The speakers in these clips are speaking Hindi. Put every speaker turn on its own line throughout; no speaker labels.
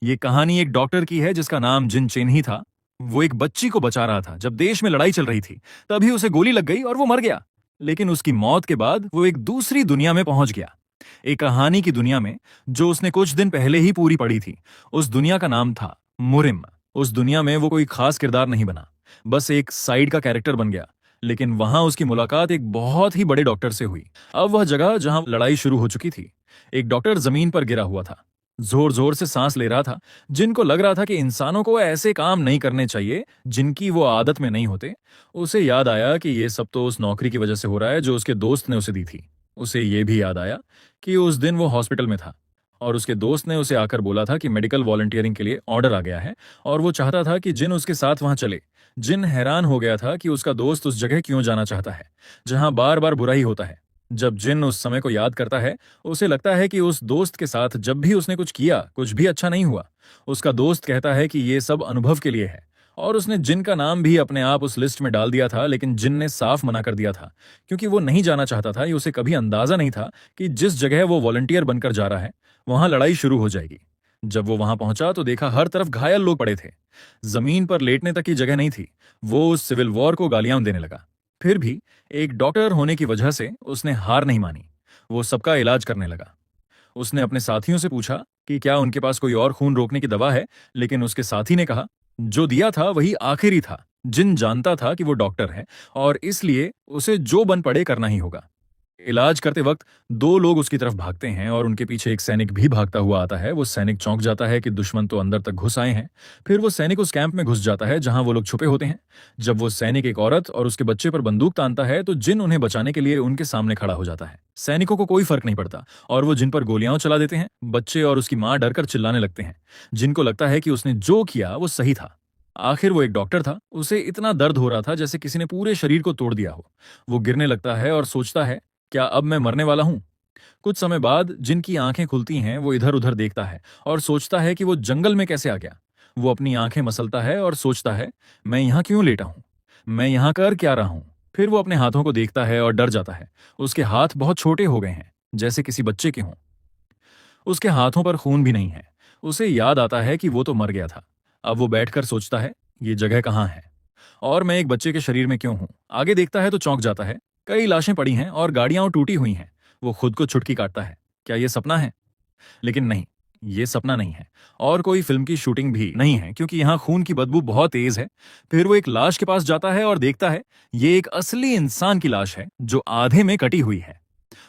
ये कहानी एक डॉक्टर की है जिसका नाम जिन चेन था। वो एक बच्ची को बचा रहा था जब देश में लड़ाई चल रही थी। तभी उसे गोली लग गई और वो मर गया। लेकिन उसकी मौत के बाद वो एक दूसरी दुनिया में पहुंच गया। एक कहानी की दुनिया में जो उसने कुछ दिन पहले ही पूरी पढ़ी थी। उस दुनिया का नाम था मुरिम। उस दुनिया में वो कोई खास किरदार नहीं बना, बस एक साइड का कैरेक्टर बन गया। लेकिन वहां उसकी मुलाकात एक बहुत ही बड़े डॉक्टर से हुई। अब वह जगह जहां लड़ाई शुरू हो चुकी थी। एक डॉक्टर जमीन पर गिरा हुआ था, जोर जोर से सांस ले रहा था। जिनको लग रहा था कि इंसानों को ऐसे काम नहीं करने चाहिए जिनकी वो आदत में नहीं होते। उसे याद आया कि ये सब तो उस नौकरी की वजह से हो रहा है जो उसके दोस्त ने उसे दी थी। उसे ये भी याद आया कि उस दिन वो हॉस्पिटल में था और उसके दोस्त ने उसे आकर बोला था कि मेडिकल वॉलंटियरिंग के लिए ऑर्डर आ गया है और वो चाहता था कि जिन उसके साथ वहां चले। जिन हैरान हो गया था कि उसका दोस्त उस जगह क्यों जाना चाहता है जहां बार बार बुरा ही होता है। जब जिन उस समय को याद करता है, उसे लगता है कि उस दोस्त के साथ जब भी उसने कुछ किया कुछ भी अच्छा नहीं हुआ। उसका दोस्त कहता है कि ये सब अनुभव के लिए है और उसने जिन का नाम भी अपने आप उस लिस्ट में डाल दिया था। लेकिन जिन ने साफ मना कर दिया था क्योंकि वो नहीं जाना चाहता था। ये उसे कभी अंदाजा नहीं था कि जिस जगह वो वॉलंटियर बनकर जा रहा है वहां लड़ाई शुरू हो जाएगी। जब वो वहां पहुंचा तो देखा हर तरफ घायल लोग पड़े थे। जमीन पर लेटने तक की जगह नहीं थी। वो उस सिविल वॉर को गालियां देने लगा। फिर भी एक डॉक्टर होने की वजह से उसने हार नहीं मानी। वो सबका इलाज करने लगा। उसने अपने साथियों से पूछा कि क्या उनके पास कोई और खून रोकने की दवा है। लेकिन उसके साथी ने कहा जो दिया था वही आखिरी था। जिन जानता था कि वो डॉक्टर है और इसलिए उसे जो बन पड़े करना ही होगा। इलाज करते वक्त दो लोग उसकी तरफ भागते हैं और उनके पीछे एक सैनिक भी भागता हुआ आता है। वो सैनिक चौंक जाता है कि दुश्मन तो अंदर तक घुस आए हैं। फिर वो सैनिक उस कैंप में घुस जाता है जहां वो लोग छुपे होते हैं। जब वो सैनिक एक औरत और उसके बच्चे पर बंदूक तानता है तो जिन उन्हें बचाने के लिए उनके सामने खड़ा हो जाता है। सैनिकों को कोई फर्क नहीं पड़ता और वो जिन पर गोलियां चला देते हैं। बच्चे और उसकी मां डरकर चिल्लाने लगते हैं। जिनको लगता है कि उसने जो किया वो सही था। आखिर वो एक डॉक्टर था। उसे इतना दर्द हो रहा था जैसे किसी ने पूरे शरीर को तोड़ दिया हो। वो गिरने लगता है और सोचता है क्या अब मैं मरने वाला हूं। कुछ समय बाद जिनकी आंखें खुलती हैं वो इधर उधर देखता है और सोचता है कि वो जंगल में कैसे आ गया। वो अपनी आंखें मसलता है और सोचता है मैं यहां क्यों लेटा हूं, मैं यहां कर क्या रहा हूं। फिर वो अपने हाथों को देखता है और डर जाता है। उसके हाथ बहुत छोटे हो गए हैं, जैसे किसी बच्चे के हों। उसके हाथों पर खून भी नहीं है। उसे याद आता है कि वो तो मर गया था। अब वो बैठकर सोचता है ये जगह कहाँ है और मैं एक बच्चे के शरीर में क्यों हूं। आगे देखता है तो चौंक जाता है। कई लाशें पड़ी हैं और गाड़ियां टूटी हुई हैं। वो खुद को छुटकी काटता है, क्या ये सपना है। लेकिन नहीं, ये सपना नहीं है और कोई फिल्म की शूटिंग भी नहीं है क्योंकि यहाँ खून की बदबू बहुत तेज है। फिर वो एक लाश के पास जाता है और देखता है ये एक असली इंसान की लाश है जो आधे में कटी हुई है।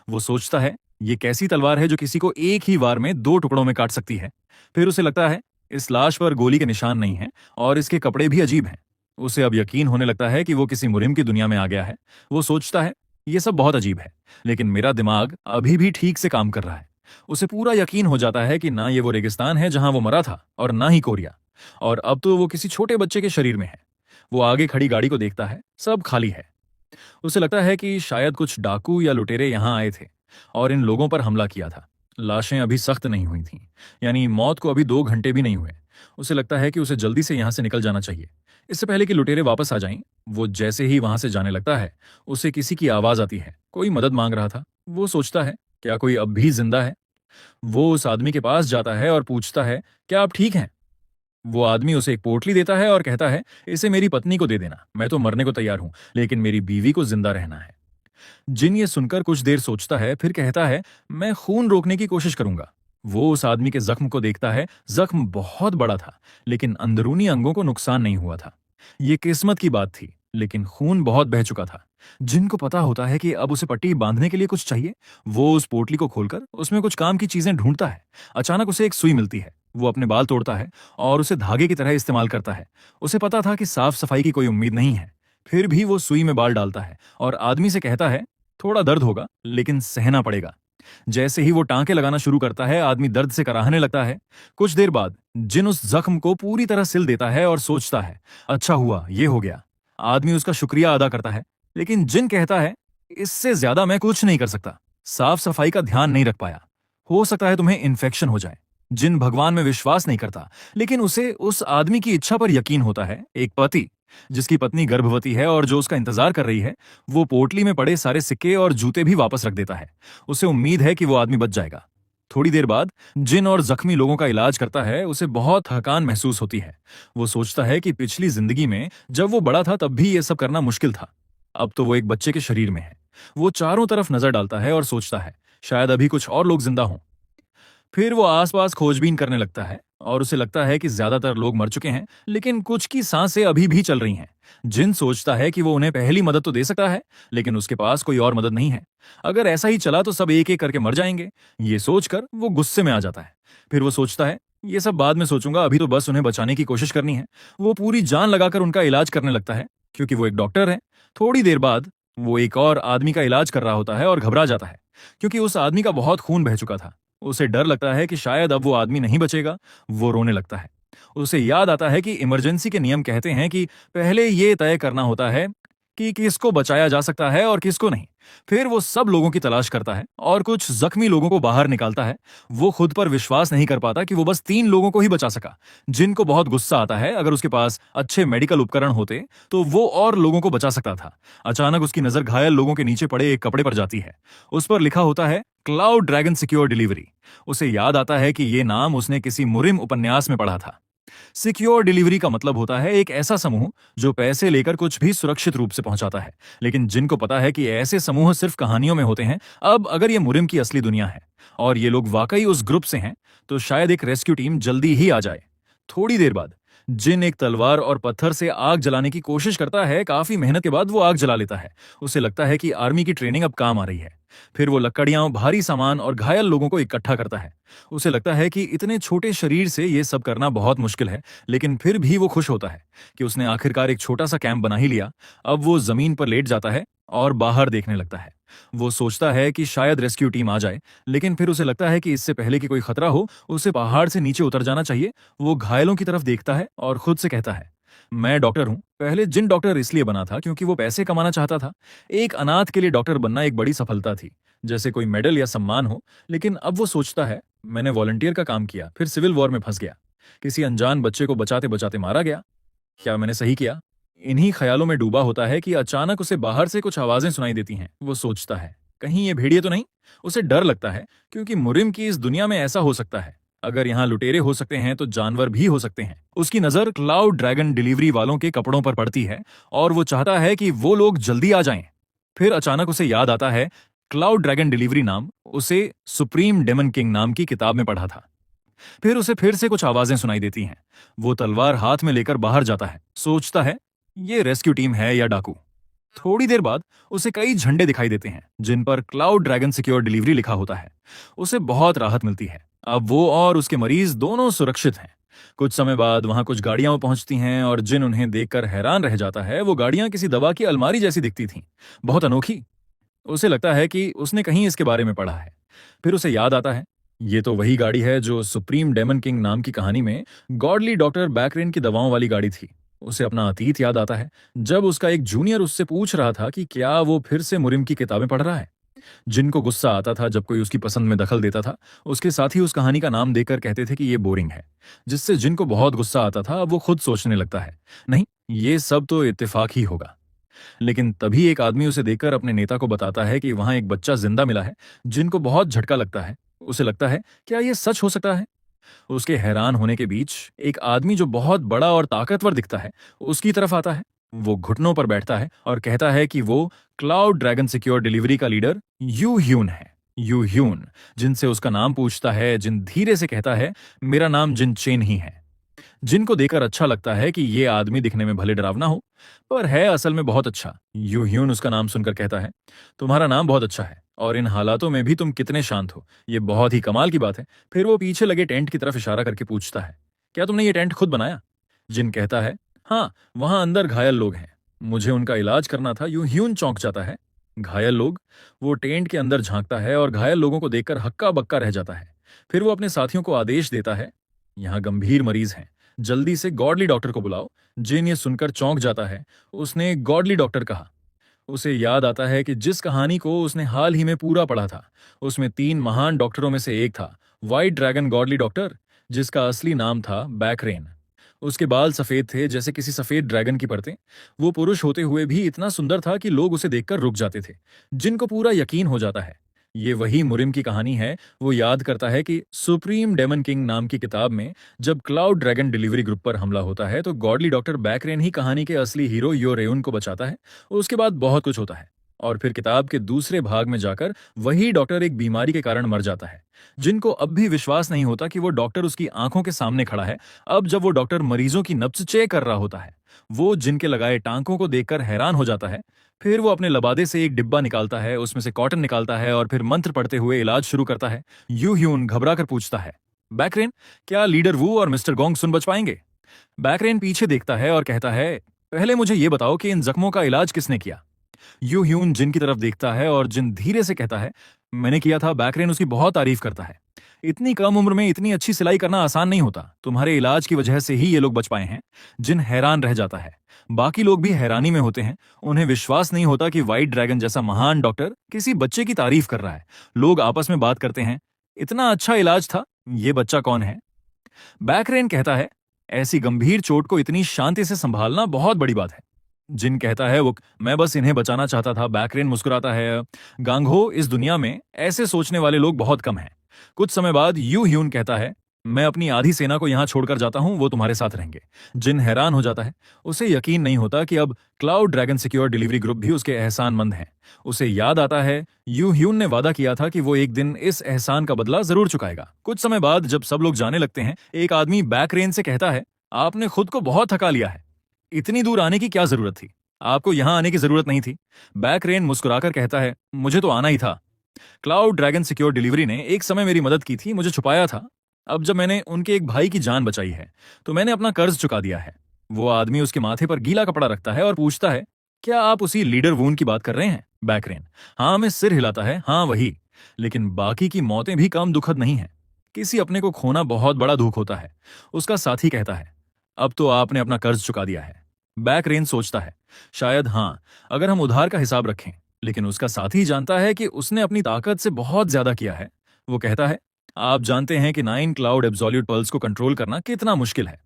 वो सोचता है ये कैसी तलवार है जो किसी को एक ही वार में दो टुकड़ों में काट सकती है। फिर उसे लगता है इस लाश पर गोली के निशान नहीं है और इसके कपड़े भी अजीब हैं। उसे अब यकीन होने लगता है कि वो किसी मुहिम की दुनिया में आ गया है। वो सोचता है ये सब बहुत अजीब है, लेकिन मेरा दिमाग अभी भी ठीक से काम कर रहा है। उसे पूरा यकीन हो जाता है कि ना ये वो रेगिस्तान है जहां वो मरा था और ना ही कोरिया। और अब तो वो किसी छोटे बच्चे के शरीर में है। वो आगे खड़ी गाड़ी को देखता है, सब खाली है। उसे लगता है कि शायद कुछ डाकू या लुटेरे यहां आए थे और इन लोगों पर हमला किया था। लाशें अभी सख्त नहीं हुई थीं, यानी मौत को अभी 2 घंटे भी नहीं हुए। उसे लगता है कि उसे जल्दी से यहां से निकल जाना चाहिए, इससे पहले कि लुटेरे वापस आ जाएं। वो जैसे ही वहां से जाने लगता है उसे किसी की आवाज आती है। कोई मदद मांग रहा था। वो सोचता है क्या कोई अब भी जिंदा है। वो उस आदमी के पास जाता है और पूछता है क्या आप ठीक हैं। वो आदमी उसे एक पोटली देता है और कहता है इसे मेरी पत्नी को दे देना, मैं तो मरने को तैयार हूं लेकिन मेरी बीवी को जिंदा रहना है। जिन ये सुनकर कुछ देर सोचता है, फिर कहता है मैं खून रोकने की कोशिश करूंगा। वो उस आदमी के जख्म को देखता है। जख्म बहुत बड़ा था लेकिन अंदरूनी अंगों को नुकसान नहीं हुआ था। ये किस्मत की बात थी, लेकिन खून बहुत बह चुका था। जिनको पता होता है कि अब उसे पट्टी बांधने के लिए कुछ चाहिए। वो उस पोटली को खोलकर उसमें कुछ काम की चीजें ढूंढता है। अचानक उसे एक सुई मिलती है। वो अपने बाल तोड़ता है और उसे धागे की तरह इस्तेमाल करता है। उसे पता था कि साफ सफाई की कोई उम्मीद नहीं है। फिर भी वो सुई में बाल डालता है और आदमी से कहता है थोड़ा दर्द होगा लेकिन सहना पड़ेगा। जैसे ही वो टांके लगाना शुरू करता है आदमी दर्द से कराहने लगता है। कुछ देर बाद जिन उस जख्म को पूरी तरह सिल देता है और सोचता है अच्छा हुआ ये हो गया। आदमी उसका शुक्रिया अदा करता है लेकिन जिन कहता है इससे ज्यादा मैं कुछ नहीं कर सकता। साफ सफाई का ध्यान नहीं रख पाया, हो सकता है तुम्हें इन्फेक्शन हो जाए। जिन भगवान में विश्वास नहीं करता लेकिन उसे उस आदमी की इच्छा पर यकीन होता है। एक पति जिसकी पत्नी गर्भवती है और जो उसका इंतजार कर रही है, वो पोटली में पड़े सारे सिक्के और जूते भी वापस रख देता है। उसे उम्मीद है कि वो आदमी बच जाएगा। थोड़ी देर बाद जिन और जख्मी लोगों का इलाज करता है उसे बहुत थकान महसूस होती है। वो सोचता है कि पिछली जिंदगी में जब वो बड़ा था तब भी ये सब करना मुश्किल था। अब तो वो एक बच्चे के शरीर में है। वो चारों तरफ नजर डालता है और सोचता है शायद अभी कुछ और लोग जिंदा हों। फिर वो आसपास खोजबीन करने लगता है और उसे लगता है कि ज्यादातर लोग मर चुके हैं, लेकिन कुछ की सांसें अभी भी चल रही हैं। जिन सोचता है कि वो उन्हें पहली मदद तो दे सकता है, लेकिन उसके पास कोई और मदद नहीं है। अगर ऐसा ही चला तो सब एक एक करके मर जाएंगे। ये सोचकर वो गुस्से में आ जाता है। फिर वो सोचता है ये सब बाद में सोचूंगा, अभी तो बस उन्हें बचाने की कोशिश करनी है। वो पूरी जान लगाकर उनका इलाज करने लगता है, क्योंकि वो एक डॉक्टर है। थोड़ी देर बाद वो एक और आदमी का इलाज कर रहा होता है और घबरा जाता है, क्योंकि उस आदमी का बहुत खून बह चुका था। उसे डर लगता है कि शायद अब वो आदमी नहीं बचेगा। वो रोने लगता है। उसे याद आता है कि इमरजेंसी के नियम कहते हैं कि पहले ये तय करना होता है कि किसको बचाया जा सकता है और किसको नहीं। फिर वो सब लोगों की तलाश करता है और कुछ जख्मी लोगों को बाहर निकालता है। वो खुद पर विश्वास नहीं कर पाता कि वो बस 3 लोगों को ही बचा सका। जिनको बहुत गुस्सा आता है, अगर उसके पास अच्छे मेडिकल उपकरण होते तो वो और लोगों को बचा सकता था। अचानक उसकी नजर घायल लोगों के नीचे पड़े एक कपड़े पर जाती है। उस पर लिखा होता है क्लाउड ड्रैगन सिक्योर डिलीवरी। उसे याद आता है कि ये नाम उसने किसी मुरिम उपन्यास में पढ़ा था। सिक्योर डिलीवरी का मतलब होता है एक ऐसा समूह जो पैसे लेकर कुछ भी सुरक्षित रूप से पहुंचाता है। लेकिन जिनको पता है कि ऐसे समूह सिर्फ कहानियों में होते हैं, अब अगर ये मुरिम की असली दुनिया है और ये लोग वाकई उस ग्रुप से हैं, तो शायद एक रेस्क्यू टीम जल्दी ही आ जाए। थोड़ी देर बाद जिन एक तलवार और पत्थर से आग जलाने की कोशिश करता है। काफी मेहनत के बाद वो आग जला लेता है। उसे लगता है कि आर्मी की ट्रेनिंग अब काम आ रही है। फिर वो लकड़ियां, भारी सामान और घायल लोगों को इकट्ठा करता है। उसे लगता है कि इतने छोटे शरीर से ये सब करना बहुत मुश्किल है, लेकिन फिर भी वो खुश होता है कि उसने आखिरकार एक छोटा सा कैंप बना ही लिया। अब वो जमीन पर लेट जाता है और बाहर देखने लगता है। वो सोचता है कि शायद रेस्क्यू टीम आ जाए, लेकिन फिर उसे लगता है कि इससे पहले कि कोई खतरा हो, उसे पहाड़ से नीचे उतर जाना चाहिए। वो घायलों की तरफ देखता है और खुद से कहता है, मैं डॉक्टर हूं। पहले जिन डॉक्टर इसलिए बना था क्योंकि वो पैसे कमाना चाहता था। एक अनाथ के लिए डॉक्टर बनना एक बड़ी सफलता थी, जैसे कोई मेडल या सम्मान हो। लेकिन अब वो सोचता है, मैंने वॉलंटियर का काम किया, फिर सिविल वॉर में फंस गया, किसी अनजान बच्चे को बचाते बचाते मारा गया। क्या मैंने सही किया? इन्हीं ख्यालों में डूबा होता है कि अचानक उसे बाहर से कुछ आवाजें सुनाई देती हैं। वो सोचता है कहीं ये भेड़िए तो नहीं। उसे डर लगता है, क्योंकि मुरिम की इस दुनिया में ऐसा हो सकता है। अगर यहाँ लुटेरे हो सकते हैं तो जानवर भी हो सकते हैं। उसकी नजर क्लाउड ड्रैगन डिलीवरी वालों के कपड़ों पर पड़ती है और वो चाहता है कि वो लोग जल्दी आ जाएं। फिर अचानक उसे याद आता है क्लाउड ड्रैगन डिलीवरी नाम उसे सुप्रीम डेमन किंग नाम की किताब में पढ़ा था। फिर उसे फिर से कुछ आवाजें सुनाई देती हैं। वो तलवार हाथ में लेकर बाहर जाता है। सोचता है ये रेस्क्यू टीम है या डाकू। थोड़ी देर बाद उसे कई झंडे दिखाई देते हैं जिन पर क्लाउड ड्रैगन सिक्योर डिलीवरी लिखा होता है। उसे बहुत राहत मिलती है। अब वो और उसके मरीज दोनों सुरक्षित हैं। कुछ समय बाद वहां कुछ गाड़ियां पहुंचती हैं और जिन उन्हें देखकर हैरान रह जाता है। वो गाड़ियां किसी दवा की अलमारी जैसी दिखती थीं, बहुत अनोखी। उसे लगता है कि उसने कहीं इसके बारे में पढ़ा है। फिर उसे याद आता है ये तो वही गाड़ी है जो सुप्रीम डेमन किंग नाम की कहानी में गॉडली डॉक्टर बैकरेन की दवाओं वाली गाड़ी थी। उसे अपना अतीत याद आता है, जब उसका एक जूनियर उससे पूछ रहा था कि क्या वो फिर से मुरिम की किताबें पढ़ रहा है। जिनको गुस्सा आता था जब कोई उसकी पसंद में दखल देता था, उसके साथी उस कहानी का नाम देकर कहते थे कि ये बोरिंग है। जिससे जिनको बहुत गुस्सा आता था, अब वो खुद सोचने लगता है, नहीं, ये सब तो इत्तेफाक ही होगा। लेकिन तभी एक आदमी उसे देखकर अपने नेता को बताता है कि वहां एक बच्चा जिंदा मिला है। जिनको बहुत झटका लगता है। उसे लगता है क्या ये सच हो सकता है। उसके हैरान होने के बीच एक आदमी जो बहुत बड़ा और ताकतवर दिखता है उसकी तरफ आता है। वो घुटनों पर बैठता है और कहता है कि वो क्लाउड ड्रैगन सिक्योर डिलीवरी का लीडर यू ह्यून है। यू ह्यून जिनसे उसका नाम पूछता है। जिन धीरे से कहता है, मेरा नाम जिन चेन ही है। जिनको देखकर अच्छा लगता है कि ये आदमी दिखने में भले डरावना हो, पर है असल में बहुत अच्छा। यू ह्यून उसका नाम सुनकर कहता है, तुम्हारा नाम बहुत अच्छा है और इन हालातों में भी तुम कितने शांत हो, ये बहुत ही कमाल की बात है। फिर वो पीछे लगे टेंट की तरफ इशारा करके पूछता है, क्या तुमने ये टेंट खुद बनाया? जिन कहता है, हाँ, वहां अंदर घायल लोग हैं, मुझे उनका इलाज करना था। यू ह्यून चौंक जाता है। घायल लोग? वो टेंट के अंदर झांकता है और घायल लोगों को देखकर हक्का बक्का रह जाता है। फिर वो अपने साथियों को आदेश देता है, यहाँ गंभीर मरीज हैं, जल्दी से गॉडली डॉक्टर को बुलाओ। जिन ये सुनकर चौंक जाता है। उसने गॉडली डॉक्टर कहा। उसे याद आता है कि जिस कहानी को उसने हाल ही में पूरा पढ़ा था, उसमें 3 महान डॉक्टरों में से एक था व्हाइट ड्रैगन गॉडली डॉक्टर, जिसका असली नाम था बैकरेन। उसके बाल सफेद थे जैसे किसी सफेद ड्रैगन की परतें। वो पुरुष होते हुए भी इतना सुंदर था कि लोग उसे देखकर रुक जाते थे। जिनको पूरा यकीन हो जाता है ये वही मुरिम की कहानी है। वो याद करता है कि सुप्रीम डेमन किंग नाम की किताब में जब क्लाउड ड्रैगन डिलीवरी ग्रुप पर हमला होता है तो गॉडली डॉक्टर बैकरेन ही कहानी के असली हीरो यो रेउन को बचाता है। उसके बाद बहुत कुछ होता है और फिर किताब के दूसरे भाग में जाकर वही डॉक्टर एक बीमारी के कारण मर जाता है। जिनको अब भी विश्वास नहीं होता कि वो डॉक्टर उसकी आंखों के सामने खड़ा है। अब जब वो डॉक्टर मरीजों की नब्ज चेक कर रहा होता है, वो जिनके लगाए टांकों को देखकर हैरान हो जाता है। फिर वो अपने लबादे से एक डिब्बा निकालता है, उसमें से कॉटन निकालता है और फिर मंत्र पढ़ते हुए इलाज शुरू करता है। यू ह्यून घबरा कर पूछता है, बैकरेन, क्या लीडर वू और मिस्टर गोंग सुन बच पाएंगे? बैकरेन पीछे देखता है और कहता है, पहले मुझे ये बताओ कि इन जख्मों का इलाज किसने किया? यू ह्यून जिन की तरफ देखता है और जिन धीरे से कहता है, मैंने किया था। बैकरेन उसकी बहुत तारीफ करता है। इतनी कम उम्र में इतनी अच्छी सिलाई करना आसान नहीं होता। तुम्हारे इलाज की वजह से ही ये लोग बच पाए हैं। जिन हैरान रह जाता है। बाकी लोग भी हैरानी में होते हैं। उन्हें विश्वास नहीं होता कि व्हाइट ड्रैगन जैसा महान डॉक्टर किसी बच्चे की तारीफ कर रहा है। लोग आपस में बात करते हैं, इतना अच्छा इलाज था, ये बच्चा कौन है? बैकरेन कहता है, ऐसी गंभीर चोट को इतनी शांति से संभालना बहुत बड़ी बात है। जिन कहता है, वो मैं बस इन्हें बचाना चाहता था। बैकरेन मुस्कुराता है, गांगहो, इस दुनिया में ऐसे सोचने वाले लोग बहुत कम हैं। कुछ समय बाद यू ह्यून कहता है, मैं अपनी आधी सेना को यहां छोड़कर जाता हूं, वो तुम्हारे साथ रहेंगे। जिन हैरान हो जाता है। उसे यकीन नहीं होता कि अब cloud dragon secure delivery group भी उसके एहसानमंद हैं। उसे याद आता है, यू ह्यून ने वादा किया था कि वो एक दिन इस एहसान का बदला जरूर चुकाएगा। कुछ समय बाद जब सब लोग जाने लगते हैं, एक आदमी बैकरेन से कहता है, आपने खुद को बहुत थका लिया है। इतनी दूर आने की क्या जरूरत थी? आपको यहां आने की जरूरत नहीं थी। बैकरेन मुस्कुराकर कहता है, मुझे तो आना ही था। क्लाउड ड्रैगन सिक्योर डिलीवरी ने एक समय मेरी मदद की थी, मुझे छुपाया था। अब जब मैंने उनके एक भाई की जान बचाई है तो मैंने अपना कर्ज चुका दिया है। वो आदमी उसके माथे पर गीला कपड़ा रखता है और पूछता है, क्या आप उसी लीडर वून की बात कर रहे हैं? बैकरेन हाँ में सिर हिलाता है, हाँ वही। लेकिन बाकी की मौतें भी कम दुखद नहीं है। किसी अपने को खोना बहुत बड़ा दुख होता है। उसका साथी कहता है, अब तो आपने अपना कर्ज चुका दिया है। बैकरेन सोचता है, शायद हाँ, अगर हम उधार का हिसाब रखें। लेकिन उसका साथी जानता है कि उसने अपनी ताकत से बहुत ज्यादा किया है। वो कहता है, आप जानते हैं कि 9 क्लाउड एब्सोल्यूट पल्स को कंट्रोल करना कितना मुश्किल है।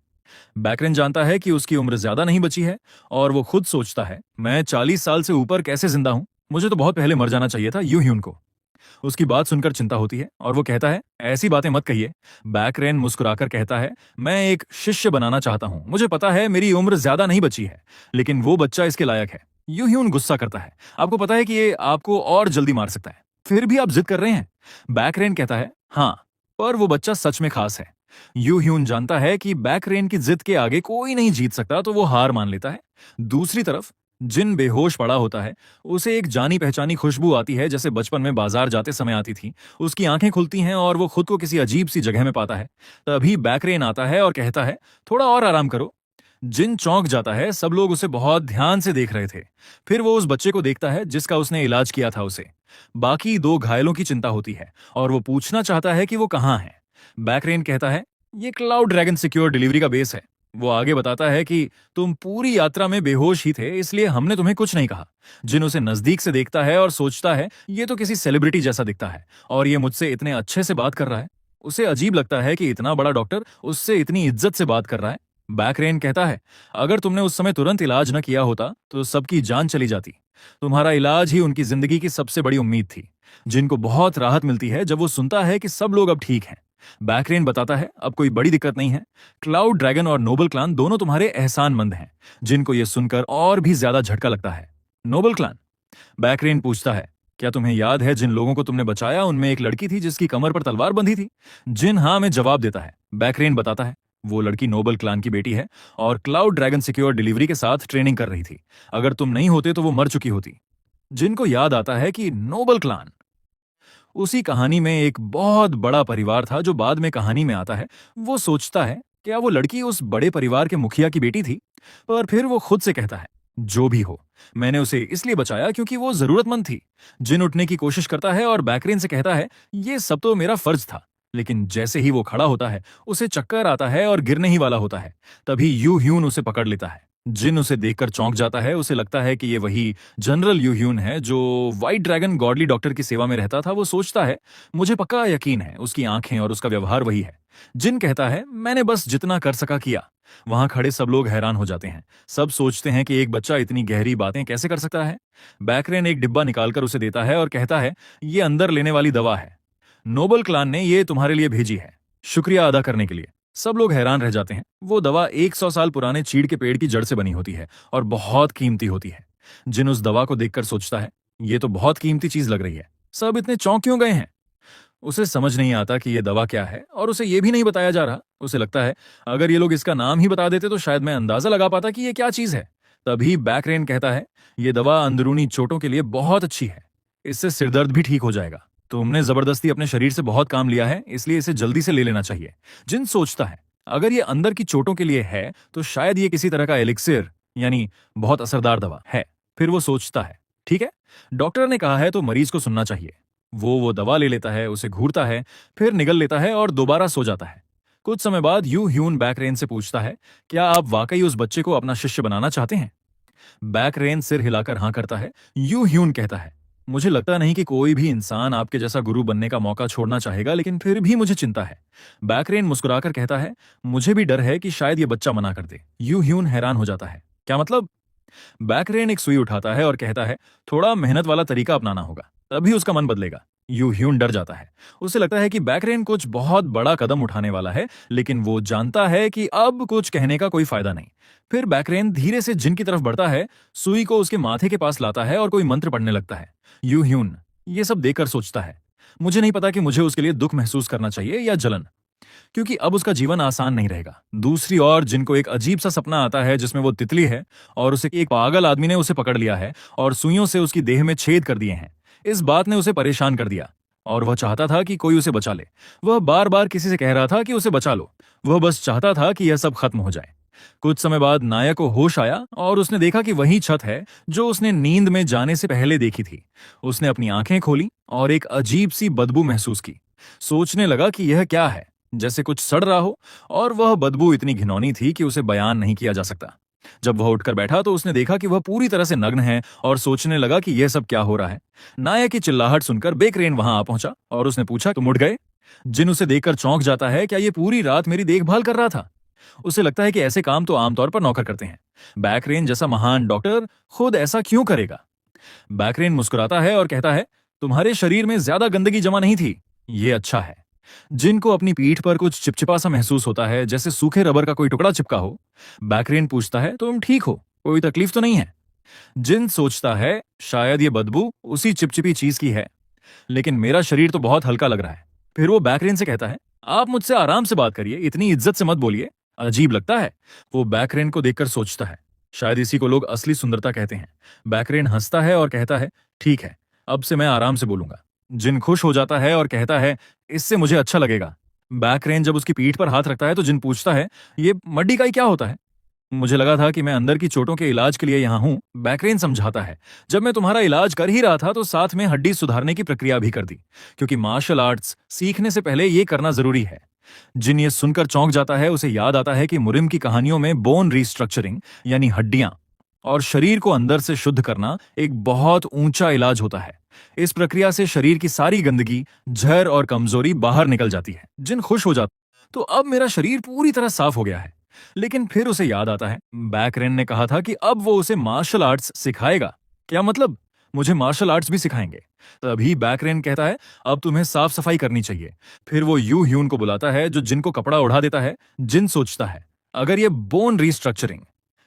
बैकरेन जानता है कि उसकी उम्र ज्यादा नहीं बची है और वो खुद सोचता है, मैं 40 साल से ऊपर कैसे जिंदा हूं? मुझे तो बहुत पहले मर जाना चाहिए था। यू ह्यून को उसकी बात सुनकर चिंता होती है और वो कहता है, ऐसी बातें मत कहिए। बैकरेन मुस्कुराकर कहता है, मैं एक शिष्य बनाना चाहता हूं। मुझे पता है मेरी उम्र ज्यादा नहीं बची है, लेकिन वो बच्चा इसके लायक है। यू ह्यून गुस्सा करता है, आपको पता है कि ये आपको और जल्दी मार सकता है, फिर भी आप जिद कर रहे हैं। बैकरेन कहता है, हाँ, पर वो बच्चा सच में खास है। यू ह्यून जानता है कि बैकरेन की जिद के आगे कोई नहीं जीत सकता, तो वो हार मान लेता है। दूसरी तरफ जिन बेहोश पड़ा होता है, उसे एक जानी पहचानी खुशबू आती है, जैसे बचपन में बाजार जाते समय आती थी। उसकी आंखें खुलती हैं और वो खुद को किसी अजीब सी जगह में पाता है। तभी बैकरेन आता है और कहता है, थोड़ा और आराम करो। जिन चौंक जाता है, सब लोग उसे बहुत ध्यान से देख रहे थे। फिर वो उस बच्चे को देखता है जिसका उसने इलाज किया था उसे। बाकी दो घायलों की चिंता होती है और वो पूछना चाहता है कि वो कहाँ है। बैकरेन कहता है, ये क्लाउड ड्रैगन सिक्योर डिलीवरी का बेस है। वो आगे बताता है कि तुम पूरी यात्रा में बेहोश ही थे, इसलिए हमने तुम्हें कुछ नहीं कहा। जिन उसे नजदीक से देखता है और सोचता है, ये तो किसी सेलिब्रिटी जैसा दिखता है और ये मुझसे इतने अच्छे से बात कर रहा है। उसे अजीब लगता है कि इतना बड़ा डॉक्टर उससे इतनी इज्जत से बात कर रहा है। बैकरेन कहता है, अगर तुमने उस समय तुरंत इलाज न किया होता तो सबकी जान चली जाती। तुम्हारा इलाज ही उनकी जिंदगी की सबसे बड़ी उम्मीद थी। जिनको बहुत राहत मिलती है जब वो सुनता है कि सब लोग अब ठीक हैं। बैकरेन बताता है, अब कोई बड़ी दिक्कत नहीं है। क्लाउड ड्रैगन और नोबल क्लान दोनों तुम्हारे एहसानमंद हैं। जिनको ये सुनकर और भी ज्यादा झटका लगता है। Nobel clan? बैकरेन पूछता है, क्या तुम्हें याद है जिन लोगों को तुमने बचाया उनमें एक लड़की थी जिसकी कमर पर तलवार बंधी थी? जिन हाँ में जवाब देता है। बैकरेन बताता है, वो लड़की नोबल क्लान की बेटी है और क्लाउड ड्रैगन सिक्योर डिलीवरी के साथ ट्रेनिंग कर रही थी। अगर तुम नहीं होते तो वो मर चुकी होती। जिनको याद आता है कि नोबल क्लान उसी कहानी में एक बहुत बड़ा परिवार था जो बाद में कहानी में आता है। वो सोचता है, क्या वो लड़की उस बड़े परिवार के मुखिया की बेटी थी? पर फिर वो खुद से कहता है, जो भी हो, मैंने उसे इसलिए बचाया क्योंकि वो जरूरतमंद थी। जिन उठने की कोशिश करता है और बैकरेन से कहता है, ये सब तो मेरा फर्ज था। लेकिन जैसे ही वो खड़ा होता है, उसे चक्कर आता है और गिरने ही वाला होता है। तभी यू ह्यून उसे पकड़ लेता है। जिन उसे देखकर चौंक जाता है। उसे लगता है कि ये वही जनरल यू ह्यून है जो व्हाइट ड्रैगन गॉडली डॉक्टर की सेवा में रहता था। वो सोचता है, मुझे पक्का यकीन है उसकी आंखें और उसका व्यवहार वही है। जिन कहता है, मैंने बस जितना कर सका किया। वहां खड़े सब लोग हैरान हो जाते हैं। सब सोचते हैं कि एक बच्चा इतनी गहरी बातें कैसे कर सकता है। बैकरेन एक डिब्बा निकालकर उसे देता है और कहता है, ये अंदर लेने वाली दवा है। नोबल क्लान ने ये तुम्हारे लिए भेजी है, शुक्रिया अदा करने के लिए। सब लोग हैरान रह जाते हैं। वो दवा 100 साल पुराने चीड़ के पेड़ की जड़ से बनी होती है और बहुत कीमती होती है। जिन उस दवा को देखकर सोचता है, ये तो बहुत कीमती चीज लग रही है। सब इतने चौंक क्यों गए हैं? उसे समझ नहीं आता कि ये दवा क्या है और उसे ये भी नहीं बताया जा रहा। उसे लगता है, अगर ये लोग इसका नाम ही बता देते तो शायद मैं अंदाजा लगा पाता कि ये क्या चीज है। तभी बैकरेन कहता है, ये दवा अंदरूनी चोटों के लिए बहुत अच्छी है। इससे सिरदर्द भी ठीक हो जाएगा। तुमने जबरदस्ती अपने शरीर से बहुत काम लिया है, इसलिए इसे जल्दी से ले लेना चाहिए। जिन सोचता है, अगर ये अंदर की चोटों के लिए है तो शायद ये किसी तरह का एलिक्सिर यानी बहुत असरदार दवा है। फिर वो सोचता है, ठीक है, डॉक्टर ने कहा है तो मरीज को सुनना चाहिए। वो दवा ले लेता है, उसे घूरता है, फिर निगल लेता है और दोबारा सो जाता है। कुछ समय बाद यू ह्यून बैकरेन से पूछता है, क्या आप वाकई उस बच्चे को अपना शिष्य बनाना चाहते हैं? बैकरेन सिर हिलाकर हाँ करता है। यू ह्यून कहता है, मुझे लगता नहीं कि कोई भी इंसान आपके जैसा गुरु बनने का मौका छोड़ना चाहेगा, लेकिन फिर भी मुझे चिंता है। बैकरेन मुस्कुराकर कहता है, मुझे भी डर है कि शायद ये बच्चा मना कर दे। यू ह्यून हैरान हो जाता है, क्या मतलब? बैकरेन एक सुई उठाता है और कहता है, थोड़ा मेहनत वाला तरीका अपनाना होगा, तभी उसका मन बदलेगा। यू ह्यून डर जाता है। उसे लगता है कि बैकरेन कुछ बहुत बड़ा कदम उठाने वाला है, लेकिन वो जानता है कि अब कुछ कहने का कोई फायदा नहीं। फिर बैकरेन धीरे से जिन की तरफ बढ़ता है, सुई को उसके माथे के पास लाता है और कोई मंत्र पढ़ने लगता है। यू ह्यून ये सब देखकर सोचता है, मुझे नहीं पता कि मुझे उसके लिए दुख महसूस करना चाहिए या जलन, क्योंकि अब उसका जीवन आसान नहीं रहेगा। दूसरी ओर जिनको एक अजीब सा सपना आता है जिसमें वो तितली है और उसे एक पागल आदमी ने उसे पकड़ लिया है और सुइयों से उसकी देह में छेद कर दिए हैं। इस बात ने उसे परेशान कर दिया और वह चाहता था कि कोई उसे बचा ले। वह बार बार किसी से कह रहा था कि उसे बचा लो। वह बस चाहता था कि यह सब खत्म हो जाए। कुछ समय बाद नायक को होश आया और उसने देखा कि वही छत है जो उसने नींद में जाने से पहले देखी थी। उसने अपनी आंखें खोली और एक अजीब सी बदबू महसूस की। सोचने लगा कि यह क्या है, जैसे कुछ सड़ रहा हो, और वह बदबू इतनी घिनौनी थी कि उसे बयान नहीं किया जा सकता। जब वह उठकर बैठा तो उसने देखा कि वह पूरी तरह से नग्न है और सोचने लगा कि यह सब क्या हो रहा है। नायक की चिल्लाहट सुनकर बेकरेन वहां आ पहुंचा और उसने पूछा, तुम उठ गए? जिन उसे देखकर चौंक जाता है, क्या ये पूरी रात मेरी देखभाल कर रहा था? उसे लगता है कि ऐसे काम तो आमतौर पर नौकर करते हैं। बैकरेन जैसा महान डॉक्टर खुद ऐसा क्यों करेगा? बैकरेन मुस्कुराता है और कहता है, तुम्हारे शरीर में ज्यादा गंदगी जमा नहीं थी, ये अच्छा है। जिनको अपनी पीठ पर कुछ चिपचिपा सा महसूस होता है, जैसे सूखे रबर का कोई टुकड़ा चिपका हो। बैकरेन पूछता है, तुम ठीक हो, कोई तकलीफ तो नहीं है? जिन सोचता है, शायद ये बदबू उसी चिपचिपी चीज की है, लेकिन मेरा शरीर तो बहुत हल्का लग रहा है। फिर वो बैकरेन से कहता है, आप मुझसे आराम से बात करिए, इतनी इज्जत से मत बोलिए, अजीब लगता है। वो बैकरेन को देखकर सोचता है, शायद इसी को लोग असली सुंदरता कहते हैं। बैकरेन हंसता है और कहता है, ठीक है, अब से मैं आराम से बोलूंगा। जिन खुश हो जाता है और कहता है, इससे मुझे अच्छा लगेगा। बैकरेन जब उसकी पीठ पर हाथ रखता है तो जिन पूछता है, ये मड्डी का क्या होता है? मुझे लगा था कि मैं अंदर की चोटों के इलाज के लिए यहाँ हूँ, बैकरेन समझाता है। जब मैं तुम्हारा इलाज कर ही रहा था तो साथ में हड्डी सुधारने की प्रक्रिया भी कर दी, क्योंकि मार्शल आर्ट्स सीखने से पहले ये करना जरूरी है। जिन ये सुनकर चौंक जाता है। उसे याद आता है कि मुरिम की कहानियों में बोन रिस्ट्रक्चरिंग यानी हड्डियां और शरीर को अंदर से शुद्ध करना एक बहुत ऊंचा इलाज होता है। इस प्रक्रिया से शरीर की सारी गंदगी, जहर और कमजोरी बाहर निकल जाती है। जिन खुश हो जाता, तो अब मेरा शरीर पूरी तरह साफ हो गया है। लेकिन फिर उसे याद आता है, बैकरेन ने कहा था कि अब वो उसे मार्शल आर्ट्स सिखाएगा। क्या मतलब? मुझे मार्शल आर्ट्स भी सिखाएंगे? तभी बैकरेन कहता है, अब तुम्हें साफ सफाई करनी चाहिए। फिर वो यू ह्यून को बुलाता है जो जिन को कपड़ा उड़ा देता है। जिन सोचता है, अगर ये बोन रिस्ट्रक्चरिंग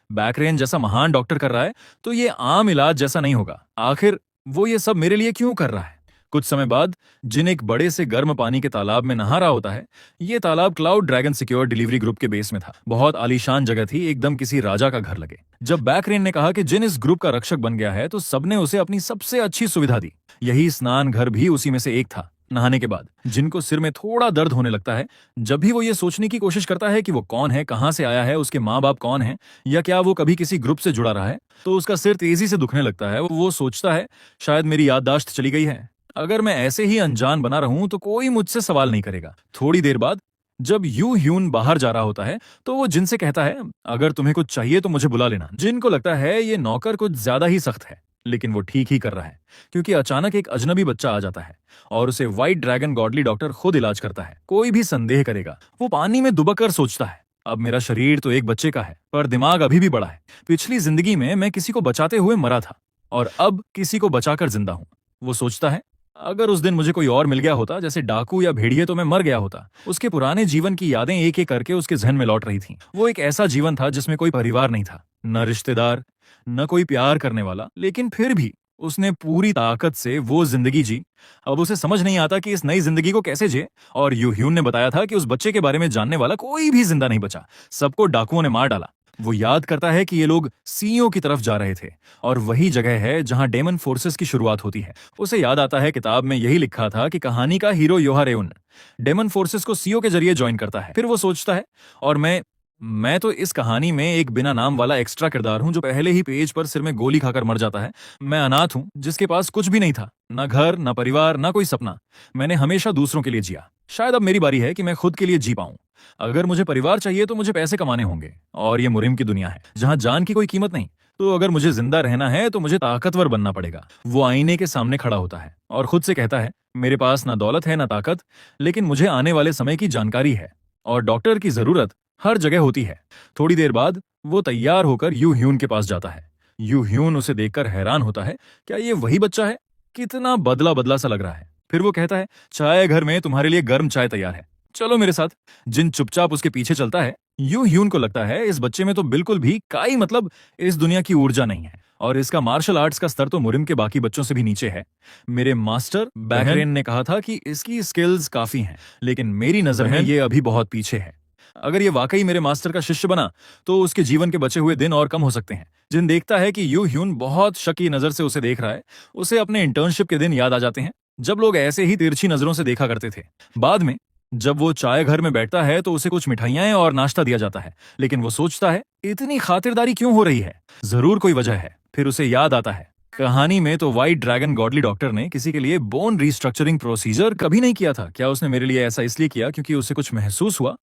बैकरेन जैसा महान डॉक्टर कर रहा है तो ये आम इलाज जैसा नहीं होगा। आखिर वो ये सब मेरे लिए क्यों कर रहा है? कुछ समय बाद जिन एक बड़े से गर्म पानी के तालाब में नहा रहा होता है। ये तालाब cloud dragon secure delivery group के बेस में था। बहुत आलीशान जगह थी, एकदम किसी राजा का घर लगे। जब बैकरेन ने कहा कि जिन इस ग्रुप का रक्षक बन गया है तो सबने उसे अपनी सबसे अच्छी सुविधा दी। यही स्नान घर भी उसी में से एक था। नहाने के बाद जिनको सिर में थोड़ा दर्द होने लगता है। जब भी वो ये सोचने की कोशिश करता है कि वो कौन है, कहां से आया है, उसके माँ बाप कौन है, या क्या वो कभी किसी ग्रुप से जुड़ा रहा है, तो उसका सिर तेजी से दुखने लगता है। वो सोचता है, शायद मेरी याददाश्त चली गई है। अगर मैं ऐसे ही अनजान बना रहूं तो कोई मुझसे सवाल नहीं करेगा। थोड़ी देर बाद जब यू ह्यून बाहर जा रहा होता है तो वो जिन से कहता है, अगर तुम्हें कुछ चाहिए तो मुझे बुला लेना। जिन को लगता है ये नौकर कुछ ज्यादा ही सख्त है, लेकिन वो ठीक ही कर रहा है, क्योंकि अचानक एक अजनबी बच्चा आ जाता है और उसे व्हाइट ड्रैगन गॉडली डॉक्टर खुद इलाज करता है। कोई भी संदेह करेगा। वो पानी में दुबक कर सोचता है, अब मेरा शरीर तो एक बच्चे का है, पर दिमाग अभी भी बड़ा है। पिछली जिंदगी में मैं किसी को बचाते हुए मरा था और अब किसी को बचाकर जिंदा हूं। वो सोचता है, अगर उस दिन मुझे कोई और मिल गया होता, जैसे डाकू या भेड़िए, तो मैं मर गया होता। उसके पुराने जीवन की यादें एक एक करके उसके जहन में लौट रही थीं। वो एक ऐसा जीवन था जिसमें कोई परिवार नहीं था, न रिश्तेदार, न कोई प्यार करने वाला, लेकिन फिर भी उसने पूरी ताकत से वो जिंदगी जी। अब उसे समझ नहीं आता कि इस नई जिंदगी को कैसे जिए। और यू ह्यून ने बताया था कि उस बच्चे के बारे में जानने वाला कोई भी जिंदा नहीं बचा, सबको डाकुओं ने मार डाला। वो याद करता है कि ये लोग सीईओ की तरफ जा रहे थे और वही जगह है जहां डेमन फोर्सेस की शुरुआत होती है। उसे याद आता है किताब में यही लिखा था कि कहानी का हीरो योहा रेउन डेमन फोर्सेस को सीईओ के जरिए ज्वाइन करता है। फिर वो सोचता है, और मैं तो इस कहानी में एक बिना नाम वाला एक्स्ट्रा किरदार हूं जो पहले ही पेज पर सिर में गोली खाकर मर जाता है। मैं अनाथ हूं जिसके पास कुछ भी नहीं था, ना घर, ना परिवार, ना कोई सपना। मैंने हमेशा दूसरों के लिए जिया। शायद अब मेरी बारी है कि मैं खुद के लिए जी पाऊं। अगर मुझे परिवार चाहिए तो मुझे पैसे कमाने होंगे, और ये मुरिम की दुनिया है जहां जान की कोई कीमत नहीं। तो अगर मुझे जिंदा रहना है तो मुझे ताकतवर बनना पड़ेगा। वो आईने के सामने खड़ा होता है और खुद से कहता है, मेरे पास ना दौलत है ना ताकत, लेकिन मुझे आने वाले समय की जानकारी है और डॉक्टर की जरूरत हर जगह होती है। थोड़ी देर बाद वो तैयार होकर यू ह्यून के पास जाता है। यू ह्यून उसे देखकर हैरान होता है, क्या ये वही बच्चा है? कितना बदला बदला सा लग रहा है। फिर वो कहता है, चाय घर में तुम्हारे लिए गर्म चाय तैयार है, चलो मेरे साथ। जिन चुपचाप उसके पीछे चलता है। यू ह्यून को लगता है इस बच्चे में तो बिल्कुल भी काई, मतलब इस दुनिया की ऊर्जा नहीं है, और इसका मार्शल आर्ट्स का स्तर तो मुरिम के बाकी बच्चों से भी नीचे है। मेरे मास्टर बैकरेन ने कहा था कि इसकी स्किल्स काफी हैं, लेकिन मेरी नजर में ये अभी बहुत पीछे है। अगर ये वाकई मेरे मास्टर का शिष्य बना तो उसके जीवन के बचे हुए दिन और कम हो सकते हैं। जिन देखता है कि यू ह्यून बहुत शकी नजर से उसे देख रहा है। उसे अपने इंटर्नशिप के दिन याद आ जाते हैं, जब लोग ऐसे ही तिरछी नजरों से देखा करते थे। बाद में जब वो चाय घर में बैठता है तो उसे कुछ मिठाइयां और नाश्ता दिया जाता है, लेकिन वो सोचता है, इतनी खातिरदारी क्यों हो रही है? जरूर कोई वजह है। फिर उसे याद आता है, कहानी में तो व्हाइट ड्रैगन गॉडली डॉक्टर ने किसी के लिए बोन रिस्ट्रक्चरिंग प्रोसीजर कभी नहीं किया था। क्या उसने मेरे लिए ऐसा इसलिए किया क्योंकि उसे कुछ महसूस हुआ?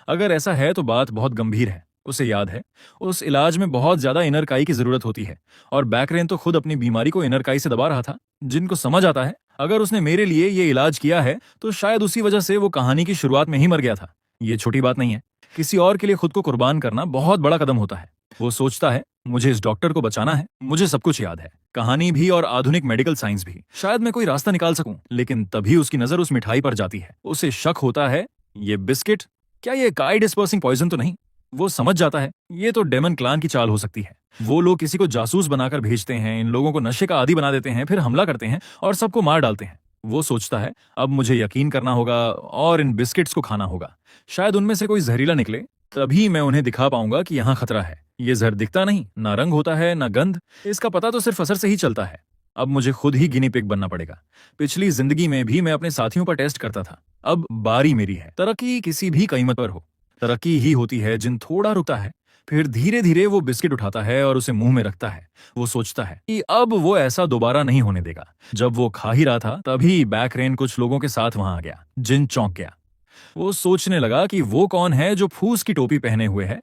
अगर ऐसा है तो बात बहुत गंभीर है। उसे याद है, उस इलाज में बहुत ज्यादा इनर काई की जरूरत होती है, और बैकरेन तो खुद अपनी बीमारी को इनर काई से दबा रहा था। जिनको समझ आता है, अगर उसने मेरे लिए ये इलाज किया है तो शायद उसी वजह से वो कहानी की शुरुआत में ही मर गया था। ये छोटी बात नहीं है। किसी और के लिए खुद को कुर्बान करना बहुत बड़ा कदम होता है। वो सोचता है, मुझे इस डॉक्टर को बचाना है। मुझे सब कुछ याद है, कहानी भी और आधुनिक मेडिकल साइंस भी। शायद मैं कोई रास्ता निकाल सकूं। लेकिन तभी उसकी नजर उस मिठाई पर जाती है। उसे शक होता है, ये बिस्किट, क्या ये काई डिस्पर्सिंग पॉइजन तो नहीं? वो समझ जाता है, ये तो डेमन क्लान की चाल हो सकती है। वो लोग किसी को जासूस बनाकर भेजते हैं, इन लोगों को नशे का आदी बना देते हैं, फिर हमला करते हैं और सबको मार डालते हैं। वो सोचता है, अब मुझे यकीन करना होगा और इन बिस्किट्स को खाना होगा। शायद उनमें से कोई जहरीला निकले, तभी मैं उन्हें दिखा पाऊंगा कि यहाँ खतरा है। ये जहर दिखता नहीं, ना रंग होता है, ना गंध। इसका पता तो सिर्फ असर से ही चलता है। अब मुझे खुद ही गिनी पिग बनना पड़ेगा। पिछली जिंदगी में भी मैं अपने साथियों पर टेस्ट करता था, अब बारी मेरी है। तरक्की किसी भी कीमत पर हो, तरक्की ही होती है। जिन थोड़ा रुकता है, फिर धीरे धीरे वो बिस्किट उठाता है और उसे मुंह में रखता है। वो सोचता है कि अब वो ऐसा दोबारा नहीं होने देगा। जब वो खा ही रहा था, तभी बैकरेन कुछ लोगों के साथ वहां आ गया। जिन चौंक गया। वो सोचने लगा कि वो कौन है जो फूस की टोपी पहने हुए है।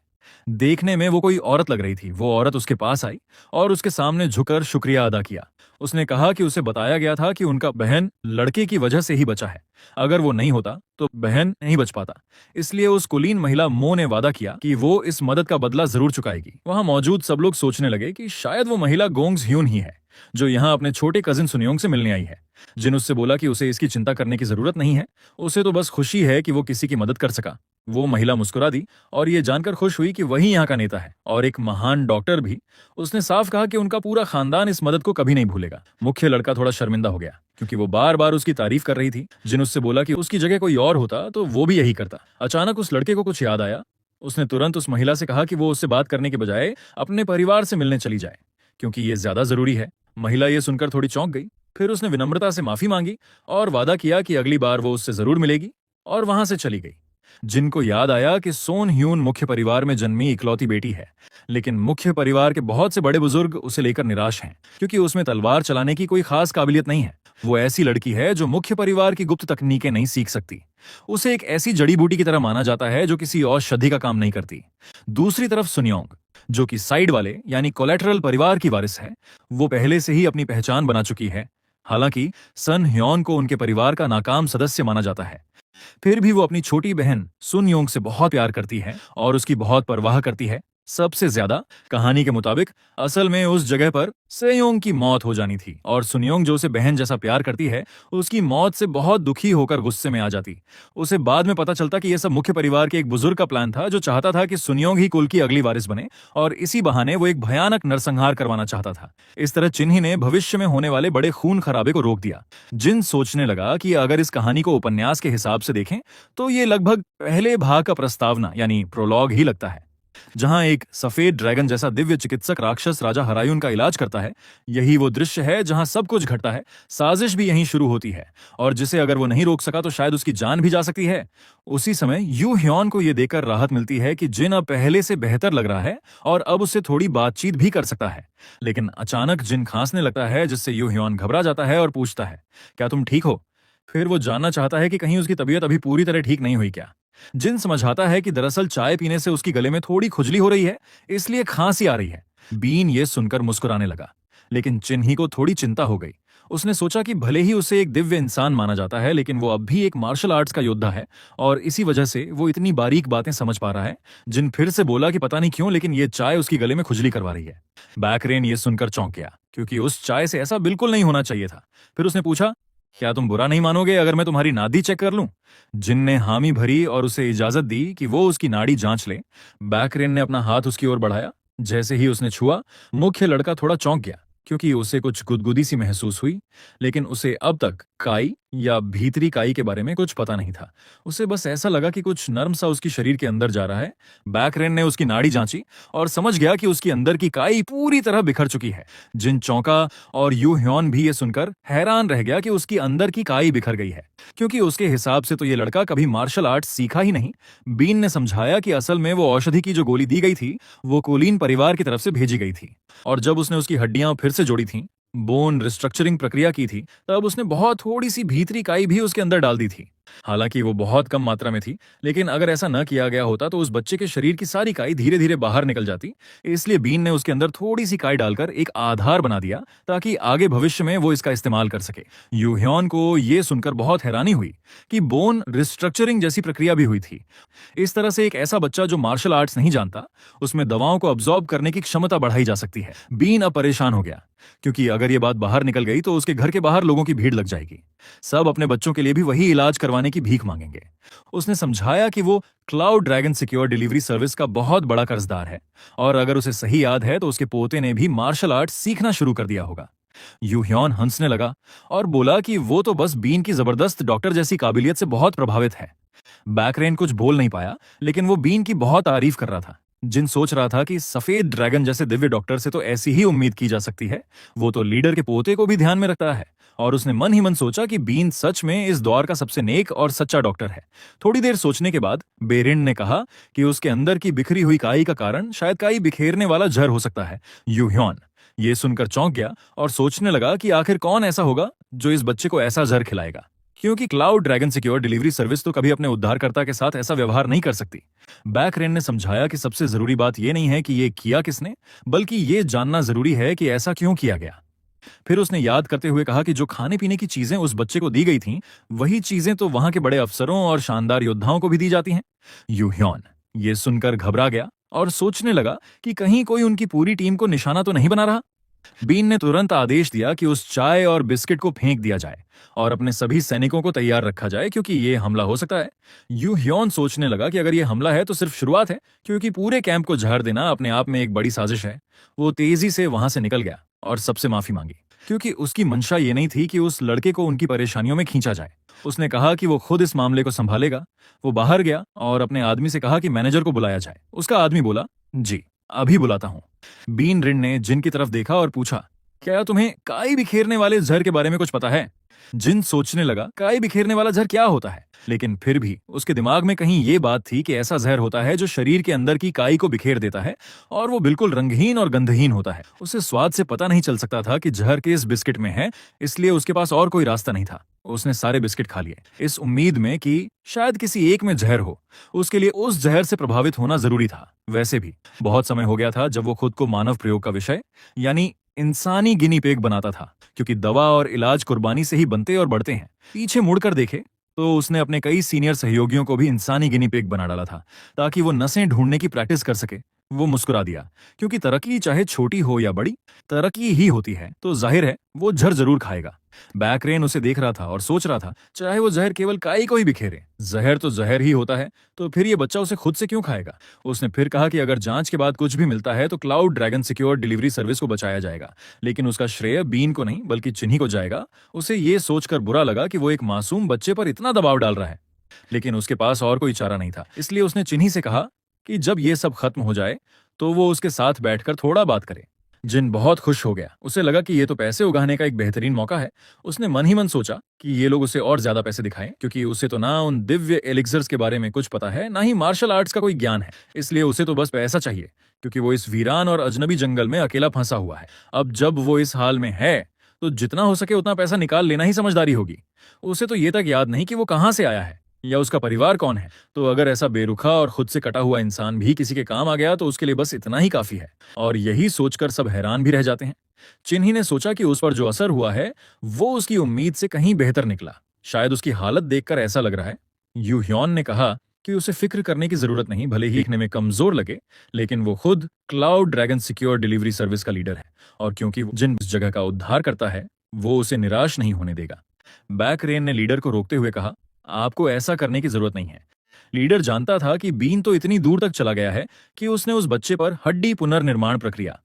देखने में वो कोई औरत लग रही थी। वो औरत उसके पास आई और उसके सामने झुककर शुक्रिया अदा किया। उसने कहा कि उसे बताया गया था कि उनका बहन लड़के की वजह से ही बचा है। अगर वो नहीं होता तो बहन नहीं बच पाता। इसलिए उस कुलीन महिला मो ने वादा किया कि वो इस मदद का बदला जरूर चुकाएगी। वहां मौजूद सब लोग सोचने लगे कि शायद वो महिला गोंग्स ह्यून ही है, जो यहाँ अपने छोटे कजिन सुनियोंग से मिलने आई है। जिन उससे बोला कि उसे इसकी चिंता करने की जरूरत नहीं है, उसे तो बस खुशी है कि वो किसी की मदद कर सका। वो महिला मुस्कुरा दी और ये जानकर खुश हुई कि वही यहाँ का नेता है और एक महान डॉक्टर भी। उसने साफ कहा कि उनका पूरा खानदान इस मदद को कभी नहीं भूलेगा। मुख्य लड़का थोड़ा शर्मिंदा हो गया क्योंकि वो बार बार उसकी तारीफ कर रही थी। जिन उससे बोला कि उसकी जगह कोई और होता तो वो भी यही करता। अचानक उस लड़के को कुछ याद आया। उसने तुरंत उस महिला से कहा कि वो उससे बात करने के बजाय अपने परिवार से मिलने चली जाए, क्योंकि ये ज्यादा जरूरी है। महिला ये सुनकर थोड़ी चौंक गई। फिर उसने विनम्रता से माफी मांगी और वादा किया कि अगली बार वो उससे जरूर मिलेगी, और वहां से चली गई। जिनको याद आया कि सोन ह्यून मुख्य परिवार में जन्मी इकलौती बेटी है, लेकिन मुख्य परिवार के बहुत से बड़े बुजुर्ग उसे लेकर निराश हैं, क्योंकि उसमें तलवार चलाने की कोई खास काबिलियत नहीं है। वो ऐसी लड़की है जो मुख्य परिवार की गुप्त तकनीकें नहीं सीख सकती। उसे एक ऐसी जड़ी बूटी की तरह माना जाता है जो किसी औषधि का काम नहीं करती। दूसरी तरफ सुनियोंग, जो कि साइड वाले यानी कोलेटरल परिवार की वारिस है, वो पहले से ही अपनी पहचान बना चुकी है। हालांकि सन ह्योन को उनके परिवार का नाकाम सदस्य माना जाता है, फिर भी वो अपनी छोटी बहन सुन योंग से बहुत प्यार करती है और उसकी बहुत परवाह करती है। सबसे ज्यादा कहानी के मुताबिक असल में उस जगह पर सेयोंग की मौत हो जानी थी और सुनयोंग जो उसे बहन जैसा प्यार करती है, उसकी मौत से बहुत दुखी होकर गुस्से में आ जाती। उसे बाद में पता चलता कि यह सब मुख्य परिवार के एक बुजुर्ग का प्लान था जो चाहता था कि सुनयोंग ही कुल की अगली वारिस बने और इसी बहाने वो एक भयानक नरसंहार करवाना चाहता था। इस तरह चिन्ही ने भविष्य में होने वाले बड़े खून खराबे को रोक दिया। जिन सोचने लगा कि अगर इस कहानी को उपन्यास के हिसाब से देखें तो ये लगभग पहले भाग का प्रस्तावना यानी प्रोलॉग ही लगता है, जहां एक सफेद ड्रैगन जैसा दिव्य चिकित्सक राक्षस राजा हरायुन का इलाज करता है। यही वो दृश्य है जहां सब कुछ घटता है, साजिश भी यहीं शुरू होती है और जिसे अगर वो नहीं रोक सका तो शायद उसकी जान भी जा सकती है। उसी समय यू ह्योन को यह देखकर राहत मिलती है कि जिन अब पहले से बेहतर लग रहा है और अब उससे थोड़ी बातचीत भी कर सकता है। लेकिन अचानक जिन खांसने लगता है, जिससे यू ह्योन घबरा जाता है और पूछता है, क्या तुम ठीक हो? फिर वो जानना चाहता है कि कहीं उसकी तबीयत अभी पूरी तरह ठीक नहीं हुई क्या। जिन समझाता है कि दरअसल चाय पीने से उसकी गले में थोड़ी खुजली हो रही है, इसलिए खांसी आ रही है। बीन ये सुनकर मुस्कुराने लगा, लेकिन चिन्ही को थोड़ी चिंता हो गई। उसने सोचा कि भले ही उसे एक दिव्य इंसान माना जाता है, लेकिन वो अब भी एक मार्शल आर्ट्स का योद्धा है और इसी वजह से वो इतनी बारीक बातें समझ पा रहा है। जिन फिर से बोला कि पता नहीं क्यों, लेकिन ये चाय उसकी गले में खुजली करवा रही है। बैकरेन ये सुनकर चौंक गया, क्योंकि उस चाय से ऐसा बिल्कुल नहीं होना चाहिए था। फिर उसने पूछा, क्या तुम बुरा नहीं मानोगे अगर मैं तुम्हारी नाड़ी चेक कर लूं? जिन ने हामी भरी और उसे इजाजत दी कि वो उसकी नाड़ी जांच ले। बैकरेन ने अपना हाथ उसकी ओर बढ़ाया। जैसे ही उसने छुआ, मुख्य लड़का थोड़ा चौंक गया, क्योंकि उसे कुछ गुदगुदी सी महसूस हुई। लेकिन उसे अब तक काई या भीतरी काई के बारे में कुछ पता नहीं था। उसे बस ऐसा लगा कि कुछ नर्म सा उसकी शरीर के अंदर जा रहा है। बैकरेन ने उसकी नाड़ी जांची और समझ गया कि उसकी अंदर की काई पूरी तरह बिखर चुकी है। जिन चौंका और यू ह्योन भी ये सुनकर हैरान रह गया कि उसकी अंदर की काई बिखर गई है, क्योंकि उसके हिसाब से तो ये लड़का कभी मार्शल आर्ट सीखा ही नहीं। बीन ने समझाया कि असल में वो औषधि की जो गोली दी गई थी वो कोलिन परिवार की तरफ से भेजी गई थी, और जब उसने उसकी हड्डियां फिर से जोड़ी थीं, बोन रिस्ट्रक्चरिंग प्रक्रिया की थी, तब उसने बहुत थोड़ी सी भीतरी काई भी उसके अंदर डाल दी थी। हालांकि वो बहुत कम मात्रा में थी, लेकिन अगर ऐसा न किया गया होता तो उस बच्चे के शरीर की सारी काई धीरे धीरे बाहर निकल जाती। इसलिए बीन ने उसके अंदर थोड़ी सी काई डालकर एक आधार बना दिया ताकि आगे भविष्य में वो इसका इस्तेमाल कर सके। यू ह्योन को ये सुनकर बहुत हैरानी हुई कि बोन रिस्ट्रक्चरिंग जैसी प्रक्रिया भी हुई थी। इस तरह से एक ऐसा बच्चा जो मार्शल आर्ट्स नहीं जानता, उसमें दवाओं को अब्सॉर्ब करने की क्षमता बढ़ाई जा सकती है। बीन अब परेशान हो गया, क्योंकि अगर ये बात बाहर निकल गई तो उसके घर के बाहर लोगों की भीड़ लग जाएगी। सब अपने बच्चों के लिए भी वही इलाज करवाने की भीख मांगेंगे। उसने समझाया कि वो cloud dragon secure delivery service का बहुत बड़ा कर्जदार है और अगर उसे सही याद है तो उसके पोते ने भी मार्शल आर्ट सीखना शुरू कर दिया होगा। यू ह्योन हंसने लगा और बोला कि वो तो बस बीन की जबरदस्त डॉक्टर जैसी काबिलियत से बहुत प्रभावित है। बैकरेन कुछ बोल नहीं पाया, लेकिन वो बीन की बहुत तारीफ कर रहा था। जिन सोच रहा था कि सफेद ड्रैगन जैसे दिव्य डॉक्टर से तो ऐसी ही उम्मीद की जा सकती है, वो तो लीडर के पोते को भी ध्यान में रखता है। और उसने मन ही मन सोचा कि बीन सच में इस दौर का सबसे नेक और सच्चा डॉक्टर है। थोड़ी देर सोचने के बाद बेरिन ने कहा कि उसके अंदर की बिखरी हुई काई का कारण शायद काई बिखेरने वाला जहर हो सकता है। यू ह्योन ये सुनकर चौंक गया और सोचने लगा कि आखिर कौन ऐसा होगा जो इस बच्चे को ऐसा जहर खिलाएगा, क्योंकि cloud dragon secure delivery service तो कभी अपने उद्धारकर्ता के साथ ऐसा व्यवहार नहीं कर सकती। बैकरेन ने समझाया कि सबसे जरूरी बात यह नहीं है कि ये किया किसने, बल्कि ये जानना जरूरी है कि ऐसा क्यों किया गया। फिर उसने याद करते हुए कहा कि जो खाने पीने की चीजें उस बच्चे को दी गई थीं, वही चीजें तो वहां के बड़े अफसरों और शानदार योद्धाओं को भी दी जाती हैं। यू ह्योन ये सुनकर घबरा गया और सोचने लगा कि कहीं कोई उनकी पूरी टीम को निशाना तो नहीं बना रहा। बीन ने तुरंत आदेश दिया कि उस चाय और बिस्किट को फेंक दिया जाए और अपने सभी सैनिकों को तैयार रखा जाए, क्योंकि ये हमला हो सकता है। यू ह्योन सोचने लगा कि अगर ये हमला है तो सिर्फ शुरुआत है, क्योंकि पूरे कैंप को जहर देना अपने आप में एक बड़ी साजिश है। वो तेजी से वहां से निकल गया और सबसे माफी मांगी, क्योंकि उसकी मंशा ये नहीं थी कि उस लड़के को उनकी परेशानियों में खींचा जाए। उसने कहा कि वो खुद इस मामले को संभालेगा। वो बाहर गया और अपने आदमी से कहा कि मैनेजर को बुलाया जाए। उसका आदमी बोला, जी अभी बुलाता हूं। बीन रिन ने जिन की तरफ देखा और पूछा, क्या तुम्हें काई बिखेरने वाले जहर के बारे में कुछ पता है? जिन सोचने लगा काई बिखेरने वाला जहर क्या होता है, लेकिन फिर भी उसके दिमाग में कहीं ये बात थी कि ऐसा जहर होता है जो शरीर के अंदर की काई को बिखेर देता है और वो बिल्कुल रंगहीन और गंधहीन होता है। उसे स्वाद से पता नहीं चल सकता था कि जहर किस बिस्किट में है, इसलिए उसके पास और कोई रास्ता नहीं था। उसने सारे बिस्किट खा लिए, इस उम्मीद में कि शायद किसी एक में जहर हो। उसके लिए उस जहर से प्रभावित होना जरूरी था। वैसे भी बहुत समय हो गया था जब वो खुद को मानव प्रयोग का विषय यानी इंसानी गिनी पेग बनाता था, क्योंकि दवा और इलाज कुर्बानी से ही बनते और बढ़ते हैं। पीछे मुड़कर देखे तो उसने अपने कई सीनियर सहयोगियों को भी इंसानी गिनी पेग बना डाला था, ताकि वो नसें ढूंढने की प्रैक्टिस कर सके। वो मुस्कुरा दिया, क्योंकि तरक्की चाहे छोटी हो या बड़ी, तरक्की ही होती है, तो जाहिर है वो जहर जरूर खाएगा। बैकरेन उसे देख रहा था और सोच रहा था, चाहे वो जहर केवल काई को ही बिखेरे, जहर तो जहर ही होता है, तो फिर ये बच्चा उसे खुद से क्यों खाएगा। उसने फिर कहा कि अगर जांच के बाद कुछ भी मिलता है तो cloud dragon secure delivery service को बचाया जाएगा, लेकिन उसका श्रेय बीन को नहीं बल्कि चिन्ही को जाएगा। उसे ये सोचकर बुरा लगा कि वो एक मासूम बच्चे पर इतना दबाव डाल रहा है, लेकिन उसके पास और कोई चारा नहीं था। इसलिए उसने चिन्ही से कहा कि जब ये सब खत्म हो जाए तो वो उसके साथ बैठकर थोड़ा बात करे। जिन बहुत खुश हो गया। उसे लगा कि ये तो पैसे उगाने का एक बेहतरीन मौका है। उसने मन ही मन सोचा कि ये लोग उसे और ज्यादा पैसे दिखाएं, क्योंकि उसे तो ना उन दिव्य एलिक्सर्स के बारे में कुछ पता है, ना ही मार्शल आर्ट्स का कोई ज्ञान है। इसलिए उसे तो बस पैसा चाहिए, क्योंकि वो इस वीरान और अजनबी जंगल में अकेला फंसा हुआ है। अब जब वो इस हाल में है तो जितना हो सके उतना पैसा निकाल लेना ही समझदारी होगी। उसे तो ये तक याद नहीं कि वो कहां से आया है या उसका परिवार कौन है। तो अगर ऐसा बेरुखा और खुद से कटा हुआ इंसान भी किसी के काम आ गया तो उसके लिए बस इतना ही काफी है। और यही सोचकर सब हैरान भी रह जाते हैं। चिन्ही ने सोचा कि उस पर जो असर हुआ है वो उसकी उम्मीद से कहीं बेहतर निकला। शायद उसकी हालत देखकर ऐसा लग रहा है। यू ह्योन ने कहा कि उसे फिक्र करने की जरूरत नहीं, भले ही दिखने में कमजोर लगे, लेकिन वो खुद cloud dragon secure delivery service का लीडर है, और क्योंकि वो जिन जगह का उद्धार करता है वो उसे निराश नहीं होने देगा। बैकरेन ने लीडर को रोकते हुए कहा, आपको ऐसा करने की जरूरत नहीं है। लीडर जानता था कि बीन तो इतनी दूर तक चला गया है कि उसने उस बच्चे पर हड्डी पुनर्निर्माण प्रक्रिया,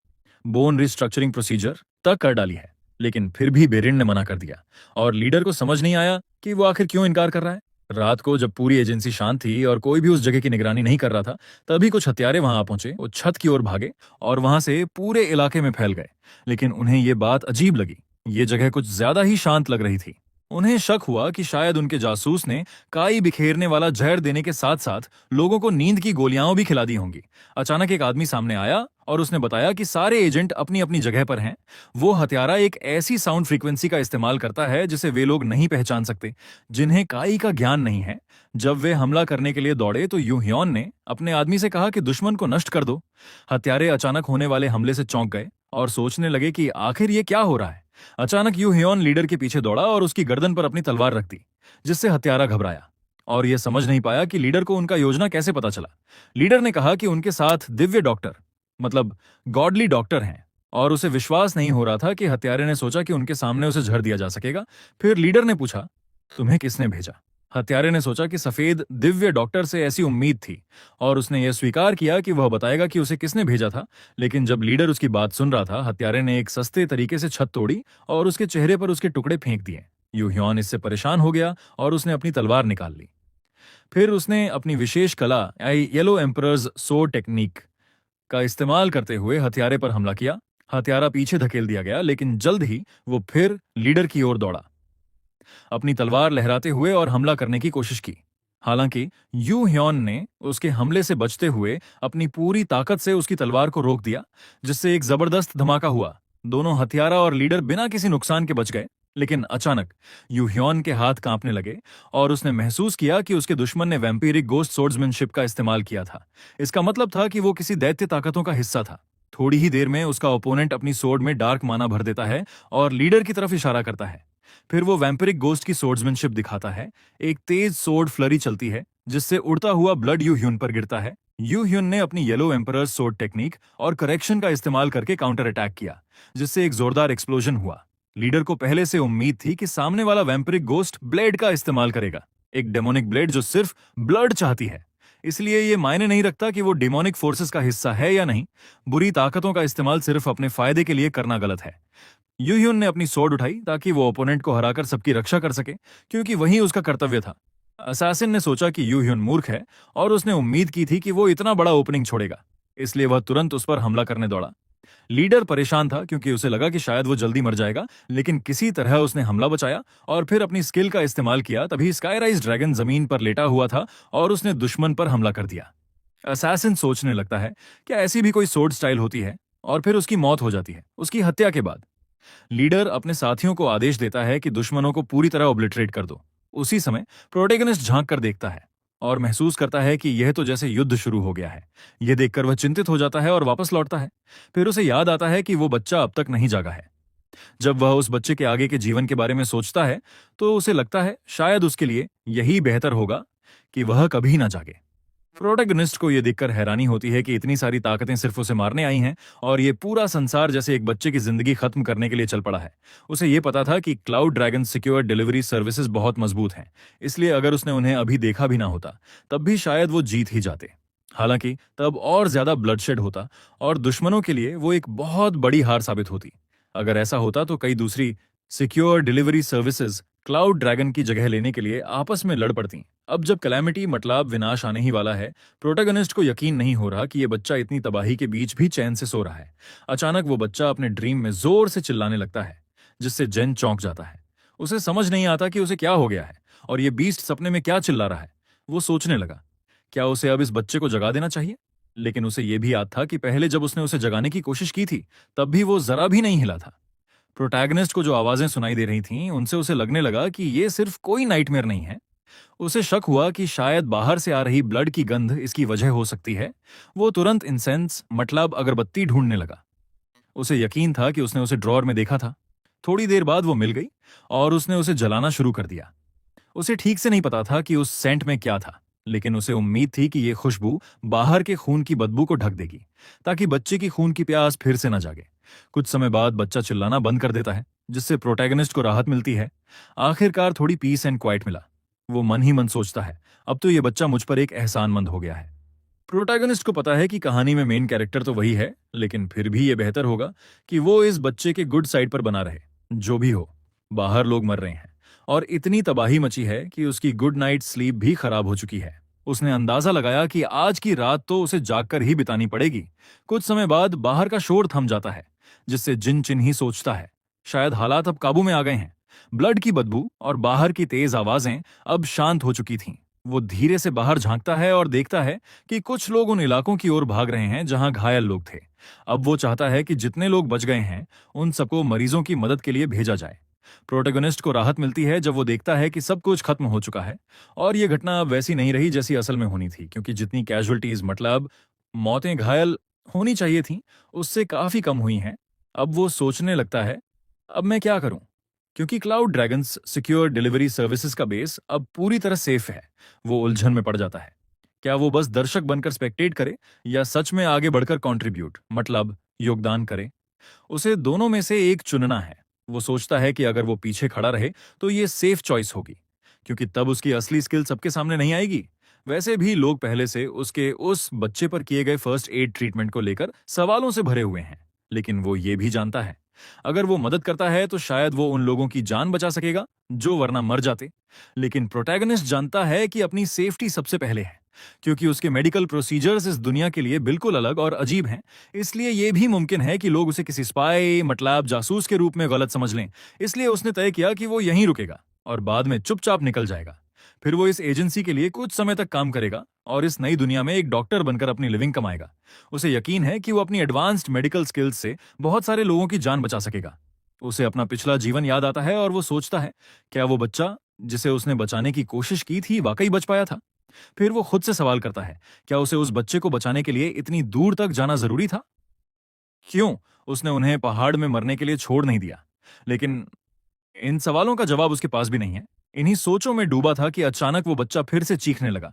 बोन रिस्ट्रक्चरिंग प्रोसीजर तक कर डाली है, लेकिन फिर भी बेरिन ने मना कर दिया। और लीडर को समझ नहीं आया कि वो आखिर क्यों इनकार कर रहा है। रात को जब पूरी एजेंसी शांत थी और कोई भी उस जगह की निगरानी नहीं कर रहा था, तभी कुछ हत्यारे वहां आ पहुंचे। वो छत की ओर भागे और वहां से पूरे इलाके में फैल गए। लेकिन उन्हें ये बात अजीब लगी। ये जगह कुछ ज्यादा ही शांत लग रही थी। उन्हें शक हुआ कि शायद उनके जासूस ने काई बिखेरने वाला जहर देने के साथ साथ लोगों को नींद की गोलियां भी खिला दी होंगी। अचानक एक आदमी सामने आया और उसने बताया कि सारे एजेंट अपनी अपनी जगह पर हैं। वो हत्यारा एक ऐसी साउंड फ्रीक्वेंसी का इस्तेमाल करता है जिसे वे लोग नहीं पहचान सकते, जिन्हें काई का ज्ञान नहीं है। जब वे हमला करने के लिए दौड़े तो यू ह्योन ने अपने आदमी से कहा कि दुश्मन को नष्ट कर दो। हत्यारे अचानक होने वाले हमले से चौंक गए और सोचने लगे कि आखिर ये क्या हो रहा है। अचानक यू ह्योन लीडर के पीछे दौड़ा और उसकी गर्दन पर अपनी तलवार रख दी, जिससे हत्यारा घबराया और यह समझ नहीं पाया कि लीडर को उनका योजना कैसे पता चला। लीडर ने कहा कि उनके साथ दिव्य डॉक्टर, मतलब गॉडली डॉक्टर हैं, और उसे विश्वास नहीं हो रहा था कि हत्यारे ने सोचा कि उनके सामने उसे झड़ दिया जा सकेगा। फिर लीडर ने पूछा, तुम्हें किसने भेजा? हत्यारे ने सोचा कि सफेद दिव्य डॉक्टर से ऐसी उम्मीद थी और उसने यह स्वीकार किया कि वह बताएगा कि उसे किसने भेजा था। लेकिन जब लीडर उसकी बात सुन रहा था, हत्यारे ने एक सस्ते तरीके से छत तोड़ी और उसके चेहरे पर उसके टुकड़े फेंक दिए। यू ह्योन इससे परेशान हो गया और उसने अपनी तलवार निकाल ली। फिर उसने अपनी विशेष कला येलो एम्परर्स सोर्ड टेक्निक का इस्तेमाल करते हुए हत्यारे पर हमला किया। हत्यारा पीछे धकेल दिया गया, लेकिन जल्द ही वो फिर लीडर की ओर दौड़ा, अपनी तलवार लहराते हुए, और हमला करने की कोशिश की। हालांकि यू ह्योन ने उसके हमले से बचते हुए अपनी पूरी ताकत से उसकी तलवार को रोक दिया, जिससे एक जबरदस्त धमाका हुआ। दोनों हत्यारा और लीडर बिना किसी नुकसान के बच गए। लेकिन अचानक यू ह्योन के हाथ कांपने लगे और उसने महसूस किया कि उसके दुश्मन ने वैम्पीरिक गोस्ट सोर्ड्समैनशिप का इस्तेमाल किया था। इसका मतलब था कि वो किसी दैत्य ताकतों का हिस्सा था। थोड़ी ही देर में उसका ओपोनेंट अपनी सोर्ड में डार्क माना भर देता है और लीडर की तरफ इशारा करता है। फिर वो वैम्पिरिक गोस्ट की सोर्ड्समैनशिप दिखाता है। एक तेज सोर्ड फ्लरी चलती है, जिससे उड़ता हुआ ब्लड यू ह्योन पर गिरता है। यू ह्योन ने अपनी येलो एम्परर्स सोर्ड टेक्निक और करेक्शन का इस्तेमाल करके काउंटर अटैक किया, जिससे एक जोरदार एक्सप्लोजन हुआ। लीडर को पहले से उम्मीद थी कि सामने वाला वैम्पिरिक गोस्ट ब्लेड का इस्तेमाल करेगा, एक डेमोनिक ब्लेड जो सिर्फ ब्लड चाहती है। इसलिए ये मायने नहीं रखता कि वो डेमोनिक फोर्सेस का हिस्सा है या नहीं। बुरी ताकतों का इस्तेमाल सिर्फ अपने फायदे के लिए करना गलत है। यू ह्योन ने अपनी सोर्ड उठाई ताकि वो ओपोनेंट को हराकर सबकी रक्षा कर सके, क्योंकि वही उसका कर्तव्य था। असैसिन ने सोचा कि यू ह्योन मूर्ख है और उसने उम्मीद की थी कि वो इतना बड़ा ओपनिंग छोड़ेगा, इसलिए वह तुरंत उस पर हमला करने दौड़ा। लीडर परेशान था क्योंकि उसे लगा कि शायद वो जल्दी मर जाएगा, लेकिन किसी तरह उसने हमला बचाया और फिर अपनी स्किल का इस्तेमाल किया। तभी स्काईराइज ड्रैगन जमीन पर लेटा हुआ था और उसने दुश्मन पर हमला कर दिया। असैसिन सोचने लगता है, क्या ऐसी भी कोई सोर्ड स्टाइल होती है? और फिर उसकी मौत हो जाती है उसकी हत्या के बाद। लीडर अपने साथियों को आदेश देता है कि दुश्मनों को पूरी तरह ओब्लिटरेट कर दो। उसी समय प्रोटेगनिस्ट झांक कर देखता है और महसूस करता है कि यह तो जैसे युद्ध शुरू हो गया है। यह देखकर वह चिंतित हो जाता है और वापस लौटता है। फिर उसे याद आता है कि वो बच्चा अब तक नहीं जागा है। जब वह उस बच्चे के आगे के जीवन के बारे में सोचता है तो उसे लगता है शायद उसके लिए यही बेहतर होगा कि वह कभी ना जागे। प्रोटैगनिस्ट को यह देखकर हैरानी होती है कि इतनी सारी ताकतें सिर्फ उसे मारने आई हैं और ये पूरा संसार जैसे एक बच्चे की जिंदगी खत्म करने के लिए चल पड़ा है। उसे यह पता था कि cloud dragon secure delivery services बहुत मजबूत हैं, इसलिए अगर उसने उन्हें अभी देखा भी ना होता तब भी शायद वो जीत ही जाते। हालांकि तब और ज्यादा ब्लडशेड होता और दुश्मनों के लिए वो एक बहुत बड़ी हार साबित होती। अगर ऐसा होता तो कई दूसरी secure delivery services cloud dragon की जगह लेने के लिए आपस में लड़ पड़ती। अब जब कैलेमिटी मतलब विनाश आने ही वाला है, प्रोटैगनिस्ट को यकीन नहीं हो रहा कि ये बच्चा इतनी तबाही के बीच भी चैन से सो रहा है। अचानक वो बच्चा अपने ड्रीम में जोर से चिल्लाने लगता है, जिससे जेन चौंक जाता है। उसे समझ नहीं आता कि उसे क्या हो गया है और ये बीस्ट सपने में क्या चिल्ला रहा है। वो सोचने लगा, क्या उसे अब इस बच्चे को जगा देना चाहिए? लेकिन उसे यह भी याद था कि पहले जब उसने उसे जगाने की कोशिश की थी तब भी वो जरा भी नहीं हिला था। प्रोटैगनिस्ट को जो आवाजें सुनाई दे रही थीं, उनसे उसे लगने लगा कि ये सिर्फ कोई नाइटमेयर नहीं है। उसे शक हुआ कि शायद बाहर से आ रही ब्लड की गंध इसकी वजह हो सकती है। वो तुरंत इंसेंस मतलब अगरबत्ती ढूंढने लगा। उसे यकीन था कि उसने उसे ड्रॉर में देखा था। थोड़ी देर बाद वो मिल गई और उसने उसे जलाना शुरू कर दिया। उसे ठीक से नहीं पता था कि उस सेंट में क्या था, लेकिन उसे उम्मीद थी कि ये खुशबू बाहर के खून की बदबू को ढक देगी, ताकि बच्चे की खून की प्यास फिर से न जागे। कुछ समय बाद बच्चा चिल्लाना बंद कर देता है, जिससे प्रोटैगनिस्ट को राहत मिलती है। आखिरकार थोड़ी पीस एंड क्वाइट मिला। वो मन ही मन सोचता है, अब तो ये बच्चा मुझ पर एक एहसानमंद हो गया है। प्रोटैगनिस्ट को पता है कि कहानी में मेन कैरेक्टर तो वही है, लेकिन फिर भी ये बेहतर होगा कि वो इस बच्चे के गुड साइड पर बना रहे। जो भी हो, बाहर लोग मर रहे हैं और इतनी तबाही मची है कि उसकी गुड नाइट स्लीप भी खराब हो चुकी है। उसने अंदाजा लगाया कि आज की रात तो उसे जागकर ही बितानी पड़ेगी। कुछ समय बाद बाहर का शोर थम जाता है, जिससे जिन चिन ही सोचता है शायद हालात अब काबू में आ गए हैं। ब्लड की बदबू और बाहर की तेज आवाजें अब शांत हो चुकी थीं। वो धीरे से बाहर झांकता है और देखता है कि कुछ लोग उन इलाकों की ओर भाग रहे हैं जहां घायल लोग थे। अब वो चाहता है कि जितने लोग बच गए हैं उन सबको मरीजों की मदद के लिए भेजा जाए। प्रोटैगनिस्ट को राहत मिलती है जब वो देखता है कि सब कुछ खत्म हो चुका है और ये घटना अब वैसी नहीं रही जैसी असल में होनी थी, क्योंकि जितनी कैजुअलिटीज मतलब मौतें घायल होनी चाहिए थी उससे काफी कम हुई हैं। अब वो सोचने लगता है, अब मैं क्या करूं? क्योंकि cloud dragons secure delivery services का बेस अब पूरी तरह सेफ है। वो उलझन में पड़ जाता है। क्या वो बस दर्शक बनकर स्पेक्टेट करे या सच में आगे बढ़कर कंट्रीब्यूट मतलब योगदान करे? उसे दोनों में से एक चुनना है। वो सोचता है कि अगर वो पीछे खड़ा रहे तो ये सेफ चॉइस होगी, क्योंकि तब उसकी असली स्किल सबके सामने नहीं आएगी। वैसे भी लोग पहले से उसके उस बच्चे पर किए गए फर्स्ट एड ट्रीटमेंट को लेकर सवालों से भरे हुए हैं, लेकिन वो ये भी जानता है अगर वो मदद करता है तो शायद वो उन लोगों की जान बचा सकेगा जो वरना मर जाते। लेकिन प्रोटैगनिस्ट जानता है कि अपनी सेफ्टी सबसे पहले है, क्योंकि उसके मेडिकल प्रोसीजर्स इस दुनिया के लिए बिल्कुल अलग और अजीब हैं। इसलिए यह भी मुमकिन है कि लोग उसे किसी स्पाई मतलब जासूस के रूप में गलत समझ लें। इसलिए उसने तय किया कि वो यहीं रुकेगा और बाद में चुपचाप निकल जाएगा। फिर वो इस एजेंसी के लिए कुछ समय तक काम करेगा और इस नई दुनिया में एक डॉक्टर बनकर अपनी लिविंग कमाएगा। उसे यकीन है कि वो अपनी एडवांस्ड मेडिकल स्किल्स से बहुत सारे लोगों की जान बचा सकेगा। उसे अपना पिछला जीवन याद आता है और वो सोचता है, क्या वो बच्चा जिसे उसने बचाने की कोशिश की थी वाकई बच पाया था? फिर वो खुद से सवाल करता है, क्या उसे उस बच्चे को बचाने के लिए इतनी दूर तक जाना जरूरी था? क्यों उसने उन्हें पहाड़ में मरने के लिए छोड़ नहीं दिया? लेकिन इन सवालों का जवाब उसके पास भी नहीं है। इन्हीं सोचों में डूबा था कि अचानक वो बच्चा फिर से चीखने लगा,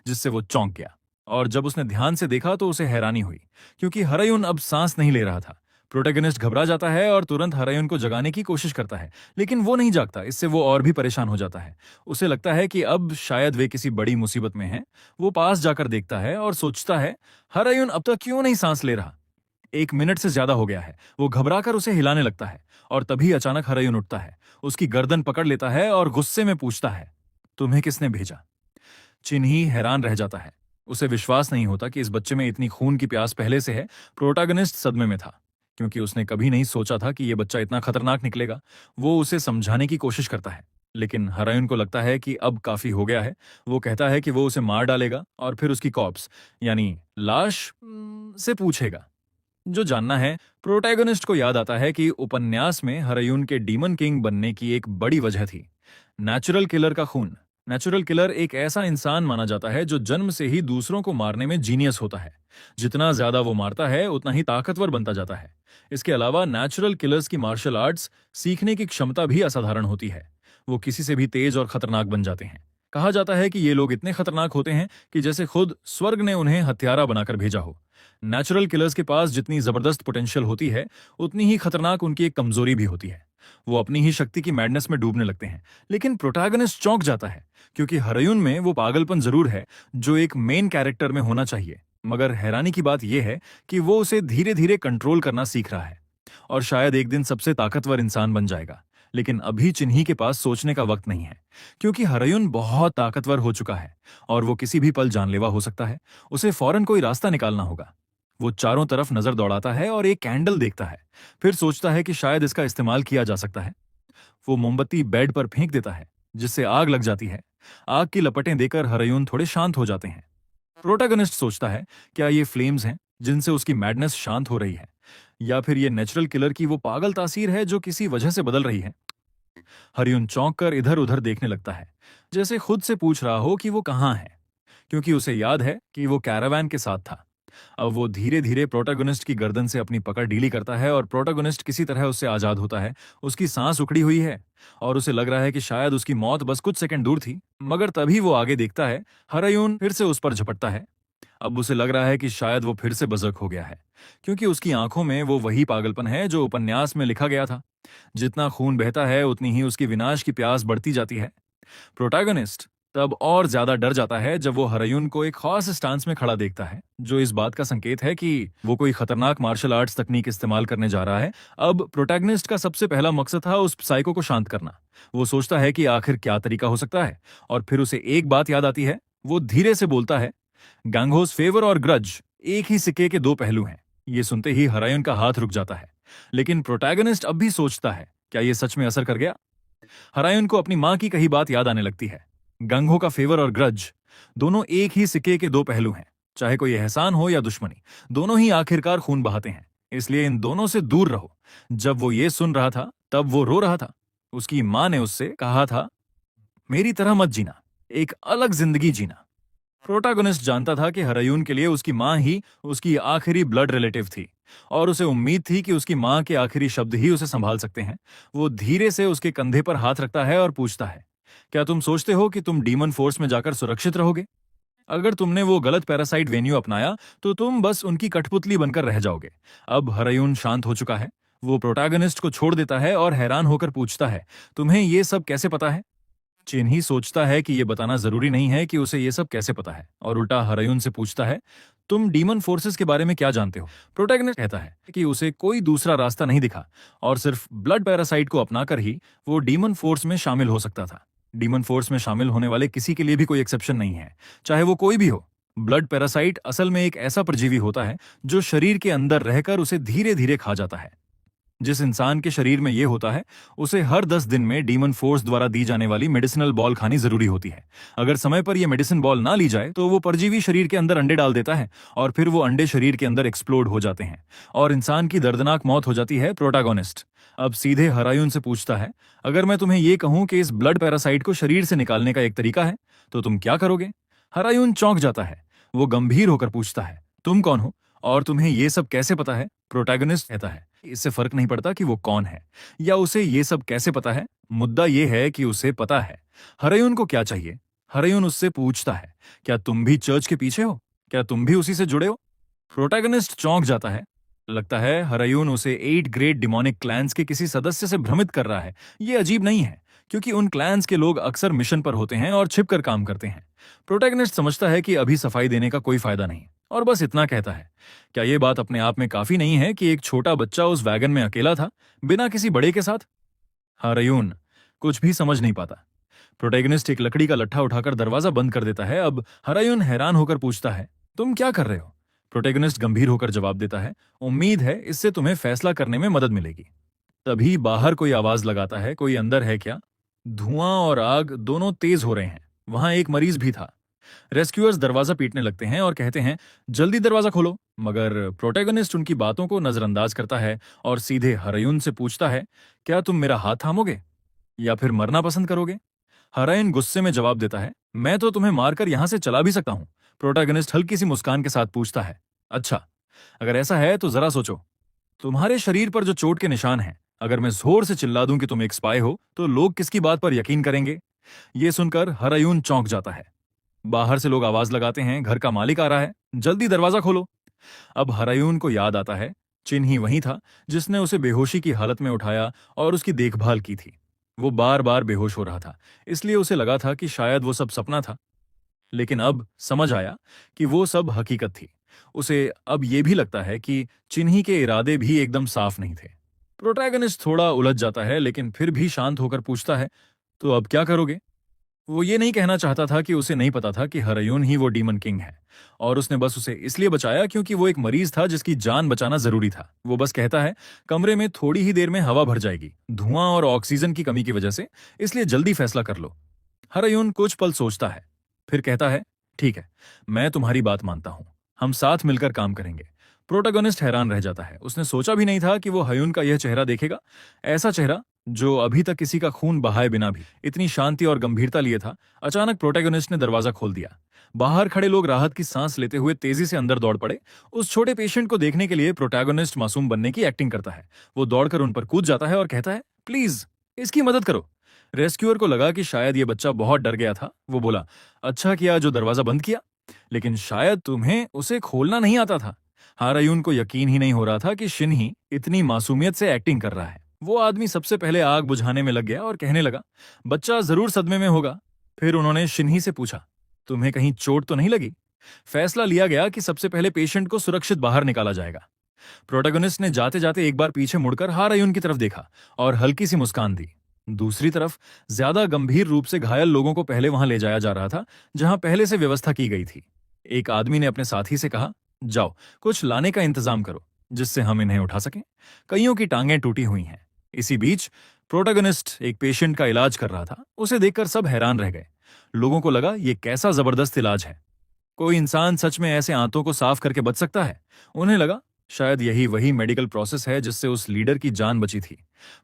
जिससे वो चौंक गया। और जब उसने ध्यान से देखा तो उसे हैरानी हुई, क्योंकि हरायुन अब सांस नहीं ले रहा था। प्रोटैगनिस्ट घबरा जाता है और तुरंत हरायुन को जगाने की कोशिश करता है, लेकिन वो नहीं जागता। इससे वो और भी परेशान हो जाता है। उसे लगता है कि अब शायद वे किसी बड़ी मुसीबत में हैं। वो पास जाकर देखता है और सोचता है, हरायुन अब तक क्यों नहीं सांस ले रहा? 1 मिनट से ज्यादा हो गया है। वो घबराकर उसे हिलाने लगता है और तभी अचानक हरायुन उठता है, उसकी गर्दन पकड़ लेता है और गुस्से में पूछता है, तुम्हें किसने भेजा? चिन्ही हैरान रह जाता है। उसे विश्वास नहीं होता कि इस बच्चे में इतनी खून की प्यास पहले से है। प्रोटैगनिस्ट सदमे में था। क्योंकि उसने कभी नहीं सोचा था कि ये बच्चा इतना खतरनाक निकलेगा। वो उसे समझाने की कोशिश करता है, लेकिन हरायुन को लगता है कि अब काफी हो गया है। वो कहता है कि वो उसे मार डालेगा और फिर उसकी कॉप्स यानी लाश से पूछेगा। जो जानना है, प्रोटैगनिस्ट को याद आता है कि उपन्यास में हरयून के डीमन किंग बनने की एक बड़ी वजह थी, नेचुरल किलर का खून। नेचुरल किलर एक ऐसा इंसान माना जाता है जो जन्म से ही दूसरों को मारने में जीनियस होता है। जितना ज्यादा वो मारता है उतना ही ताकतवर बनता जाता है। इसके अलावा नेचुरल किलर्स की मार्शल आर्ट्स सीखने की क्षमता भी असाधारण होती है। वो किसी से भी तेज और खतरनाक बन जाते हैं। कहा जाता है कि ये लोग इतने खतरनाक होते हैं कि जैसे खुद स्वर्ग ने उन्हें हत्यारा बनाकर भेजा हो। नेचुरल किलर्स के पास जितनी जबरदस्त पोटेंशियल होती है, उतनी ही खतरनाक उनकी एक कमजोरी भी होती है। वो अपनी ही शक्ति की मैडनेस में डूबने लगते हैं। लेकिन प्रोटैगनिस्ट चौंक जाता है, क्योंकि हरयुन में वो पागलपन जरूर है जो एक मेन कैरेक्टर में होना चाहिए। मगर हैरानी की बात यह है कि वो उसे धीरे धीरे कंट्रोल करना सीख रहा है और शायद एक दिन सबसे ताकतवर इंसान बन जाएगा। लेकिन अभी चिन्ही के पास सोचने का वक्त नहीं है, क्योंकि हरयुन बहुत ताकतवर हो चुका है और वो किसी भी पल जानलेवा हो सकता है। उसे फौरन कोई रास्ता निकालना होगा। वो चारों तरफ नजर दौड़ाता है और एक कैंडल देखता है। फिर सोचता है कि शायद इसका इस्तेमाल किया जा सकता है। वो मोमबत्ती बेड पर फेंक देता है, जिससे आग लग जाती है। आग की लपटें देकर हरयून थोड़े शांत हो जाते हैं। प्रोटैगनिस्ट सोचता है, क्या ये फ्लेम्स हैं जिनसे उसकी मैडनेस शांत हो रही है, या फिर ये नेचुरल किलर की वो पागल तासीर है जो किसी वजह से बदल रही है। हरयून चौंक कर इधर उधर देखने लगता है, जैसे खुद से पूछ रहा हो कि वो कहाँ है, क्योंकि उसे याद है कि वो कैरावैन के साथ था। अब वो धीरे धीरे प्रोटैगनिस्ट की गर्दन से अपनी पकड़ ढीली करता है और प्रोटैगनिस्ट किसी तरह उससे आजाद होता है। उसकी सांस उखड़ी हुई है और उसे लग रहा है कि शायद उसकी मौत बस कुछ सेकंड दूर थी। मगर तभी वो आगे देखता है, हरयून फिर से उस पर झपटता है। अब उसे लग रहा है कि शायद वो फिर से बज़र्क हो गया है, क्योंकि उसकी आंखों में वो वही पागलपन है जो उपन्यास में लिखा गया था। जितना खून बहता है उतनी ही उसकी विनाश की प्यास बढ़ती जाती है। प्रोटैगनिस्ट तब और ज्यादा डर जाता है जब वो हरयुन को एक खास स्टांस में खड़ा देखता है, जो इस बात का संकेत है कि वो कोई खतरनाक मार्शल आर्ट्स तकनीक इस्तेमाल करने जा रहा है। अब प्रोटैगनिस्ट का सबसे पहला मकसद था उस साइको को शांत करना। वो सोचता है कि आखिर क्या तरीका हो सकता है, और फिर उसे एक बात याद आती है। वो धीरे से बोलता है, गैंगहोस फेवर और ग्रज एक ही सिक्के के दो पहलू हैं। ये सुनते ही हरयुन का हाथ रुक जाता है। लेकिन प्रोटैगनिस्ट अब भी सोचता है, क्या ये सच में असर कर गया? हरायुन को अपनी मां की कही बात याद आने लगती है। गंगो का फेवर और ग्रज दोनों एक ही सिक्के के दो पहलू हैं। चाहे कोई एहसान हो या दुश्मनी, दोनों ही आखिरकार खून बहाते हैं। इसलिए इन दोनों से दूर रहो। जब वो ये सुन रहा था तब वो रो रहा था। उसकी मां ने उससे कहा था, मेरी तरह मत जीना, एक अलग जिंदगी जीना। प्रोटैगनिस्ट जानता था कि हरयून के लिए उसकी मां ही उसकी आखिरी ब्लड रिलेटिव थी, और उसे उम्मीद थी कि उसकी मां के आखिरी शब्द ही उसे संभाल सकते हैं। वो धीरे से उसके कंधे पर हाथ रखता है और पूछता है, क्या तुम सोचते हो कि तुम डीमन फोर्स में जाकर सुरक्षित रहोगे? अगर तुमने वो गलत पैरासाइट वेन्यू अपनाया तो तुम बस उनकी कठपुतली बनकर रह जाओगे। अब हरयून शांत हो चुका है। वो प्रोटैगनिस्ट को छोड़ देता है और हैरान होकर पूछता है, तुम्हें ये सब कैसे पता है? चिन्ही सोचता है कि यह बताना जरूरी नहीं है कि उसे यह सब कैसे पता है, और उल्टा हरयुन से पूछता है, तुम डीमन फोर्सेस के बारे में क्या जानते हो? प्रोटैगनिस्ट कहता है कि उसे कोई दूसरा रास्ता नहीं दिखा और सिर्फ ब्लड पैरासाइट को अपनाकर ही वो डीमन फोर्स में शामिल हो सकता था। डीमन फोर्स में शामिल होने वाले किसी के लिए भी कोई एक्सेप्शन नहीं है, चाहे वो कोई भी हो। ब्लड पैरासाइट असल में एक ऐसा परजीवी होता है जो शरीर के अंदर रहकर उसे धीरे धीरे खा जाता है। जिस इंसान के शरीर में यह होता है, उसे हर 10 दिन में डीमन फोर्स द्वारा दी जाने वाली मेडिसिनल बॉल खानी जरूरी होती है। अगर समय पर यह मेडिसिन बॉल ना ली जाए तो वो परजीवी शरीर के अंदर अंडे डाल देता है और फिर वो अंडे शरीर के अंदर एक्सप्लोड हो जाते हैं और इंसान की दर्दनाक मौत हो जाती है। प्रोटैगनिस्ट अब सीधे हरायुन से पूछता है, अगर मैं तुम्हें यह कहूं कि इस ब्लड पैरासाइट को शरीर से निकालने का एक तरीका है, तो तुम क्या करोगे? हरायुन चौंक जाता है। वो गंभीर होकर पूछता है, तुम कौन हो और तुम्हें यह सब कैसे पता है? प्रोटैगनिस्ट कहता है, इससे फर्क नहीं पड़ता कि वो कौन है या उसे ये सब कैसे पता है, मुद्दा ये है कि उसे पता है हरयुन को क्या चाहिए। हरयुन उससे पूछता है, क्या तुम भी चर्च के पीछे हो? क्या तुम भी उसी से जुड़े हो? प्रोटैगनिस्ट चौंक जाता है। लगता है हरयुन उसे 8 ग्रेट डिमोनिक क्लैंस के किसी सदस्य से भ्रमित कर रहा है। ये अजीब नहीं है, क्योंकि उन क्लैंस के लोग अक्सर मिशन पर होते हैं और छिपकर काम करते हैं। प्रोटैगनिस्ट समझता है कि अभी सफाई देने का कोई फायदा नहीं और बस इतना कहता है, क्या यह बात अपने आप में काफी नहीं है कि एक छोटा बच्चा उस वैगन में अकेला था, बिना किसी बड़े के साथ? हरयुन कुछ भी समझ नहीं पाता। प्रोटैगनिस्ट एक लकड़ी का लट्ठा उठाकर दरवाजा बंद कर देता है। अब हरयुन हैरान होकर पूछता है, तुम क्या कर रहे हो? प्रोटैगनिस्ट गंभीर होकर जवाब देता है, उम्मीद है इससे तुम्हें फैसला करने में मदद मिलेगी। तभी बाहर कोई आवाज लगाता है, कोई अंदर है क्या। धुआं और आग दोनों तेज हो रहे हैं। वहां एक मरीज भी था। रेस्क्यूअर्स दरवाजा पीटने लगते हैं और कहते हैं, जल्दी दरवाजा खोलो। मगर प्रोटैगनिस्ट उनकी बातों को नजरअंदाज करता है और सीधे हरयुन से पूछता है, क्या तुम मेरा हाथ थामोगे या फिर मरना पसंद करोगे। हरयुन गुस्से में जवाब देता है, मैं तो तुम्हें मारकर यहां से चला भी सकता हूं। प्रोटैगनिस्ट हल्की सी मुस्कान के साथ पूछता है, अच्छा, अगर ऐसा है तो जरा सोचो, तुम्हारे शरीर पर जो चोट के निशान हैं, अगर मैं जोर से चिल्ला दूं कि तुम एक स्पाई हो तो लोग किसकी बात पर यकीन करेंगे। ये सुनकर हरयुन चौंक जाता है। बाहर से लोग आवाज लगाते हैं, घर का मालिक आ रहा है, जल्दी दरवाजा खोलो। अब हरयुन को याद आता है, चिन्ही वही था जिसने उसे बेहोशी की हालत में उठाया और उसकी देखभाल की थी। वो बार बार बेहोश हो रहा था, इसलिए उसे लगा था कि शायद वो सब सपना था। लेकिन अब समझ आया कि वो सब हकीकत थी। उसे अब ये भी लगता है कि चिन्ही के इरादे भी एकदम साफ नहीं थे। प्रोटैगनिस्ट थोड़ा उलझ जाता है, लेकिन फिर भी शांत होकर पूछता है, तो अब क्या करोगे। वो ये नहीं कहना चाहता था कि उसे नहीं पता था कि हरयुन ही वो डीमन किंग है, और उसने बस उसे इसलिए बचाया क्योंकि वो एक मरीज था जिसकी जान बचाना जरूरी था। वो बस कहता है, कमरे में थोड़ी ही देर में हवा भर जाएगी, धुआं और ऑक्सीजन की कमी की वजह से, इसलिए जल्दी फैसला कर लो। हरयुन कुछ पल सोचता है, फिर कहता है, ठीक है, मैं तुम्हारी बात मानता हूं, हम साथ मिलकर काम करेंगे। प्रोटैगनिस्ट हैरान रह जाता है। उसने सोचा भी नहीं था कि वो हयुन का यह चेहरा देखेगा, ऐसा चेहरा जो अभी तक किसी का खून बहाए बिना भी इतनी शांति और गंभीरता लिए था। अचानक प्रोटैगनिस्ट ने दरवाजा खोल दिया। बाहर खड़े लोग राहत की सांस लेते हुए तेजी से अंदर दौड़ पड़े। उस छोटे पेशेंट को देखने के लिए प्रोटैगनिस्ट मासूम बनने की एक्टिंग करता है। वो दौड़कर उन पर कूद जाता है और कहता है, प्लीज इसकी मदद करो। रेस्क्यूअर को लगा कि शायद ये बच्चा बहुत डर गया था। वो बोला, अच्छा किया जो दरवाजा बंद किया, लेकिन शायद तुम्हें उसे खोलना नहीं आता था। हारायून को यकीन ही नहीं हो रहा था कि शिन्ही इतनी मासूमियत से एक्टिंग कर रहा है। वो आदमी सबसे पहले आग बुझाने में लग गया और कहने लगा, बच्चा जरूर सदमे में होगा। फिर उन्होंने शिन्ही से पूछा, तुम्हें कहीं चोट तो नहीं लगी। फैसला लिया गया कि सबसे पहले पेशेंट को सुरक्षित बाहर निकाला जाएगा। प्रोटैगनिस्ट ने जाते जाते एक बार पीछे मुड़कर हारायून की तरफ देखा और हल्की सी मुस्कान दी। दूसरी तरफ ज्यादा गंभीर रूप से घायल लोगों को पहले वहां ले जाया जा रहा था, जहां पहले से व्यवस्था की गई थी। एक आदमी ने अपने साथी से कहा, जाओ कुछ लाने का इंतजाम करो जिससे हम इन्हें उठा सकें। कईयों की टांगें टूटी हुई हैं। इसी बीच प्रोटैगनिस्ट एक पेशेंट का इलाज कर रहा था। उसे देखकर सब हैरान रह गए। लोगों को लगा ये कैसा जबरदस्त इलाज है। कोई इंसान सच में ऐसे आंतों को साफ करके बच सकता है। उन्हें लगा शायद यही वही मेडिकल प्रोसेस है जिससे उस लीडर की जान बची थी।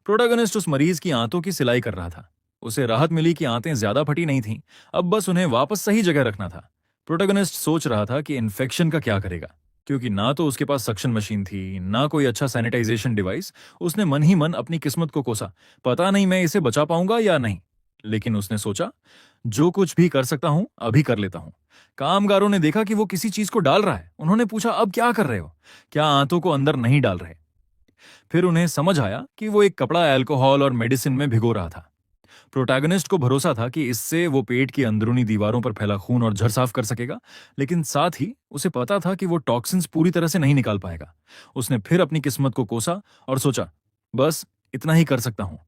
प्रोटैगनिस्ट उस मरीज की आंतों की सिलाई कर रहा था। उसे राहत मिली कि आंतें ज्यादा फटी नहीं थीं, अब बस उन्हें वापस सही जगह रखना था। प्रोटैगनिस्ट सोच रहा था कि इन्फेक्शन का क्या करेगा, क्योंकि ना तो उसके पास सक्शन मशीन थी, ना कोई अच्छा सैनिटाइजेशन डिवाइस। उसने मन ही मन अपनी किस्मत को कोसा, पता नहीं मैं इसे बचा पाऊंगा या नहीं। लेकिन उसने सोचा, जो कुछ भी कर सकता हूं अभी कर लेता हूं। कामगारों ने देखा कि वो किसी चीज को डाल रहा है। उन्होंने पूछा, अब क्या कर रहे हो, क्या आंतों को अंदर नहीं डाल रहे। फिर उन्हें समझ आया कि वो एक कपड़ा अल्कोहल और मेडिसिन में भिगो रहा था। प्रोटैगनिस्ट को भरोसा था कि इससे वो पेट की अंदरूनी दीवारों पर फैला खून और झर साफ कर सकेगा, लेकिन साथ ही उसे पता था कि वो टॉक्सिन्स पूरी तरह से नहीं निकाल पाएगा। उसने फिर अपनी किस्मत को कोसा और सोचा, बस इतना ही कर सकता हूं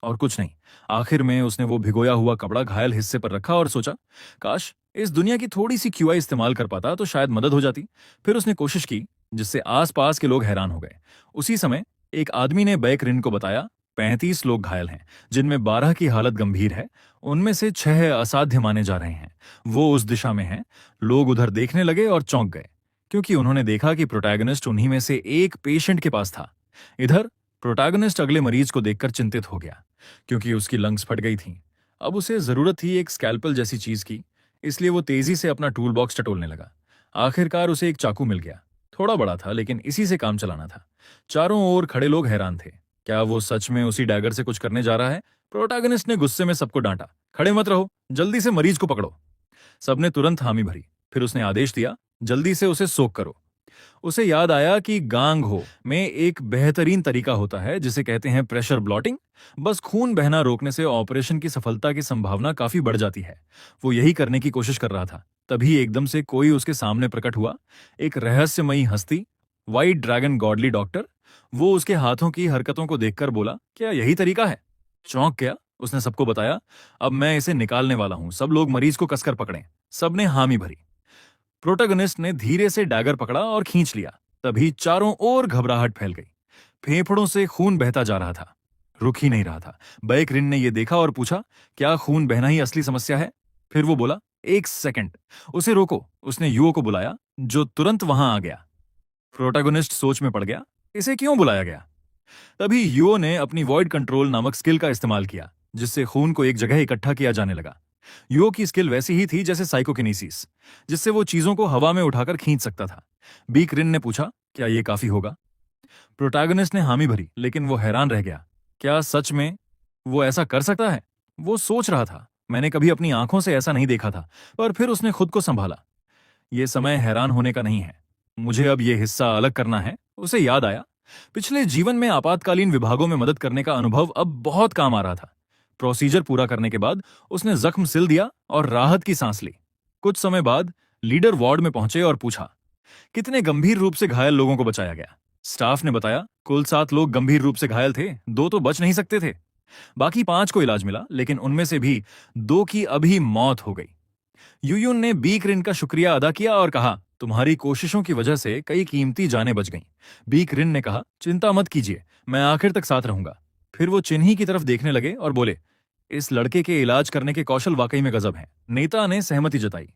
और कुछ नहीं। आखिर में उसने वो भिगोया हुआ कपड़ा घायल हिस्से पर रखा और सोचा, काश इस दुनिया की थोड़ी सी क्यूआई इस्तेमाल कर पाता तो शायद मदद हो जाती। फिर उसने कोशिश की, जिससे आसपास के लोग हैरान हो गए। उसी समय एक आदमी ने बैकरिन को बताया, 35 लोग घायल हैं, जिनमें 12 की हालत गंभीर है। उनमें से 6 असाध्य माने जा रहे हैं। वो उस दिशा में हैं। लोग उधर देखने लगे और चौंक गए, क्योंकि उन्होंने देखा कि प्रोटैगनिस्ट उन्हीं में से एक पेशेंट के पास था। इधर प्रोटैगनिस्ट अगले मरीज को देखकर चिंतित हो गया, क्योंकि उसकी लंग्स फट गई थीं। अब उसे जरूरत थी एक स्कैल्पल जैसी चीज की, इसलिए वो तेजी से अपना टूल बॉक्स टटोलने लगा। आखिरकार उसे एक चाकू मिल गया। थोड़ा बड़ा था, लेकिन इसी से काम चलाना था। चारों ओर खड़े लोग हैरान थे। क्या वो सच में उसी डैगर से कुछ करने जा रहा है। प्रोटैगनिस्ट ने गुस्से में सबको डांटा, खड़े मत रहो, जल्दी से मरीज को पकड़ो। सबने तुरंत हामी भरी। फिर उसने आदेश दिया, जल्दी से उसे सोक करो। उसे याद आया कि गांग हो में एक बेहतरीन तरीका होता है जिसे कहते हैं प्रेशर ब्लॉटिंग। बस खून बहना रोकने से ऑपरेशन की सफलता की संभावना काफी बढ़ जाती है। वो यही करने की कोशिश कर रहा था, तभी एकदम से कोई उसके सामने प्रकट हुआ। एक रहस्यमयी हस्ती, व्हाइट ड्रैगन गॉडली डॉक्टर। वो उसके हाथों की हरकतों को देखकर बोला, क्या यही तरीका है। चौंक गया। उसने सबको बताया, अब मैं इसे निकालने वाला हूं, सब लोग मरीज को कसकर पकड़ें। सबने हामी भरी। प्रोटैगनिस्ट ने धीरे से डैगर पकड़ा और खींच लिया। तभी चारों ओर घबराहट फैल गई। फेफड़ों से खून बहता जा रहा था, रुक ही नहीं रहा था। बैकरिन ने यह देखा और पूछा, क्या खून बहना ही असली समस्या है? फिर वो बोला, एक सेकंड, उसे रोको। उसने युओ को बुलाया, जो तुरंत वहां आ गया। प्रोटैगनिस्ट सोच में पड़ गया, इसे क्यों बुलाया गया? तभी युओ ने अपनी वॉइड कंट्रोल नामक स्किल का इस्तेमाल किया, जिससे खून को एक जगह इकट्ठा किया जाने लगा। युओ की स्किल वैसी ही थी जैसे साइकोकिनेसिस, जिससे वो चीजों को हवा में उठाकर खींच सकता था। बीकरिन ने पूछा, क्या ये काफी होगा? प्रोटैगनिस्ट ने हामी भरी, लेकिन वो हैरान रह गया। क्या सच में वो ऐसा कर सकता है? वो सोच रहा था, मैंने कभी अपनी आंखों से ऐसा नहीं देखा था। पर फिर उसने खुद को संभाला। ये समय हैरान होने का नहीं है, मुझे अब ये हिस्सा अलग करना है। उसे याद आया, पिछले जीवन में आपातकालीन विभागों में मदद करने का अनुभव अब बहुत काम आ रहा था। प्रोसीजर पूरा करने के बाद उसने जख्म सिल दिया और राहत की सांस ली। कुछ समय बाद लीडर वार्ड में पहुंचे और पूछा, कितने गंभीर रूप से घायल लोगों को बचाया गया? स्टाफ ने बताया, कुल 7 लोग गंभीर रूप से घायल थे, 2 तो बच नहीं सकते थे। बाकी 5 को इलाज मिला, लेकिन उनमें से भी 2 की अभी मौत हो गई। यूयुन ने बीकरिन का शुक्रिया अदा किया और कहा, तुम्हारी कोशिशों की वजह से कई कीमती जानें बच गईं। बीकरिन ने कहा, चिंता मत कीजिए, मैं आखिर तक साथ रहूंगा। फिर वो चिन्ही की तरफ देखने लगे और बोले, इस लड़के के इलाज करने के कौशल वाकई में गजब हैं। नेता ने सहमति जताई,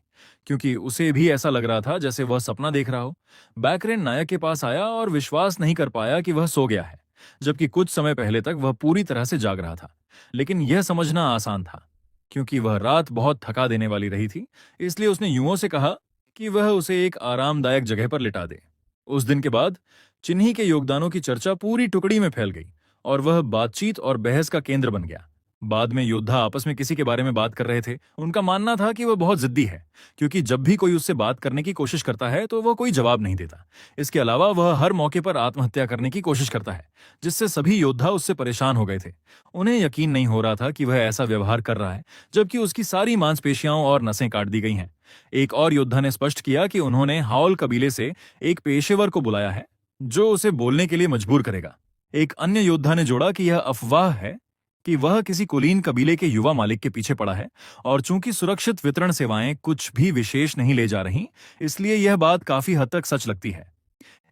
क्योंकि उसे भी ऐसा लग रहा था जैसे वह सपना देख रहा हो। बैकरेन नायक के पास आया और विश्वास नहीं कर पाया कि वह सो गया है, जबकि कुछ समय पहले तक वह पूरी तरह से जाग रहा था। लेकिन यह समझना आसान था, क्योंकि वह रात बहुत थका देने वाली रही थी। इसलिए उसने युओं से कहा कि वह उसे एक आरामदायक जगह पर लिटा दे। उस दिन के बाद चिन्ही के योगदानों की चर्चा पूरी टुकड़ी में फैल गई और वह बातचीत और बहस का केंद्र बन गया। बाद में योद्धा आपस में किसी के बारे में बात कर रहे थे। उनका मानना था कि वह बहुत जिद्दी है, क्योंकि जब भी कोई उससे बात करने की कोशिश करता है तो वह कोई जवाब नहीं देता। इसके अलावा वह हर मौके पर आत्महत्या करने की कोशिश करता है, जिससे सभी योद्धा उससे परेशान हो गए थे। उन्हें यकीन नहीं हो रहा था कि वह ऐसा व्यवहार कर रहा है, जबकि उसकी सारी मांसपेशियां और नसें काट दी गई हैं। एक और योद्धा ने स्पष्ट किया कि उन्होंने हाउल कबीले से एक पेशेवर को बुलाया है, जो उसे बोलने के लिए मजबूर करेगा। एक अन्य योद्धा ने जोड़ा कि यह अफवाह है कि वह किसी कुलीन कबीले के युवा मालिक के पीछे पड़ा है, और चूंकि सुरक्षित वितरण सेवाएं कुछ भी विशेष नहीं ले जा रही, इसलिए यह बात काफी हद तक सच लगती है।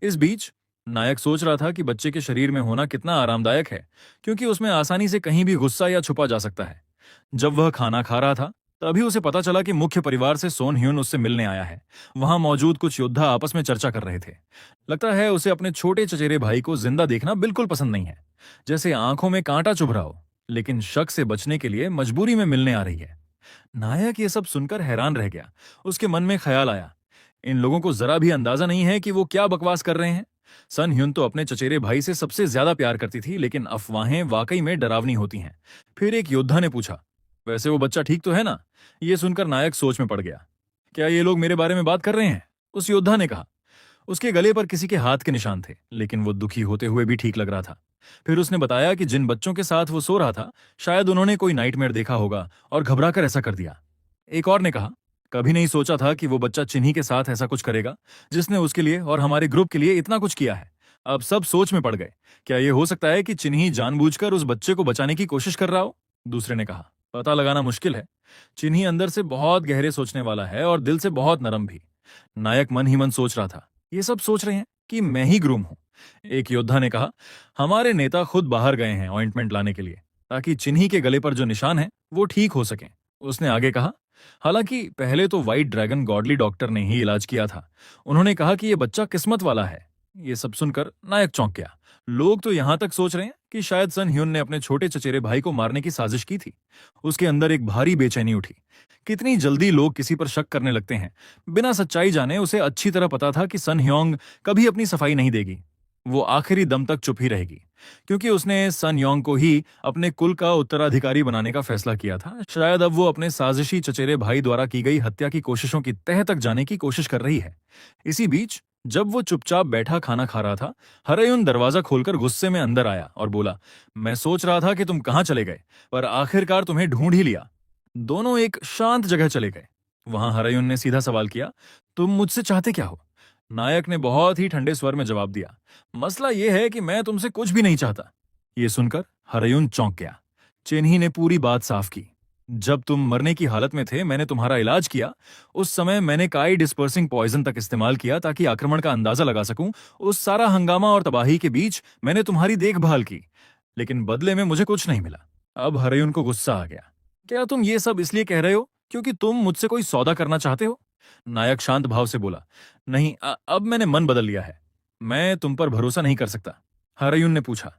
इस बीच नायक सोच रहा था कि बच्चे के शरीर में होना कितना आरामदायक है, क्योंकि उसमें आसानी से कहीं भी गुस्सा या छुपा जा सकता है। जब वह खाना खा रहा था, तभी उसे पता चला कि मुख्य परिवार से सोन ह्यून उससे मिलने आया है। वहां मौजूद कुछ योद्धा आपस में चर्चा कर रहे थे। लगता है उसे अपने छोटे चचेरे भाई को जिंदा देखना बिल्कुल पसंद नहीं है, जैसे आंखों में कांटा चुभ रहा हो, लेकिन शक से बचने के लिए मजबूरी में मिलने आ रही है। नायक ये सब सुनकर हैरान रह गया। उसके मन में ख्याल आया, इन लोगों को जरा भी अंदाजा नहीं है कि वो क्या बकवास कर रहे हैं। सन ह्युन तो अपने चचेरे भाई से सबसे ज्यादा प्यार करती थी, लेकिन अफवाहें वाकई में डरावनी होती हैं। फिर एक योद्धा ने पूछा, वैसे वो बच्चा ठीक तो है ना? ये सुनकर नायक सोच में पड़ गया। क्या ये लोग मेरे बारे में बात कर रहे हैं? उस योद्धा ने कहा। उसके गले पर किसी के हाथ के निशान थे, लेकिन वो दुखी होते हुए भी ठीक लग रहा था। फिर उसने बताया कि जिन बच्चों के साथ वो सो रहा था, शायद उन्होंने कोई नाइटमेयर देखा होगा और घबराकर ऐसा कर दिया। एक और ने कहा, कभी नहीं सोचा था कि वो बच्चा चिन्ही के साथ ऐसा कुछ करेगा, जिसने उसके लिए और हमारे ग्रुप के लिए इतना कुछ किया है। अब सब सोच में पड़ गए, क्या ये हो सकता है कि चिन्ही जानबूझकर उस बच्चे को बचाने की कोशिश कर रहा हो? दूसरे ने कहा, पता लगाना मुश्किल है। चिन्ही अंदर से बहुत गहरे सोचने वाला है और दिल से बहुत नरम भी। नायक मन ही मन सोच रहा था, ये सब सोच रहे हैं कि मैं ही ग्रूम हूं। एक योद्धा ने कहा, हमारे नेता खुद बाहर गए हैं ऑइंटमेंट लाने के लिए, ताकि चिन्ही के गले पर जो निशान है वो ठीक हो सके। उसने आगे कहा, हालांकि पहले तो व्हाइट ड्रैगन गॉडली डॉक्टर ने ही इलाज किया था। उन्होंने कहा कि यह बच्चा किस्मत वाला है। ये सब सुनकर नायक चौंक गया। लोग तो यहां तक सोच रहे हैं कि शायद सन ह्युन ने अपने छोटे चचेरे भाई को मारने की साजिश की थी। उसके अंदर एक भारी बेचैनी उठी। कितनी जल्दी लोग किसी पर शक करने लगते हैं बिना सच्चाई जाने। उसे अच्छी तरह पता था कि सन ह्योंग कभी अपनी सफाई नहीं देगी, वो आखिरी दम तक चुप ही रहेगी, क्योंकि उसने सन योंग को ही अपने कुल का उत्तराधिकारी बनाने का फैसला किया था। शायद अब वो अपने साजिशी चचेरे भाई द्वारा की गई हत्या की कोशिशों की तह तक जाने की कोशिश कर रही है। इसी बीच जब वो चुपचाप बैठा खाना खा रहा था, हरयुन दरवाजा खोलकर गुस्से में अंदर आया और बोला, मैं सोच रहा था कि तुम कहां चले गए, पर आखिरकार तुम्हें ढूंढ ही लिया। दोनों एक शांत जगह चले गए। वहां हरयुन ने सीधा सवाल किया, तुम मुझसे चाहते क्या हो? नायक ने बहुत ही ठंडे स्वर में जवाब दिया, मसला यह है कि मैं तुमसे कुछ भी नहीं चाहता। ये सुनकर हरयुन चौंक गया। चिन्ही ने पूरी बात साफ की। जब तुम मरने की हालत में थे, मैंने तुम्हारा इलाज किया। उस समय मैंने काई डिस्पर्सिंग पॉइजन तक इस्तेमाल किया ताकि आक्रमण का अंदाजा लगा सकूं। उस सारा हंगामा और तबाही के बीच मैंने तुम्हारी देखभाल की, लेकिन बदले में मुझे कुछ नहीं मिला। अब हरयुन को गुस्सा आ गया। क्या तुम ये सब इसलिए कह रहे हो क्योंकि तुम मुझसे कोई सौदा करना चाहते हो? नायक शांत भाव से बोला, नहीं, अब मैंने मन बदल लिया है। मैं तुम पर भरोसा नहीं कर सकता। हरयुन ने पूछा,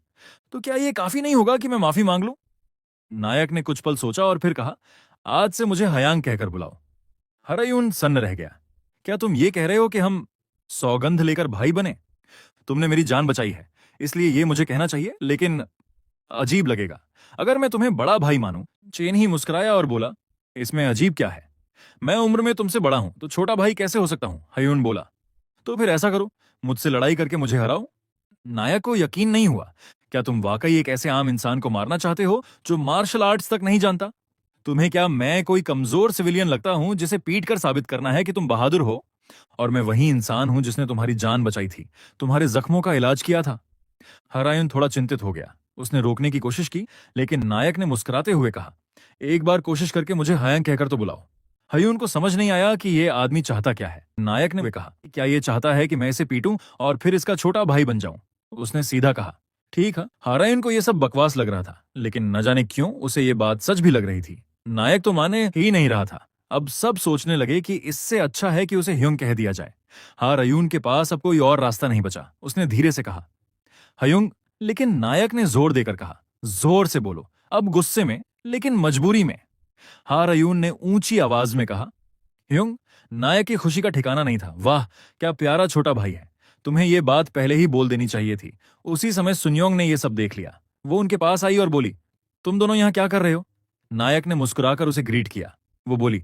तो क्या ये काफी नहीं होगा कि मैं माफी मांग लूं? नायक ने कुछ पल सोचा और फिर कहा, आज से मुझे हयांग कहकर बुलाओ। हरयुन सन्न रह गया। क्या तुम ये कह रहे हो कि हम सौगंध लेकर भाई बने? तुमने मेरी जान बचाई है, इसलिए ये मुझे कहना चाहिए, लेकिन अजीब लगेगा अगर मैं तुम्हें बड़ा भाई मानूं। चेन ही मुस्कुराया और बोला, इसमें अजीब क्या है? मैं उम्र में तुमसे बड़ा हूं, तो छोटा भाई कैसे हो सकता हूं? हयून बोला, तो फिर ऐसा करो, मुझसे लड़ाई करके मुझे हराओ। नायक को यकीन नहीं हुआ। क्या तुम वाकई एक ऐसे आम इंसान को मारना चाहते हो जो मार्शल आर्ट्स तक नहीं जानता? तुम्हें क्या मैं कोई कमजोर सिविलियन लगता हूं जिसे पीट कर साबित करना है कि तुम बहादुर हो? और मैं वही इंसान हूं जिसने तुम्हारी जान बचाई थी, तुम्हारे जख्मों का इलाज किया था। हरायन थोड़ा चिंतित हो गया। उसने रोकने की कोशिश की, लेकिन नायक ने मुस्कुराते हुए कहा, एक बार कोशिश करके मुझे हयांग कहकर तो बुलाओ। हयून को समझ नहीं आया कि ये आदमी चाहता क्या है। नायक ने कहा, क्या ये चाहता है कि मैं इसे पीटूं और फिर इसका छोटा भाई बन जाऊं? उसने सीधा कहा, ठीक है। हरायन को यह सब बकवास लग रहा था, लेकिन न जाने क्यों उसे ये बात सच भी लग रही थी। नायक तो माने ही नहीं रहा था। अब सब सोचने लगे कि इससे अच्छा है कि उसे ह्युंग कह दिया जाए। हरायून के पास अब कोई और रास्ता नहीं बचा। उसने धीरे से कहा, हयुंग। लेकिन नायक ने जोर देकर कहा, जोर से बोलो, अब गुस्से में, लेकिन मजबूरी में। हारयून ने ऊंची आवाज में कहा, ह्युंग। नायक की खुशी का ठिकाना नहीं था। वाह, क्या प्यारा छोटा भाई है। तुम्हें यह बात पहले ही बोल देनी चाहिए थी। उसी समय सुन्योंग ने यह सब देख लिया। वो उनके पास आई और बोली, तुम दोनों यहां क्या कर रहे हो? नायक ने मुस्कुराकर उसे ग्रीट किया। वो बोली,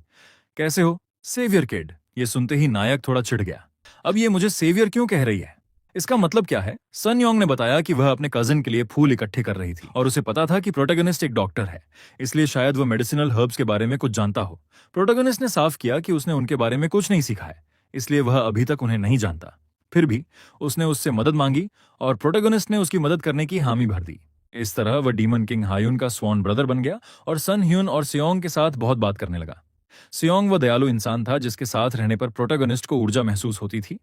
कैसे हो सेवियर किड? ये सुनते ही नायक थोड़ा चिढ़ गया। अब ये मुझे सेवियर क्यों कह रही है? इसका मतलब क्या है? सन योंग ने बताया कि वह अपने कजिन के लिए फूल इकट्ठे कर रही थी और उसे पता था कि प्रोटैगनिस्ट एक डॉक्टर है, इसलिए शायद वह मेडिसिनल हर्ब्स के बारे में कुछ जानता हो। प्रोटैगनिस्ट ने साफ किया कि उसने उनके बारे में कुछ नहीं सीखा है, इसलिए वह अभी तक उन्हें नहीं जानता। फिर भी उसने उससे मदद मांगी और प्रोटैगनिस्ट ने उसकी मदद करने की हामी भर दी। इस तरह वह डीमन किंग हायुन का स्वॉन ब्रदर बन गया और सन ह्यून और सियोंग के साथ बहुत बात करने लगा। सियोंग वह दयालु इंसान था जिसके साथ रहने पर प्रोटैगनिस्ट को ऊर्जा महसूस होती थी।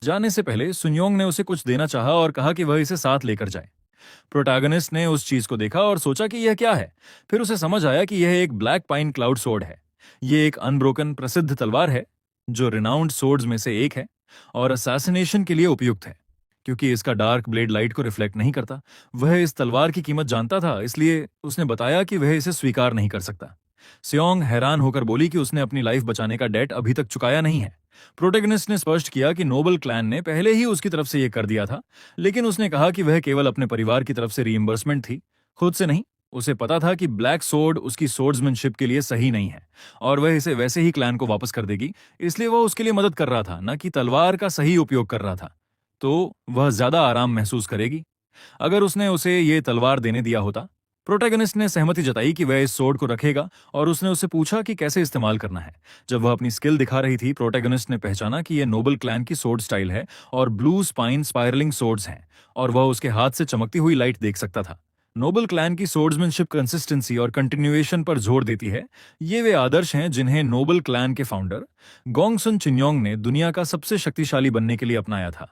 जाने से पहले सुन्योंग ने उसे कुछ देना चाहा और कहा कि वह इसे साथ लेकर जाए। प्रोटैगनिस्ट ने उस चीज को देखा और सोचा कि यह क्या है। फिर उसे समझ आया कि यह एक ब्लैक पाइन क्लाउड सोर्ड है। यह एक अनब्रोकन प्रसिद्ध तलवार है जो रिनाउंड सोर्ड्स में से एक है और असैसिनेशन के लिए उपयुक्त है। क्योंकि इसका डार्क ब्लेड लाइट को रिफ्लेक्ट नहीं करता, वह इस तलवार की कीमत जानता था, इसलिए उसने बताया कि वह इसे स्वीकार नहीं कर सकता। सियोंग हैरान होकर बोली कि उसने अपनी लाइफ बचाने का डेट अभी तक चुकाया नहीं है। प्रोटैगनिस्ट ने स्पष्ट किया कि नोबल क्लैन ने पहले ही उसकी तरफ से यह कर दिया था, लेकिन उसने कहा कि वह केवल अपने परिवार की तरफ से रीइंबर्समेंट थी, खुद से नहीं। उसे पता था कि ब्लैक सोर्ड उसकी सोर्ड्समैनशिप के लिए सही नहीं है और वह इसे वैसे ही क्लैन को वापस कर देगी, इसलिए वह उसके लिए मदद कर रहा था, न कि तलवार का सही उपयोग कर रहा था। तो वह ज्यादा आराम महसूस करेगी अगर उसने उसे ये तलवार देने दिया होता। प्रोटैगनिस्ट ने सहमति जताई कि वह इस सोर्ड को रखेगा और उसने उससे पूछा कि कैसे इस्तेमाल करना है। जब वह अपनी स्किल दिखा रही थी, प्रोटैगनिस्ट ने पहचाना कि यह नोबल क्लैन की सोर्ड स्टाइल है और ब्लू स्पाइन स्पायरलिंग सोर्ड्स हैं और वह उसके हाथ से चमकती हुई लाइट देख सकता था। नोबल क्लैन की सोर्ड्समैनशिप कंसिस्टेंसी और कंटिन्यूएशन पर जोर देती है। ये वे आदर्श हैं जिन्हें नोबल क्लैन के फाउंडर गोंगसुन चिन्योंग ने दुनिया का सबसे शक्तिशाली बनने के लिए अपनाया था।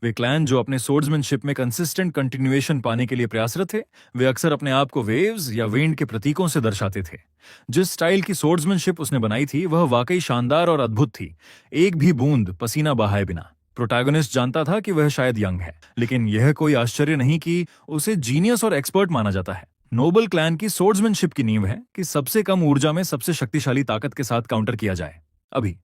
वे क्लैन जो अपने सोर्ड्समैनशिप में कंसिस्टेंट कंटिन्यूएशन पाने के लिए प्रयासरत थे, वे अक्सर अपने आप को वेव्स या वेंड के प्रतीकों से दर्शाते थे। जिस स्टाइल की सोर्ड्समैनशिप उसने बनाई थी वह वाकई शानदार और अद्भुत थी, एक भी बूंद पसीना बहाए बिना। प्रोटैगनिस्ट जानता था कि वह शायद यंग है, लेकिन यह कोई आश्चर्य नहीं कि उसे जीनियस और एक्सपर्ट माना जाता है। नोबल क्लैन की सोर्ड्समैनशिप की नींव है कि सबसे कम ऊर्जा में सबसे शक्तिशाली ताकत के साथ काउंटर किया जाए। अभी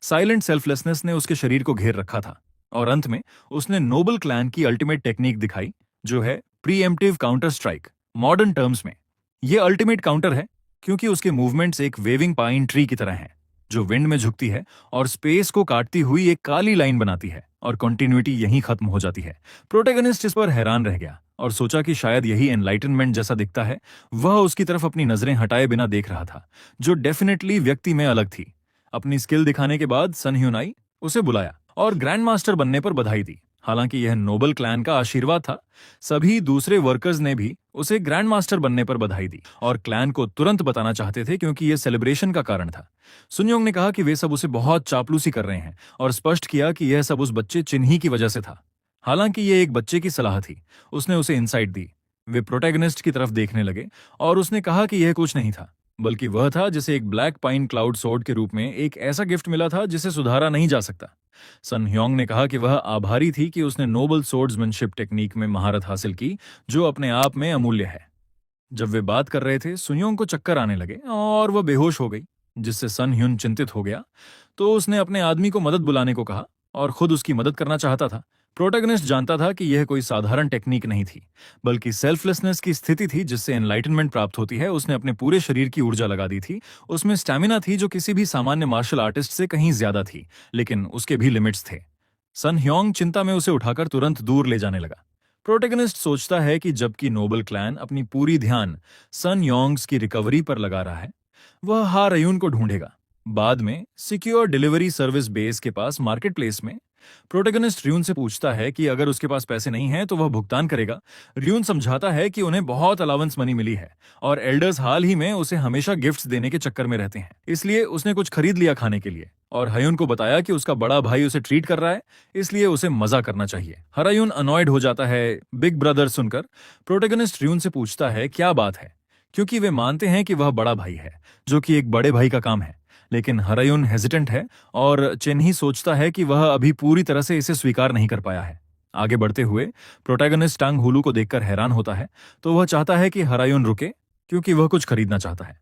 साइलेंट सेल्फलेसनेस ने उसके शरीर को घेर रखा था और अंत में उसने नोबल क्लैन की अल्टीमेट टेक्निक दिखाई, जो है pre-emptive counter strike. Modern terms में यह अल्टीमेट काउंटर है क्योंकि उसके मूवमेंट्स एक वेविंग पाइन ट्री की तरह हैं जो विंड में झुकती है और स्पेस को काटती हुई एक काली लाइन बनाती है और कंटिन्यूटी यहीं खत्म हो जाती है। प्रोटैगनिस्ट इस पर हैरान रह गया और सोचा कि शायद यही एनलाइटनमेंट जैसा दिखता है। वह उसकी तरफ अपनी नजरें हटाए बिना देख रहा था, जो डेफिनेटली व्यक्ति में अलग थी। अपनी स्किल दिखाने के बाद सन ह्यून आई, उसे बुलाया और ग्रैंड मास्टर बनने पर बधाई दी। हालांकि यह नोबल क्लैन का आशीर्वाद था, सभी दूसरे वर्कर्स ने भी उसे ग्रैंड मास्टर बनने पर बधाई दी और क्लैन को तुरंत बताना चाहते थे क्योंकि यह सेलिब्रेशन का कारण था। सुनयोंग ने कहा कि वे सब उसे बहुत चापलूसी कर रहे हैं और स्पष्ट किया कि यह सब उस बच्चे चिन्ही की वजह से था। हालांकि यह एक बच्चे की सलाह थी, उसने उसे इंसाइट दी। वे प्रोटैगनिस्ट की तरफ देखने लगे और उसने कहा कि यह कुछ नहीं था, बल्कि वह था जिसे एक ब्लैक पाइन क्लाउड सोर्ड के रूप में एक ऐसा गिफ्ट मिला था जिसे सुधारा नहीं जा सकता। सन ह्योंग ने कहा कि वह आभारी थी कि उसने नोबल सोर्ड्समैनशिप टेक्निक में महारत हासिल की, जो अपने आप में अमूल्य है। जब वे बात कर रहे थे, सुन्योंग को चक्कर आने लगे और वह बेहोश हो गई, जिससे सन ह्युन चिंतित हो गया। तो उसने अपने आदमी को मदद बुलाने को कहा और खुद उसकी मदद करना चाहता था। प्रोटैगनिस्ट जानता था कि यह कोई साधारण टेक्निक नहीं थी, बल्कि सेल्फलेसनेस की स्थिति थी जिससे एनलाइटनमेंट प्राप्त होती है। उसने अपने पूरे शरीर की ऊर्जा लगा दी थी, उसमें स्टैमिना थी जो किसी भी सामान्य मार्शल आर्टिस्ट से कहीं ज्यादा थी, लेकिन उसके भी लिमिट्स थे। सन ह्योंग चिंता में उसे उठाकर तुरंत दूर ले जाने लगा। प्रोटैगनिस्ट सोचता है कि जबकि नोबल क्लैन अपनी पूरी ध्यान सन योंग्स की रिकवरी पर लगा रहा है, वह हा रयून को ढूंढेगा। बाद में सिक्योर डिलीवरी सर्विस बेस के पास मार्केट प्लेस में प्रोटैगनिस्ट र्यून से पूछता है कि अगर उसके पास पैसे नहीं हैं तो वह भुगतान करेगा। र्यून समझाता है कि उन्हें बहुत अलाउंस मनी मिली है और एल्डर्स हाल ही में उसे हमेशा गिफ्ट्स देने के चक्कर में रहते हैं, इसलिए उसने कुछ खरीद लिया खाने के लिए। और हयुन को बताया कि उसका बड़ा भाई उसे ट्रीट कर रहा है, इसलिए उसे मजा करना चाहिए। हरायुन अनॉयड हो जाता है बिग ब्रदर सुनकर। प्रोटैगनिस्ट र्यून से पूछता है क्या बात है, क्योंकि वे मानते हैं कि वह बड़ा भाई है, जो कि एक बड़े भाई का काम है। लेकिन हरायुन हेजिटेंट है और चेन्ही सोचता है कि वह अभी पूरी तरह से इसे स्वीकार नहीं कर पाया है। आगे बढ़ते हुए प्रोटैगनिस्ट टांग हुलू को देखकर हैरान होता है, तो वह चाहता है कि हरायुन रुके क्योंकि वह कुछ खरीदना चाहता है।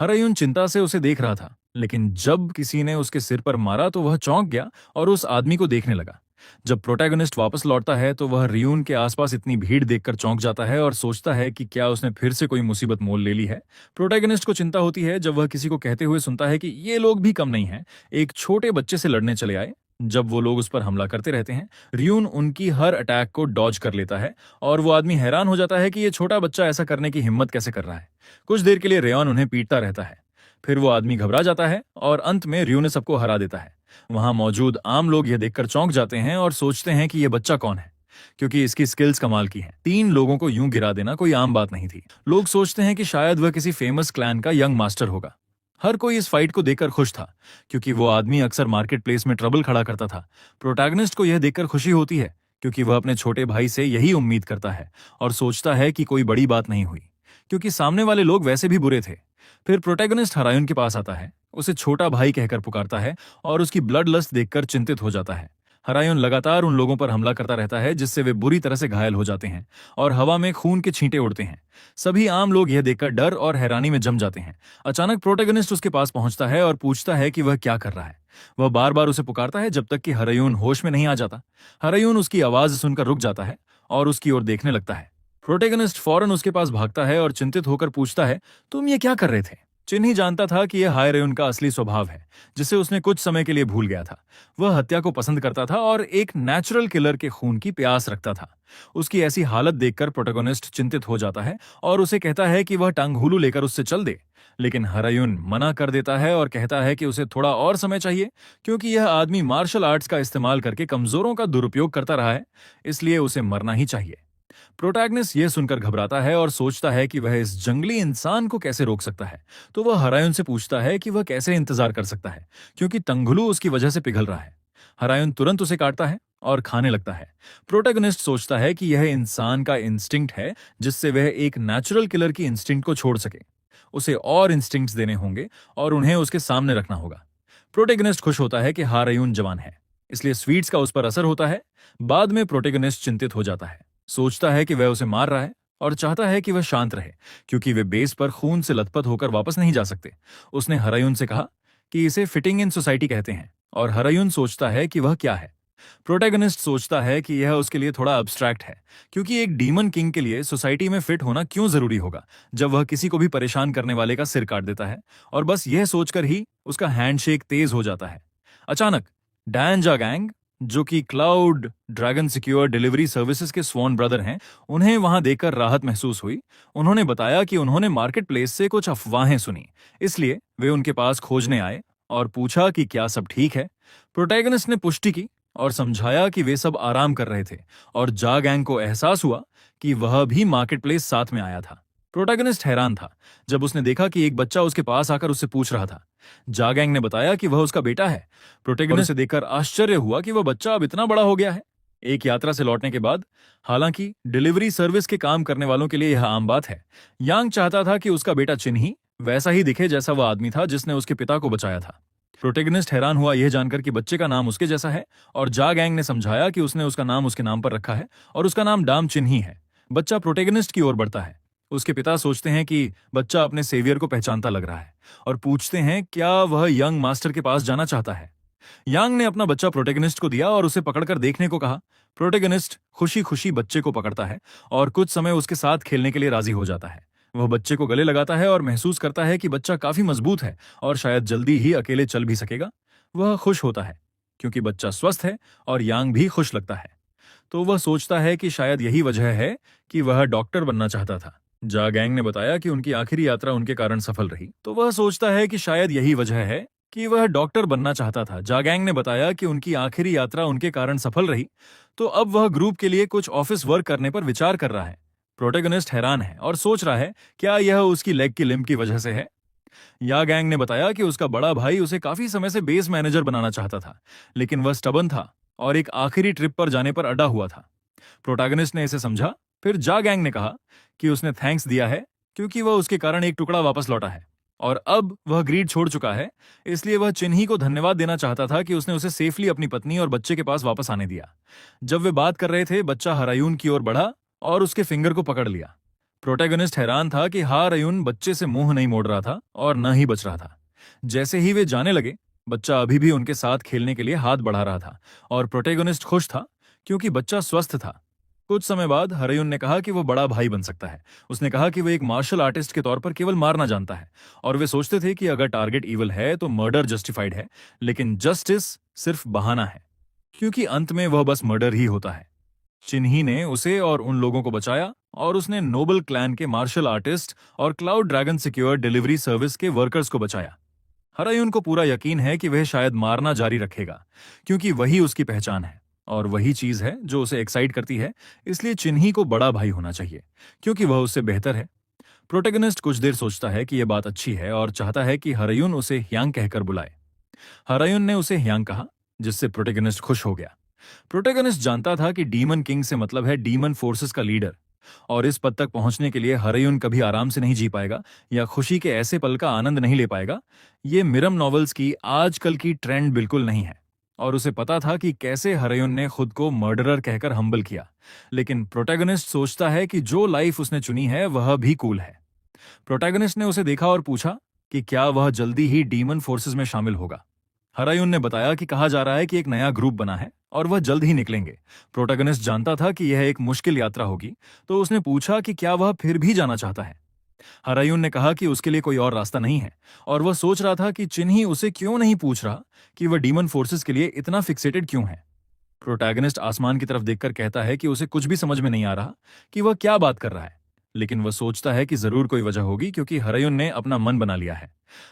हरायुन चिंता से उसे देख रहा था, लेकिन जब किसी ने उसके सिर पर मारा तो वह चौंक गया और उस आदमी को देखने लगा। जब प्रोटैगनिस्ट वापस लौटता है तो वह रियून के आसपास इतनी भीड़ देखकर चौंक जाता है और सोचता है कि क्या उसने फिर से कोई मुसीबत मोल ले ली है। प्रोटैगनिस्ट को चिंता होती है जब वह किसी को कहते हुए सुनता है कि ये लोग भी कम नहीं हैं, एक छोटे बच्चे से लड़ने चले आए। जब वो लोग उस पर हमला करते रहते हैं, रियून उनकी हर अटैक को डॉज कर लेता है और वो आदमी हैरान हो जाता है कि ये छोटा बच्चा ऐसा करने की हिम्मत कैसे कर रहा है। कुछ देर के लिए रेयन उन्हें पीटता रहता है, फिर वो आदमी घबरा जाता है और अंत में रियू ने सबको हरा देता है। वहां मौजूद आम लोग यह देखकर चौंक जाते हैं और सोचते हैं कि यह बच्चा कौन है, क्योंकि इसकी स्किल्स कमाल की हैं। 3 लोगों को यूं गिरा देना कोई आम बात नहीं थी। लोग सोचते हैं कि शायद वह किसी फेमस क्लैन का यंग मास्टर होगा। हर कोई इस फाइट को देखकर खुश था, क्योंकि वो आदमी अक्सर मार्केट प्लेस में ट्रबल खड़ा करता था। प्रोटैगनिस्ट को यह देखकर खुशी होती है, क्योंकि वह अपने छोटे भाई से यही उम्मीद करता है और सोचता है कि कोई बड़ी बात नहीं हुई, क्योंकि सामने वाले लोग वैसे भी बुरे थे। फिर प्रोटैगनिस्ट हरायुन के पास आता है, उसे छोटा भाई कहकर पुकारता है और उसकी ब्लड लस्ट देखकर चिंतित हो जाता है। हरायुन लगातार उन लोगों पर हमला करता रहता है, जिससे वे बुरी तरह से घायल हो जाते हैं और हवा में खून के छींटे उड़ते हैं। सभी आम लोग यह देखकर डर और हैरानी में जम जाते हैं। अचानक प्रोटैगनिस्ट उसके पास पहुंचता है और पूछता है कि वह क्या कर रहा है। वह बार बार उसे पुकारता है जब तक कि हरायुन होश में नहीं आ जाता। हरायुन उसकी आवाज सुनकर रुक जाता है और उसकी ओर देखने लगता है। प्रोटैगनिस्ट फौरन उसके पास भागता है और चिंतित होकर पूछता है, तुम ये क्या कर रहे थे? चिन्ही जानता था कि यह हायरेयुन का असली स्वभाव है, जिसे उसने कुछ समय के लिए भूल गया था। वह हत्या को पसंद करता था और एक नेचुरल किलर के खून की प्यास रखता था। उसकी ऐसी हालत देखकर प्रोटैगनिस्ट चिंतित हो जाता है और उसे कहता है कि वह टांगहुलू लेकर उससे चल दे। लेकिन हरायुन मना कर देता है और कहता है कि उसे थोड़ा और समय चाहिए, क्योंकि यह आदमी मार्शल आर्ट्स का इस्तेमाल करके कमजोरों का दुरुपयोग करता रहा है, इसलिए उसे मरना ही चाहिए। प्रोटैगनिस्ट यह सुनकर घबराता है और सोचता है कि वह इस जंगली इंसान को कैसे रोक सकता है। तो वह हरायुन से पूछता है कि वह कैसे इंतजार कर सकता है, क्योंकि तंगुलू उसकी वजह से पिघल रहा है। हरायुन तुरंत उसे काटता है और खाने लगता है। प्रोटैगनिस्ट सोचता है कि यह इंसान का इंस्टिंक्ट है, जिससे वह एक नेचुरल किलर की इंस्टिंक्ट को छोड़ सके। उसे और इंस्टिंक्ट्स देने होंगे और उन्हें उसके सामने रखना होगा। प्रोटैगनिस्ट खुश होता है कि हरायुन जवान है, इसलिए स्वीट्स का उस पर असर होता है। बाद में प्रोटैगनिस्ट चिंतित हो जाता है, सोचता है कि वह उसे मार रहा है और चाहता है कि वह शांत रहे, क्योंकि वे बेस पर खून से लथपथ होकर वापस नहीं जा सकते। उसने हरायुन से कहा कि इसे फिटिंग इन सोसाइटी कहते हैं, और हरायुन सोचता है कि वह क्या है। प्रोटैगनिस्ट सोचता है कि यह उसके लिए थोड़ा अब्स्ट्रैक्ट है, क्योंकि एक डीमन किंग के लिए सोसाइटी में फिट होना क्यों जरूरी होगा, जब वह किसी को भी परेशान करने वाले का सिर काट देता है। और बस यह सोचकर ही उसका हैंडशेक तेज हो जाता है। अचानक डैन जा गैंग, जो कि cloud dragon secure delivery services के स्वॉन ब्रदर हैं, उन्हें वहां देखकर राहत महसूस हुई। उन्होंने बताया कि उन्होंने मार्केट प्लेस से कुछ अफवाहें सुनी, इसलिए वे उनके पास खोजने आए और पूछा कि क्या सब ठीक है। प्रोटैगनिस्ट ने पुष्टि की और समझाया कि वे सब आराम कर रहे थे और जा गैंग को एहसास हुआ कि वह भी मार्केट प्लेस साथ में आया था। प्रोटैगनिस्ट हैरान था जब उसने देखा कि एक बच्चा उसके पास आकर उससे पूछ रहा था। जा गैंग ने बताया कि वह उसका बेटा है। प्रोटैगनिस्ट से देखकर आश्चर्य हुआ कि वह बच्चा अब इतना बड़ा हो गया है। एक यात्रा से लौटने के बाद, हालांकि डिलीवरी सर्विस के काम करने वालों के लिए यह आम बात है, यांग चाहता था कि उसका बेटा चिन्ही वैसा ही दिखे जैसा वह आदमी था जिसने उसके पिता को बचाया था। प्रोटैगनिस्ट हैरान हुआ यह जानकर कि बच्चे का नाम उसके जैसा है और जा गैंग ने समझाया कि उसने उसका नाम उसके नाम पर रखा है और उसका नाम डाम चिन्ही है। बच्चा प्रोटैगनिस्ट की ओर बढ़ता है। उसके पिता सोचते हैं कि बच्चा अपने सेवियर को पहचानता लग रहा है और पूछते हैं क्या वह यंग मास्टर के पास जाना चाहता है। यांग ने अपना बच्चा प्रोटैगनिस्ट को दिया और उसे पकड़कर देखने को कहा। प्रोटैगनिस्ट खुशी खुशी बच्चे को पकड़ता है और कुछ समय उसके साथ खेलने के लिए राजी हो जाता है। वह बच्चे को गले लगाता है और महसूस करता है कि बच्चा काफी मजबूत है और शायद जल्दी ही अकेले चल भी सकेगा। वह खुश होता है क्योंकि बच्चा स्वस्थ है और यांग भी खुश लगता है। तो वह सोचता है कि शायद यही वजह है कि वह डॉक्टर बनना चाहता था। जा गैंग ने बताया कि उनकी आखिरी यात्रा उनके कारण सफल रही, तो वह सोचता है कि शायद यही वजह है कि वह डॉक्टर बनना चाहता था। जा गैंग ने बताया कि उनकी आखिरी यात्रा उनके कारण सफल रही, तो अब वह ग्रुप के लिए कुछ ऑफिस वर्क करने पर विचार कर रहा है। प्रोटैगनिस्ट हैरान है और सोच रहा है क्या यह उसकी लेग की लिम्ब की वजह से है। या गैंग ने बताया कि उसका बड़ा भाई उसे काफी समय से बेस मैनेजर बनाना चाहता था, लेकिन वह स्टबन था और एक आखिरी ट्रिप पर जाने पर अड़ा हुआ था। प्रोटैगनिस्ट ने इसे समझा। फिर जा गैंग ने कहा कि उसने थैंक्स दिया है क्योंकि वह उसके कारण एक टुकड़ा वापस लौटा है और अब वह ग्रीड छोड़ चुका है, इसलिए वह चिन्ही को धन्यवाद देना चाहता था कि उसने उसे सेफली अपनी पत्नी और बच्चे के पास वापस आने दिया। जब वे बात कर रहे थे, बच्चा हरायून की ओर बढ़ा और उसके फिंगर को पकड़ लिया। प्रोटैगनिस्ट हैरान था कि हरायून बच्चे से मुंह नहीं मोड़ रहा था और न ही बच रहा था। जैसे ही वे जाने लगे, बच्चा अभी भी उनके साथ खेलने के लिए हाथ बढ़ा रहा था और प्रोटैगनिस्ट खुश था क्योंकि बच्चा स्वस्थ था। कुछ समय बाद हरयुन ने कहा कि वह बड़ा भाई बन सकता है। उसने कहा कि वह एक मार्शल आर्टिस्ट के तौर पर केवल मारना जानता है और वे सोचते थे कि अगर टारगेट इविल है तो मर्डर जस्टिफाइड है, लेकिन जस्टिस सिर्फ बहाना है क्योंकि अंत में वह बस मर्डर ही होता है। चिन्ही ने उसे और उन लोगों को बचाया और उसने नोबल क्लैन के मार्शल आर्टिस्ट और cloud dragon secure delivery service के वर्कर्स को बचाया। हरायून को पूरा यकीन है कि वह शायद मारना जारी रखेगा क्योंकि वही उसकी पहचान है और वही चीज है जो उसे एक्साइट करती है, इसलिए चिन्ही को बड़ा भाई होना चाहिए क्योंकि वह उससे बेहतर है। प्रोटैगनिस्ट कुछ देर सोचता है कि यह बात अच्छी है और चाहता है कि हरायून उसे ह्यांग कहकर बुलाए। हरायून ने उसे ह्यांग कहा, जिससे प्रोटैगनिस्ट खुश हो गया। प्रोटैगनिस्ट जानता था कि डीमन किंग से मतलब है डीमन फोर्सेस का लीडर और इस पद तक पहुंचने के लिए हरायून कभी आराम से नहीं जी पाएगा या खुशी के ऐसे पल का आनंद नहीं ले पाएगा। ये मिरम नॉवेल्स की आजकल की ट्रेंड बिल्कुल नहीं है और उसे पता था कि कैसे हरायून ने खुद को मर्डरर कहकर हम्बल किया, लेकिन प्रोटैगनिस्ट सोचता है कि जो लाइफ उसने चुनी है वह भी कूल है। प्रोटैगनिस्ट ने उसे देखा और पूछा कि क्या वह जल्दी ही डीमन फोर्सेस में शामिल होगा। हरायून ने बताया कि कहा जा रहा है कि एक नया ग्रुप बना है और वह जल्द ही निकलेंगे। प्रोटैगनिस्ट जानता था कि यह एक मुश्किल यात्रा होगी, तो उसने पूछा कि क्या वह फिर भी जाना चाहता है। हरायून ने कहा कि उसके लिए कोई और रास्ता नहीं है और वह सोच रहा था कि चिन्ही उसे क्यों नहीं पूछ रहा कि वह डीमन फोर्सेस के लिए इतना फिक्सेटेड क्यों है। प्रोटैगनिस्ट आसमान की तरफ देखकर कहता है कि उसे कुछ भी समझ में नहीं आ रहा कि वह क्या बात कर रहा है, लेकिन वह सोचता है कि जरूर कोई वजह होगी क्योंकि हरायून ने अपना मन बना लिया है।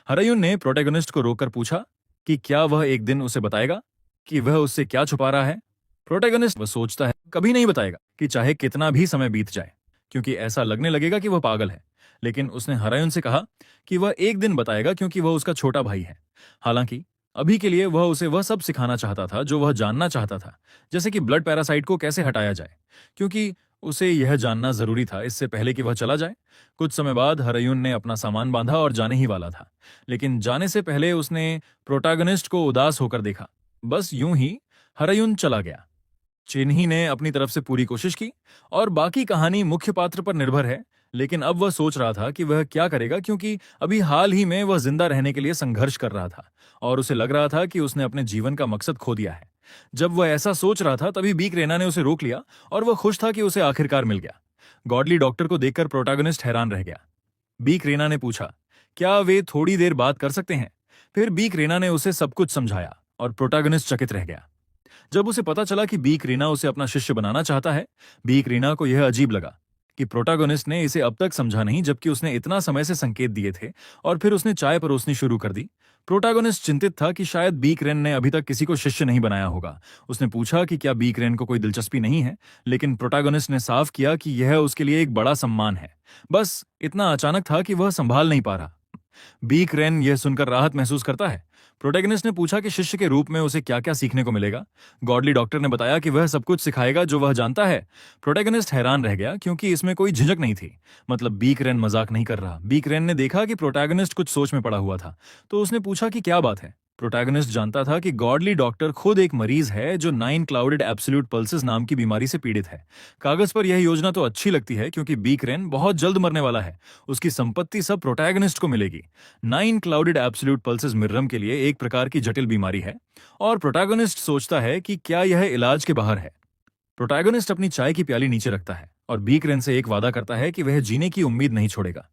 हरायून ने प्रोटैगनिस्ट को रोककर पूछा कि क्या वह एक दिन उसे बताएगा कि वह उससे क्या छुपा रहा है। प्रोटैगनिस्ट वह सोचता है कभी नहीं बताएगा कि चाहे कितना भी समय बीत जाए, क्योंकि ऐसा लगने लगेगा कि वह पागल है। लेकिन उसने हरायून से कहा कि वह एक दिन बताएगा क्योंकि वह उसका छोटा भाई है। हालांकि अभी के लिए वह उसे वह सब सिखाना चाहता था जो वह जानना चाहता था, जैसे कि ब्लड पैरासाइट को कैसे हटाया जाए, क्योंकि उसे यह जानना जरूरी था इससे पहले कि वह चला जाए। कुछ समय बाद हरायून ने अपना सामान बांधा और जाने ही वाला था, लेकिन जाने से पहले उसने प्रोटैगनिस्ट को उदास होकर देखा। बस यूं ही हरायून चला गया। चिन्ही ने अपनी तरफ से पूरी कोशिश की और बाकी कहानी मुख्य पात्र पर निर्भर है, लेकिन अब वह सोच रहा था कि वह क्या करेगा क्योंकि अभी हाल ही में वह जिंदा रहने के लिए संघर्ष कर रहा था और उसे लग रहा था कि उसने अपने जीवन का मकसद खो दिया है। जब वह ऐसा सोच रहा था तभी बीक रेना ने उसे रोक लिया और वह खुश था कि उसे आखिरकार मिल गया। गॉडली डॉक्टर को देखकर प्रोटैगनिस्ट हैरान रह गया। बीक रेना ने पूछा क्या वे थोड़ी देर बात कर सकते हैं। फिर बीक रेना ने उसे सब कुछ समझाया और प्रोटैगनिस्ट चकित रह गया। जब उसे पता चला कि बीक रीना उसे अपना शिष्य बनाना चाहता है, बीक रीना को यह अजीब लगा, कि प्रोटैगनिस्ट ने इसे अब तक समझा नहीं, जबकि उसने इतना समय से संकेत दिए थे। और फिर उसने चाय परोसनी शुरू कर दी। प्रोटैगनिस्ट चिंतित था कि शायद बीकरेन ने अभी तक किसी को शिष्य नहीं बनाया होगा। उसने पूछा कि क्या बीकरेन को कोई दिलचस्पी नहीं है, लेकिन प्रोटैगनिस्ट ने साफ किया कि यह उसके लिए एक बड़ा सम्मान है। बस इतना अचानक था कि वह संभाल नहीं पा रहा। बीकरेन यह सुनकर राहत महसूस करता है। प्रोटैगनिस्ट ने पूछा कि शिष्य के रूप में उसे क्या क्या सीखने को मिलेगा। गॉडली डॉक्टर ने बताया कि वह सब कुछ सिखाएगा जो वह जानता है। प्रोटैगनिस्ट हैरान रह गया, क्योंकि इसमें कोई झिझक नहीं थी। मतलब बीकरेन मजाक नहीं कर रहा। बीकरेन ने देखा कि प्रोटैगनिस्ट कुछ सोच में पड़ा हुआ था, तो उसने पूछा कि क्या बात है। प्रोटैगनिस्ट जानता था कि गॉडली डॉक्टर खुद एक मरीज है जो 9 क्लाउडेड एब्सोल्यूट पल्सेस नाम की बीमारी से पीड़ित है। कागज पर यह योजना तो अच्छी लगती है, क्योंकि बीकरेन बहुत जल्द मरने वाला है। उसकी संपत्ति सब प्रोटैगनिस्ट को मिलेगी। 9 क्लाउडेड एब्सोल्यूट पल्सेस मिर्रम के लिए एक प्रकार की जटिल बीमारी है, और प्रोटैगनिस्ट सोचता है कि क्या यह इलाज के बाहर है। प्रोटैगनिस्ट अपनी चाय की प्याली नीचे रखता है और बीकरेन से एक वादा करता है कि वह जीने की उम्मीद नहीं छोड़ेगा।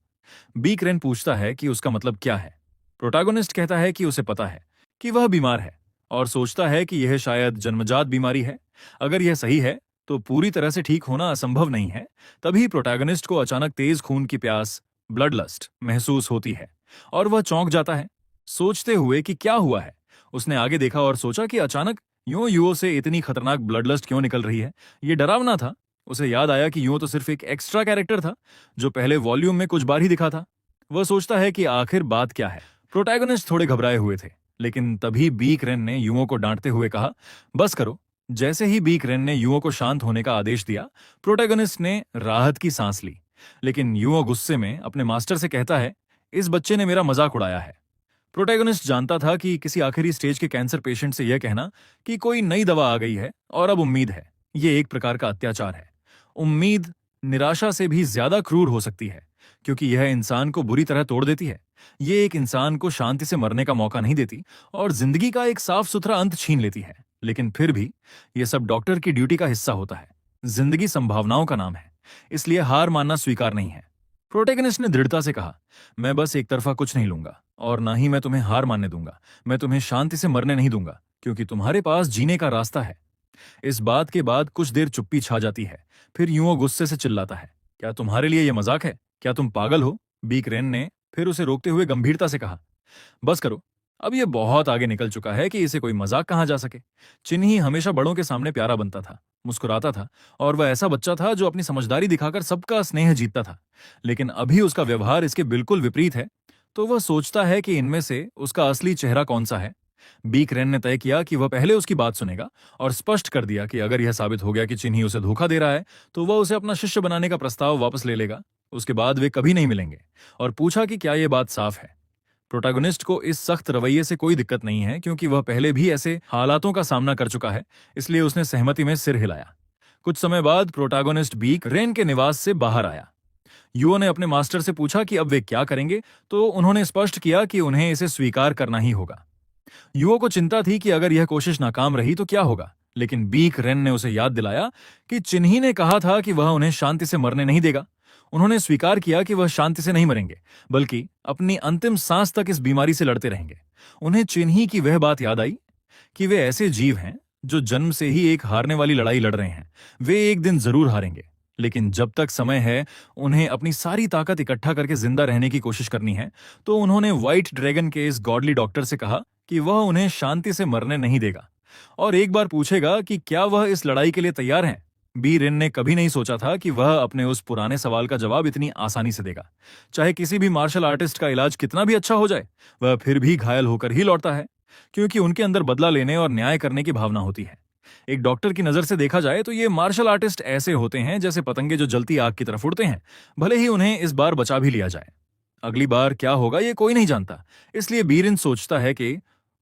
बीकरेन पूछता है कि उसका मतलब क्या है। प्रोटैगनिस्ट कहता है कि उसे पता है कि वह बीमार है, और सोचता है कि यह शायद जन्मजात बीमारी है। अगर यह सही है तो पूरी तरह से ठीक होना असंभव नहीं है। तभी प्रोटैगनिस्ट को अचानक तेज खून की प्यास, ब्लड लस्ट महसूस होती है, और वह चौंक जाता है, सोचते हुए कि क्या हुआ है। उसने आगे देखा और सोचा कि अचानक यूं युओं से इतनी खतरनाक ब्लड लस्ट क्यों निकल रही है। ये डरावना था। उसे याद आया कि यूं तो सिर्फ एक एक्स्ट्रा कैरेक्टर था जो पहले वॉल्यूम में कुछ बार ही दिखा था। वह सोचता है कि आखिर बात क्या है। प्रोटैगनिस्ट थोड़े घबराए हुए थे, लेकिन तभी बीकरेन ने युओं को डांटते हुए कहा, बस करो। जैसे ही बीकरेन ने युओं को शांत होने का आदेश दिया, प्रोटैगनिस्ट ने राहत की सांस ली। लेकिन युओं गुस्से में अपने मास्टर से कहता है, इस बच्चे ने मेरा मजाक उड़ाया है। प्रोटैगनिस्ट जानता था कि किसी आखिरी स्टेज के कैंसर पेशेंट से यह कहना कि कोई नई दवा आ गई है और अब उम्मीद है, यह एक प्रकार का अत्याचार है। उम्मीद निराशा से भी ज्यादा क्रूर हो सकती है, क्योंकि यह इंसान को बुरी तरह तोड़ देती है। ये एक इंसान को शांति से मरने का मौका नहीं देती और जिंदगी का एक साफ सुथरा अंत छीन लेती है। लेकिन फिर भी यह सब डॉक्टर की ड्यूटी का हिस्सा होता है। जिंदगी संभावनाओं का नाम है, इसलिए हार मानना स्वीकार नहीं है। प्रोटैगनिस्ट ने दृढ़ता से कहा, मैं बस एक तरफा कुछ नहीं लूंगा, और ना ही मैं तुम्हें हार मानने दूंगा। मैं तुम्हें शांति से मरने नहीं दूंगा, क्योंकि तुम्हारे पास जीने का रास्ता है। इस बात के बाद कुछ देर चुप्पी छा जाती है। फिर यूं गुस्से से चिल्लाता है, क्या तुम्हारे लिए यह मजाक है? क्या तुम पागल हो? बीकरेन ने फिर उसे रोकते हुए गंभीरता से कहा, बस करो। अब यह बहुत आगे निकल चुका है कि इसे कोई मजाक कहा जा सके। चिन्ही हमेशा बड़ों के सामने प्यारा बनता था, मुस्कुराता था, और वह ऐसा बच्चा था जो अपनी समझदारी दिखाकर सबका स्नेह जीतता था। लेकिन अभी उसका व्यवहार इसके बिल्कुल विपरीत है। तो वह सोचता है कि इनमें से उसका असली चेहरा कौन सा है। बीकरेन ने तय किया कि वह पहले उसकी बात सुनेगा, और स्पष्ट कर दिया कि अगर यह साबित हो गया कि चिन्ही उसे धोखा दे रहा है, तो वह उसे अपना शिष्य बनाने का प्रस्ताव वापस ले लेगा। उसके बाद वे कभी नहीं मिलेंगे। और पूछा कि क्या यह बात साफ है। प्रोटैगनिस्ट को इस सख्त रवैये से कोई दिक्कत नहीं है, क्योंकि वह पहले भी ऐसे हालातों का सामना कर चुका है, इसलिए उसने सहमति में सिर हिलाया। कुछ समय बाद प्रोटैगनिस्ट बीकरेन के निवास से बाहर आया। युओ ने अपने मास्टर से पूछा कि अब वे क्या करेंगे, तो उन्होंने स्पष्ट किया कि उन्हें इसे स्वीकार करना ही होगा। युओ को चिंता थी कि अगर यह कोशिश नाकाम रही तो क्या होगा, लेकिन बीकरेन ने उसे याद दिलाया कि चिन्ही ने कहा था कि वह उन्हें शांति से मरने नहीं देगा। उन्होंने स्वीकार किया कि वह शांति से नहीं मरेंगे, बल्कि अपनी अंतिम सांस तक इस बीमारी से लड़ते रहेंगे। उन्हें चिन्ही की वह बात याद आई कि वे ऐसे जीव हैं जो जन्म से ही एक हारने वाली लड़ाई लड़ रहे हैं। वे एक दिन जरूर हारेंगे, लेकिन जब तक समय है उन्हें अपनी सारी ताकत इकट्ठा करके जिंदा रहने की कोशिश करनी है। तो उन्होंने व्हाइट ड्रैगन के इस गॉडली डॉक्टर से कहा कि वह उन्हें शांति से मरने नहीं देगा, और एक बार पूछेगा कि क्या वह इस लड़ाई के लिए तैयार हैं। बीरेन ने कभी नहीं सोचा था कि वह अपने उस पुराने सवाल का जवाब इतनी आसानी से देगा। चाहे किसी भी मार्शल आर्टिस्ट का इलाज कितना भी अच्छा हो जाए, वह फिर भी घायल होकर ही लौटता है, क्योंकि उनके अंदर बदला लेने और न्याय करने की भावना होती है। एक डॉक्टर की नजर से देखा जाए तो ये मार्शल आर्टिस्ट ऐसे होते हैं जैसे पतंगे जो जलती आग की तरफ उड़ते हैं, भले ही उन्हें इस बार बचा भी लिया जाए। अगली बार क्या होगा ये कोई नहीं जानता, इसलिए बीरेन सोचता है कि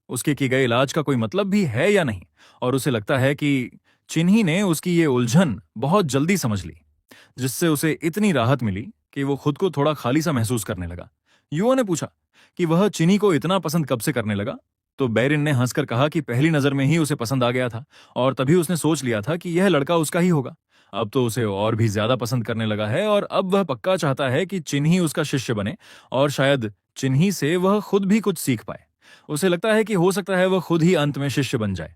उसके किए गए इलाज का कोई मतलब भी है या नहीं, और उसे लगता है कि चिन्ही ने उसकी ये उलझन बहुत जल्दी समझ ली, जिससे उसे इतनी राहत मिली कि वो खुद को थोड़ा खाली सा महसूस करने लगा। युवा ने पूछा कि वह चिन्ही को इतना पसंद कब से करने लगा, तो बैरिन ने हंसकर कहा कि पहली नजर में ही उसे पसंद आ गया था, और तभी उसने सोच लिया था कि यह लड़का उसका ही होगा। अब तो उसे और भी ज्यादा पसंद करने लगा है, और अब वह पक्का चाहता है कि चिन्ही उसका शिष्य बने, और शायद चिन्ही से वह खुद भी कुछ सीख पाए। उसे लगता है कि हो सकता है वह खुद ही अंत में शिष्य बन जाए।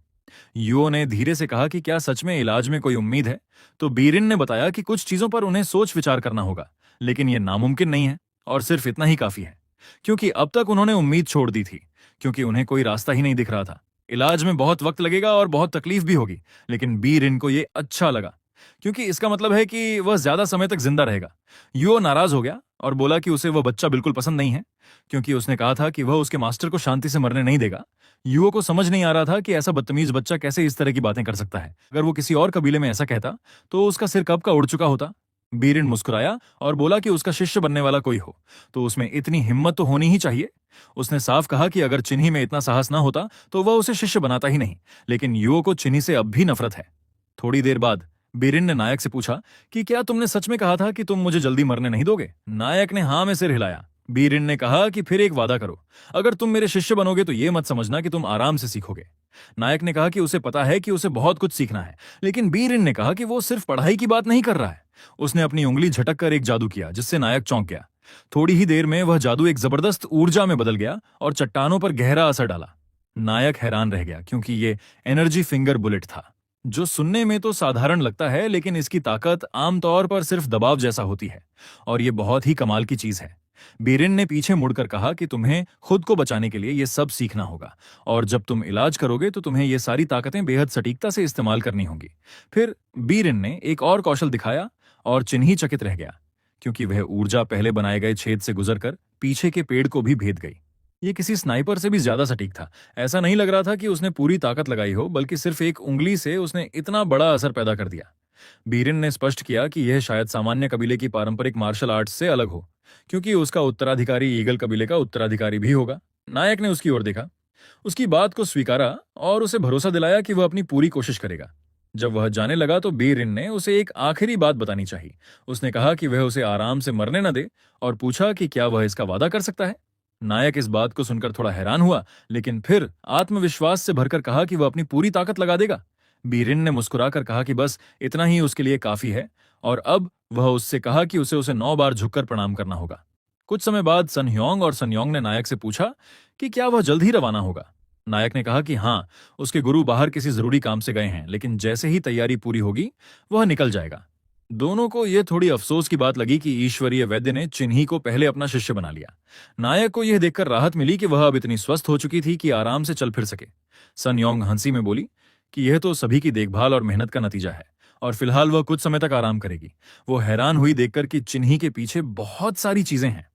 युओ ने धीरे से कहा कि क्या सच में इलाज में कोई उम्मीद है। तो बीरिन ने बताया कि कुछ चीजों पर उन्हें सोच विचार करना होगा, लेकिन यह नामुमकिन नहीं है और सिर्फ इतना ही काफी है, क्योंकि अब तक उन्होंने उम्मीद छोड़ दी थी, क्योंकि उन्हें कोई रास्ता ही नहीं दिख रहा था। इलाज में बहुत वक्त लगेगा और बहुत तकलीफ भी होगी, लेकिन बीरिन को यह अच्छा लगा, क्योंकि इसका मतलब है कि वह ज्यादा समय तक जिंदा रहेगा। युओ नाराज हो गया और बोला कि उसे वह बच्चा बिल्कुल पसंद नहीं है, क्योंकि उसने कहा था कि वह उसके मास्टर को शांति से मरने नहीं देगा। युओ को समझ नहीं आ रहा था कि ऐसा बदतमीज बच्चा कैसे इस तरह की बातें कर सकता है। अगर वो किसी और कबीले में ऐसा कहता तो उसका सिर कब का उड़ चुका होता। बीरिन मुस्कुराया और बोला कि उसका शिष्य बनने वाला कोई हो तो उसमें इतनी हिम्मत तो होनी ही चाहिए। उसने साफ कहा कि अगर चिन्ही में इतना साहस ना होता तो वह उसे शिष्य बनाता ही नहीं, लेकिन युओ को चिन्ही से अब भी नफरत है। थोड़ी देर बाद बीरिन ने नायक से पूछा कि क्या तुमने सच में कहा था कि तुम मुझे जल्दी मरने नहीं दोगे। नायक ने हाँ में सिर हिलाया। बीरिन ने कहा कि फिर एक वादा करो, अगर तुम मेरे शिष्य बनोगे तो ये मत समझना कि तुम आराम से सीखोगे। नायक ने कहा कि उसे पता है कि उसे बहुत कुछ सीखना है, लेकिन बीरिन ने कहा कि वो सिर्फ पढ़ाई की बात नहीं कर रहा है। उसने अपनी उंगली झटक कर एक जादू किया जिससे नायक चौंक गया। थोड़ी ही देर में वह जादू एक जबरदस्त ऊर्जा में बदल गया और चट्टानों पर गहरा असर डाला। नायक हैरान रह गया, क्योंकि ये एनर्जी फिंगर बुलेट था, जो सुनने में तो साधारण लगता है, लेकिन इसकी ताकत आमतौर पर सिर्फ दबाव जैसा होती है, और ये बहुत ही कमाल की चीज है। बीरिन ने पीछे मुड़कर कहा कि तुम्हें खुद को बचाने के लिए ये सब सीखना होगा, और जब तुम इलाज करोगे तो तुम्हें ये सारी ताकतें बेहद सटीकता से इस्तेमाल करनी होंगी। फिर बीरिन ने एक और कौशल दिखाया और चिन्ही चकित रह गया, क्योंकि वह ऊर्जा पहले बनाए गए छेद से गुजरकर पीछे के पेड़ को भी भेद गई। ये किसी स्नाइपर से भी ज्यादा सटीक था। ऐसा नहीं लग रहा था कि उसने पूरी ताकत लगाई हो, बल्कि सिर्फ एक उंगली से उसने इतना बड़ा असर पैदा कर दिया। बीरिन ने स्पष्ट किया कि यह शायद सामान्य कबीले की पारंपरिक मार्शल आर्ट्स से अलग हो, क्योंकि उसका उत्तराधिकारी ईगल कबीले का उत्तराधिकारी भी होगा। नायक ने उसकी ओर देखा, उसकी बात को स्वीकारा और उसे भरोसा दिलाया कि वह अपनी पूरी कोशिश करेगा। जब वह जाने लगा तो बीरिन ने उसे एक आखिरी बात बतानी चाहिए। उसने कहा कि वह उसे आराम से मरने न दे और पूछा कि क्या वह इसका वादा कर सकता है। नायक इस बात को सुनकर थोड़ा हैरान हुआ, लेकिन फिर आत्मविश्वास से भरकर कहा कि वह अपनी पूरी ताकत लगा देगा। बीरिन ने मुस्कुराकर कहा कि बस इतना ही उसके लिए काफी है, और अब वह उससे कहा कि उसे 9 बार झुककर प्रणाम करना होगा। कुछ समय बाद सन ह्योंग और सन योंग ने नायक से पूछा कि क्या वह जल्द ही रवाना होगा। नायक ने कहा कि हाँ, उसके गुरु बाहर किसी जरूरी काम से गए हैं, लेकिन जैसे ही तैयारी पूरी होगी वह निकल जाएगा। दोनों को यह थोड़ी अफसोस की बात लगी कि ईश्वरीय वैद्य ने चिन्ही को पहले अपना शिष्य बना लिया। नायक को यह देखकर राहत मिली कि वह अब इतनी स्वस्थ हो चुकी थी कि आराम से चल फिर सके। सन योंग हंसी में बोली कि यह तो सभी की देखभाल और मेहनत का नतीजा है, और फिलहाल वह कुछ समय तक आराम करेगी। वो हैरान हुई देखकर कि चिन्ही के पीछे बहुत सारी चीजें हैं।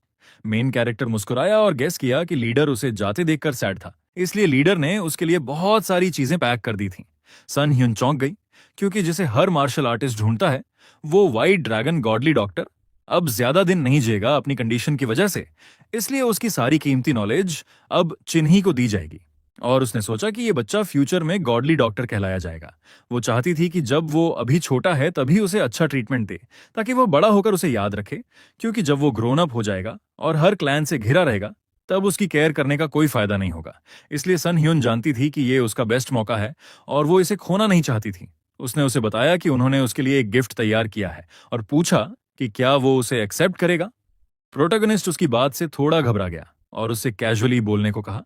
मेन कैरेक्टर मुस्कुराया और गेस किया कि लीडर उसे जाते देखकर सैड था, इसलिए लीडर ने उसके लिए बहुत सारी चीजें पैक कर दी थीं। सन ह्युन चौंक गई, क्योंकि जिसे हर मार्शल आर्टिस्ट ढूंढता है, वो व्हाइट ड्रैगन गॉडली डॉक्टर, अब ज्यादा दिन नहीं जिएगा अपनी कंडीशन की वजह से, इसलिए उसकी सारी कीमती नॉलेज अब चिन्ही को दी जाएगी। और उसने सोचा कि ये बच्चा फ्यूचर में गॉडली डॉक्टर कहलाया जाएगा। वो चाहती थी कि जब वो अभी छोटा है तभी उसे अच्छा ट्रीटमेंट दे, ताकि वो बड़ा होकर उसे याद रखे, क्योंकि जब वो ग्रोन अप हो जाएगा और हर क्लैन से घिरा रहेगा तब उसकी केयर करने का कोई फायदा नहीं होगा। इसलिए सन ह्युन जानती थी कि ये उसका बेस्ट मौका है और वो इसे खोना नहीं चाहती थी। उसने उसे बताया कि उन्होंने उसके लिए एक गिफ्ट तैयार किया है और पूछा कि क्या वो उसे एक्सेप्ट करेगा। प्रोटैगनिस्ट उसकी बात से थोड़ा घबरा गया और उससे कैजुअली बोलने को कहा।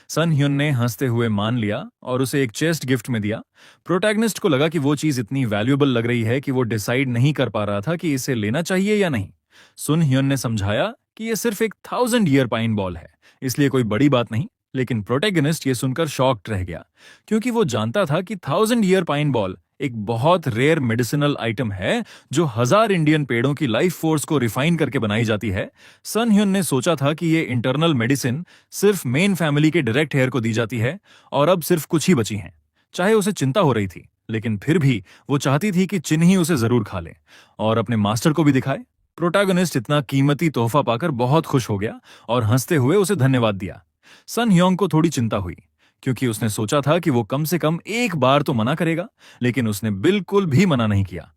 सन ह्युन ने हंसते हुए मान लिया और उसे एक चेस्ट गिफ्ट में दिया। प्रोटैगनिस्ट को लगा कि वो चीज इतनी वैल्यूएबल लग रही है कि वो डिसाइड नहीं कर पा रहा था कि इसे लेना चाहिए या नहीं। सुन ह्युन ने समझाया कि यह सिर्फ एक 1000 ईयर पाइन बॉल है, इसलिए कोई बड़ी बात नहीं। लेकिन प्रोटैगनिस्ट ये सुनकर शॉक्ड रह गया, क्योंकि वो जानता था कि 1000 ईयर पाइन बॉल एक बहुत रेयर मेडिसिनल आइटम है जो 1000 इंडियन पेड़ों की लाइफ फोर्स को रिफाइन करके बनाई जाती है। सन ह्युन ने सोचा था कि ये इंटरनल मेडिसिन सिर्फ मेन फैमिली के डायरेक्ट हेयर को दी जाती है और अब सिर्फ कुछ ही बची हैं। चाहे उसे चिंता हो रही थी, लेकिन फिर भी वो चाहती थी कि चिन्ही उसे जरूर खा ले और अपने मास्टर को भी दिखाए। प्रोटैगनिस्ट इतना कीमती तोहफा पाकर बहुत खुश हो गया और हंसते हुए उसे धन्यवाद दिया। सन ह्योंग को थोड़ी चिंता हुई, क्योंकि उसने सोचा था कि वो कम से कम एक बार तो मना करेगा, लेकिन उसने बिल्कुल भी मना नहीं किया।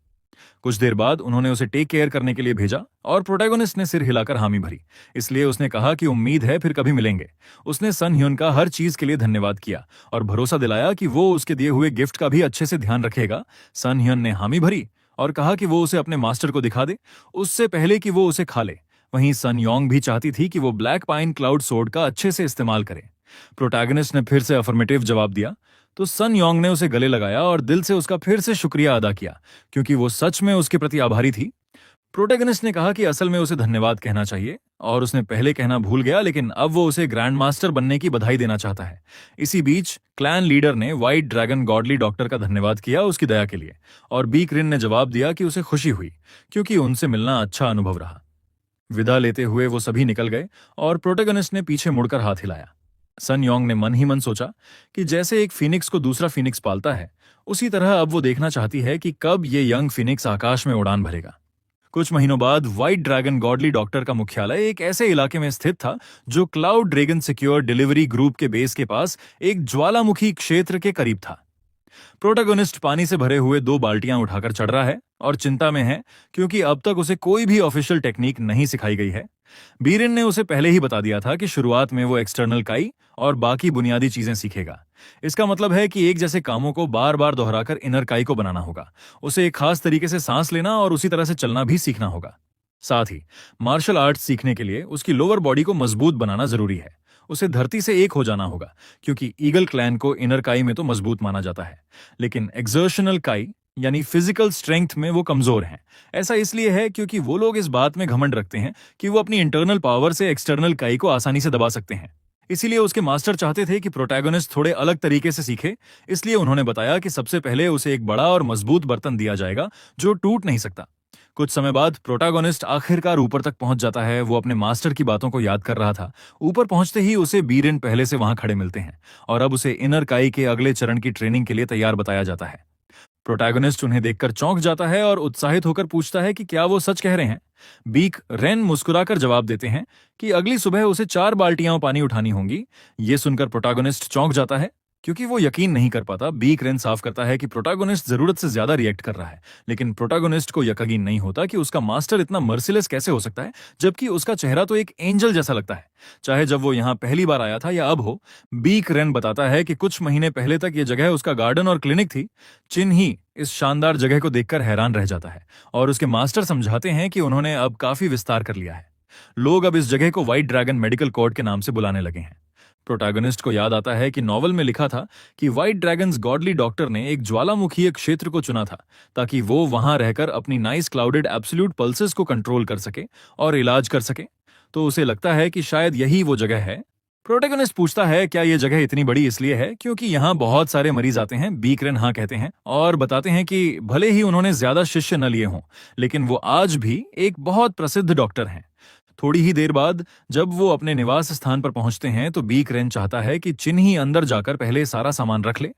कुछ देर बाद उन्होंने उसे टेक केयर करने के लिए भेजा और प्रोटैगनिस्ट ने सिर हिलाकर हामी भरी, इसलिए उसने कहा कि उम्मीद है फिर कभी मिलेंगे। उसने सन ह्युन का हर चीज के लिए धन्यवाद किया और भरोसा दिलाया कि वो उसके दिए हुए गिफ्ट का भी अच्छे से ध्यान रखेगा। सन ह्युन ने हामी भरी और कहा कि वो उसे अपने मास्टर को दिखा दे, उससे पहले कि वो उसे खा ले। वहीं सन योंग भी चाहती थी कि वो ब्लैक पाइन क्लाउड सोर्ड का अच्छे से इस्तेमाल करे। प्रोटैगनिस्ट ने फिर से अफर्मेटिव जवाब दिया, तो सन योंग ने उसे गले लगाया और दिल से उसका फिर से शुक्रिया अदा किया, क्योंकि वो सच में उसके प्रति आभारी थी। प्रोटैगनिस्ट ने कहा कि असल में उसे धन्यवाद कहना चाहिए और उसने पहले कहना भूल गया, लेकिन अब वो उसे ग्रैंड मास्टर बनने की बधाई देना चाहता है। इसी बीच क्लैन लीडर ने व्हाइट ड्रैगन गॉडली डॉक्टर का धन्यवाद किया उसकी दया के लिए, और बीक रिन ने जवाब दिया कि उसे खुशी हुई क्योंकि उनसे मिलना अच्छा अनुभव रहा। विदा लेते हुए वो सभी निकल गए और प्रोटैगनिस्ट ने पीछे मुड़कर हाथ हिलाया। सन योंग ने मन ही मन सोचा कि जैसे एक फीनिक्स को दूसरा फीनिक्स पालता है, उसी तरह अब वो देखना चाहती है कि कब ये यंग फीनिक्स आकाश में उड़ान भरेगा। कुछ महीनों बाद व्हाइट ड्रैगन गॉडली डॉक्टर का मुख्यालय एक ऐसे इलाके में स्थित था जो cloud dragon secure delivery group के बेस के पास एक ज्वालामुखी क्षेत्र के करीब था। प्रोटैगनिस्ट पानी से भरे हुए 2 बाल्टियां उठाकर चढ़ रहा है और चिंता में है क्योंकि अब तक उसे कोई भी ऑफिशियल टेक्निक नहीं सिखाई गई है। बीरेन ने उसे पहले ही बता दिया था कि शुरुआत में वो एक्सटर्नल काई और बाकी बुनियादी चीजें सीखेगा। इसका मतलब है कि एक जैसे कामों को बार बार दोहराकर इनर काई को बनाना होगा। उसे एक खास तरीके से सांस लेना और उसी तरह से चलना भी सीखना होगा। साथ ही मार्शल आर्ट्स सीखने के लिए उसकी लोअर बॉडी को मजबूत बनाना जरूरी है। उसे धरती से एक हो जाना होगा, क्योंकि ईगल क्लैन को इनर काई में तो मजबूत माना जाता है, लेकिन एक्सर्शनल काई यानी फिजिकल स्ट्रेंथ में वो कमजोर हैं। ऐसा इसलिए है क्योंकि वो लोग इस बात में घमंड रखते हैं कि वो अपनी इंटरनल पावर से एक्सटर्नल काई को आसानी से दबा सकते हैं। इसीलिए उसके मास्टर चाहते थे कि प्रोटैगनिस्ट थोड़े अलग तरीके से सीखे। इसलिए उन्होंने बताया कि सबसे पहले उसे एक बड़ा और मजबूत बर्तन दिया जाएगा जो टूट नहीं सकता। कुछ समय बाद प्रोटैगनिस्ट आखिरकार ऊपर तक पहुंच जाता है। वो अपने मास्टर की बातों को याद कर रहा था। ऊपर पहुंचते ही उसे बीरेन पहले से वहां खड़े मिलते हैं और अब उसे इनर काई के अगले चरण की ट्रेनिंग के लिए तैयार बताया जाता है। प्रोटैगनिस्ट उन्हें देखकर चौंक जाता है और उत्साहित होकर पूछता है कि क्या वो सच कह रहे हैं। बीक रेन मुस्कुराकर जवाब देते हैं कि अगली सुबह उसे 4 बाल्टियां पानी उठानी होंगी। ये सुनकर प्रोटैगनिस्ट चौंक जाता है क्योंकि वो यकीन नहीं कर पाता। बीक रेन साफ करता है कि प्रोटैगनिस्ट जरूरत से ज्यादा रिएक्ट कर रहा है, लेकिन प्रोटैगनिस्ट को यकीन नहीं होता कि उसका मास्टर इतना मर्सिलेस कैसे हो सकता है, जबकि उसका चेहरा तो एक एंजल जैसा लगता है, चाहे जब वो यहाँ पहली बार आया था या अब हो। बीक रेन बताता है कि कुछ महीने पहले तक ये जगह उसका गार्डन और क्लिनिक थी। चिन ही इस शानदार जगह को देखकर हैरान रह जाता है और उसके मास्टर समझाते हैं कि उन्होंने अब काफी विस्तार कर लिया है। लोग अब इस जगह को व्हाइट ड्रैगन मेडिकल कोर्ट के नाम से बुलाने लगे हैं। प्रोटैगनिस्ट को याद आता है कि नॉवल में लिखा था कि व्हाइट ड्रैगन्स गॉडली डॉक्टर ने एक ज्वालामुखीय क्षेत्र को चुना था ताकि वो वहां रहकर अपनी नाइस क्लाउडेड एब्सोल्यूट पल्सेस को कंट्रोल कर सके और इलाज कर सके। तो उसे लगता है कि शायद यही वो जगह है। प्रोटैगनिस्ट पूछता है क्या ये जगह इतनी बड़ी इसलिए है क्योंकि यहाँ बहुत सारे मरीज आते हैं। बीकरेन हाँ कहते हैं और बताते हैं कि भले ही उन्होंने ज्यादा शिष्य न लिए हों, लेकिन वो आज भी एक बहुत प्रसिद्ध डॉक्टर हैं। थोड़ी ही देर बाद जब वो अपने निवास स्थान पर पहुंचते हैं तो बीकरेन चाहता है कि चिन ही अंदर जाकर पहले सारा सामान रख ले।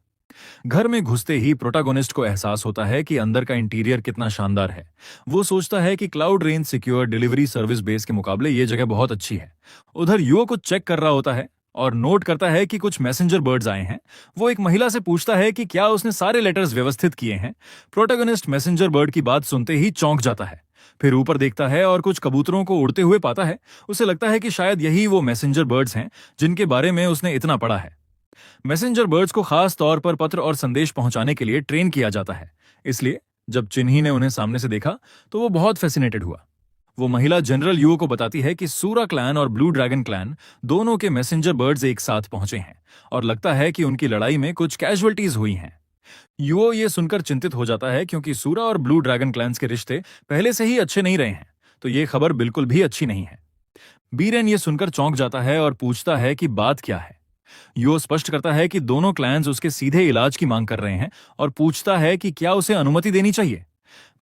घर में घुसते ही प्रोटैगनिस्ट को एहसास होता है कि अंदर का इंटीरियर कितना शानदार है। वो सोचता है कि cloud range secure delivery service base के मुकाबले ये जगह बहुत अच्छी है। उधर युओ कुछ चेक कर रहा होता है और नोट करता है कि कुछ मैसेंजर बर्ड्स आए हैं। वो एक महिला से पूछता है कि क्या उसने सारे लेटर्स व्यवस्थित किए हैं। प्रोटैगनिस्ट मैसेंजर बर्ड की बात सुनते ही चौंक जाता है, फिर ऊपर देखता है और कुछ कबूतरों को उड़ते हुए पाता है। उसे लगता है कि शायद यही वो मैसेंजर बर्ड्स हैं जिनके बारे में उसने इतना पढ़ा है। मैसेंजर बर्ड्स को खास तौर पर पत्र और संदेश पहुंचाने के लिए ट्रेन किया जाता है। इसलिए जब चिन्ही ने उन्हें सामने से देखा तो वो बहुत फैसिनेटेड हुआ। वो महिला जनरल युओ को बताती है कि सूरा क्लैन और ब्लू ड्रैगन क्लैन दोनों के मैसेंजर बर्ड्स एक साथ पहुंचे हैं और लगता है कि उनकी लड़ाई में कुछ कैजुअलिटीज हुई हैं। युओ ये सुनकर चिंतित हो जाता है क्योंकि सूरा और ब्लू ड्रैगन क्लैंस के रिश्ते पहले से ही अच्छे नहीं रहे हैं, तो ये खबर बिल्कुल भी अच्छी नहीं है। बीरेन ये सुनकर चौंक जाता है और पूछता है कि बात क्या है। युओ स्पष्ट करता है कि दोनों क्लैंस उसके सीधे इलाज की मांग कर रहे हैं और पूछता है कि क्या उसे अनुमति देनी चाहिए।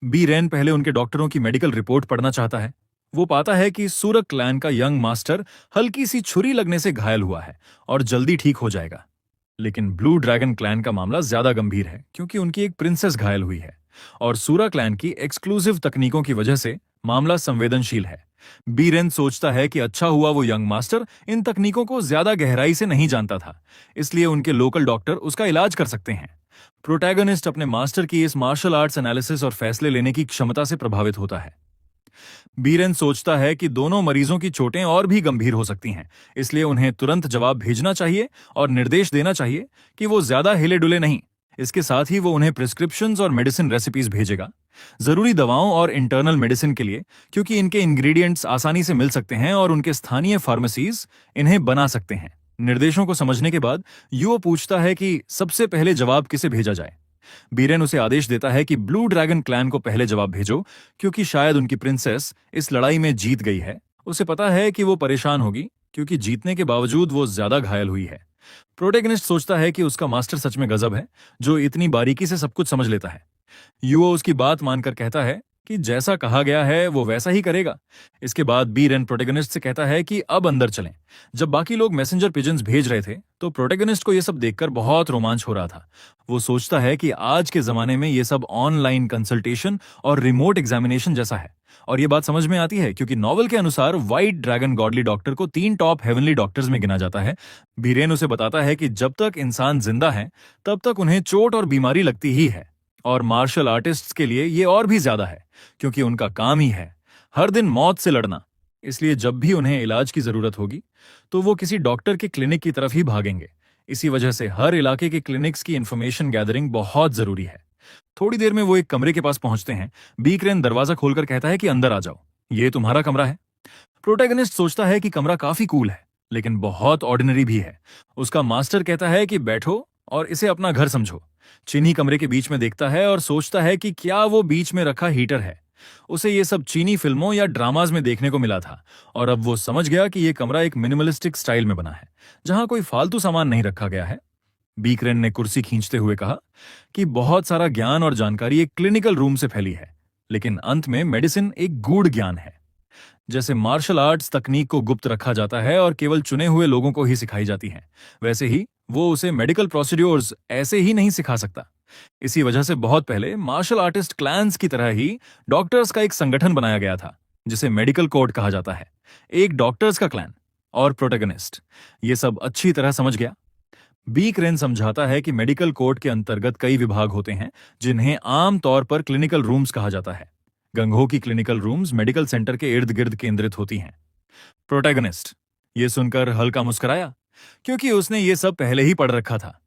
बीरेन पहले उनके डॉक्टरों की मेडिकल रिपोर्ट पढ़ना चाहता है। वो पाता है कि सूरक क्लैन का यंग मास्टर हल्की सी छुरी लगने से घायल हुआ है और जल्दी ठीक हो जाएगा, लेकिन ब्लू ड्रैगन क्लैन का मामला ज्यादा गंभीर है क्योंकि उनकी एक प्रिंसेस घायल हुई है और सूरा क्लैन की एक्सक्लूसिव तकनीकों की वजह से मामला संवेदनशील है। बीरेन सोचता है कि अच्छा हुआ वो यंग मास्टर इन तकनीकों को ज्यादा गहराई से नहीं जानता था, इसलिए उनके लोकल डॉक्टर उसका इलाज कर सकते हैं। प्रोटैगनिस्ट अपने मास्टर की इस मार्शल आर्ट्स एनालिसिस और फैसले लेने की क्षमता से प्रभावित होता है। बीरेन सोचता है कि दोनों मरीजों की चोटें और भी गंभीर हो सकती हैं, इसलिए उन्हें तुरंत जवाब भेजना चाहिए और निर्देश देना चाहिए कि वो ज्यादा हिले डुले नहीं। इसके साथ ही वो उन्हें प्रिस्क्रिप्शंस और मेडिसिन रेसिपीज भेजेगा, जरूरी दवाओं और इंटरनल मेडिसिन के लिए, क्योंकि इनके इंग्रेडिएंट्स आसानी से मिल सकते हैं और उनके स्थानीय फार्मेसीज इन्हें बना सकते हैं। निर्देशों को समझने के बाद युओ पूछता है कि सबसे पहले जवाब किसे भेजा जाए। बीरेन उसे आदेश देता है कि ब्लू ड्रैगन क्लैन को पहले जवाब भेजो, क्योंकि शायद उनकी प्रिंसेस इस लड़ाई में जीत गई है। उसे पता है कि वो परेशान होगी, क्योंकि जीतने के बावजूद वो ज्यादा घायल हुई है। प्रोटेगनिस्ट सोचता है कि उसका मास्टर सच में गजब है, जो इतनी बारीकी से सब कुछ समझ लेता है। युओ उसकी बात मानकर कहता है कि जैसा कहा गया है वो वैसा ही करेगा। इसके बाद बीरेन प्रोटेगनिस्ट से कहता है कि अब अंदर चलें। जब बाकी लोग मैसेंजर पिजन्स भेज रहे थे तो प्रोटेगनिस्ट को यह सब देखकर बहुत रोमांच हो रहा था। वो सोचता है कि आज के जमाने में ये सब ऑनलाइन कंसल्टेशन और रिमोट एग्जामिनेशन जैसा है। और ये बात समझ में आती है क्योंकि नॉवल के अनुसार व्हाइट ड्रैगन गॉडली डॉक्टर को 3 टॉप हेवनली डॉक्टर्स में गिना जाता है। बीरेन उसे बताता है कि जब तक इंसान जिंदा है तब तक उन्हें चोट और बीमारी लगती ही है, और मार्शल आर्टिस्ट्स के लिए ये और भी ज्यादा है, क्योंकि उनका काम ही है हर दिन मौत से लड़ना। इसलिए जब भी उन्हें इलाज की जरूरत होगी तो वो किसी डॉक्टर के क्लिनिक की तरफ ही भागेंगे। इसी वजह से हर इलाके के क्लिनिक्स की इंफॉर्मेशन गैदरिंग बहुत जरूरी है। थोड़ी देर में वो एक कमरे के पास पहुंचते हैं। बीक्रेन दरवाजा खोलकर कहता है कि अंदर आ जाओ, ये तुम्हारा कमरा है। प्रोटैगनिस्ट सोचता है कि कमरा काफी कूल है, लेकिन बहुत ऑर्डिनरी भी है। उसका मास्टर कहता है कि बैठो और इसे अपना घर समझो। चीनी कमरे के बीच में देखता है और सोचता है कि क्या वो बीच में रखा हीटर है। उसे ये सब चीनी फिल्मों या ड्रामाज में देखने को मिला था, और अब वो समझ गया कि ये कमरा एक मिनिमलिस्टिक स्टाइल में बना है, जहां कोई फालतू सामान नहीं रखा गया है। बीक्रेन ने कुर्सी खींचते हुए कहा कि बहुत सारा ज्ञान और जानकारी एक क्लिनिकल रूम से फैली है, लेकिन अंत में मेडिसिन एक गूढ़ ज्ञान है। जैसे मार्शल आर्ट्स तकनीक को गुप्त रखा जाता है और केवल चुने हुए लोगों को ही सिखाई जाती है, वैसे ही वो उसे मेडिकल प्रोसीड्योर्स ऐसे ही नहीं सिखा सकता। इसी वजह से बहुत पहले मार्शल आर्टिस्ट क्लैंस की तरह ही डॉक्टर्स का एक संगठन बनाया गया था, जिसे मेडिकल कोड कहा जाता है। एक डॉक्टर्स का क्लैन और प्रोटैगनिस्ट ये सब अच्छी तरह समझ गया। बीक्रेन समझाता है कि मेडिकल कोड के अंतर्गत कई विभाग होते हैं, जिन्हें आम तौर पर क्लिनिकल रूम्स कहा जाता है। गंगो की क्लिनिकल रूम्स मेडिकल सेंटर के इर्द गिर्द केंद्रित होती हैं। प्रोटैगनिस्ट ये सुनकर हल्का मुस्कुराया, क्योंकि उसने ये सब पहले ही पढ़ रखा था।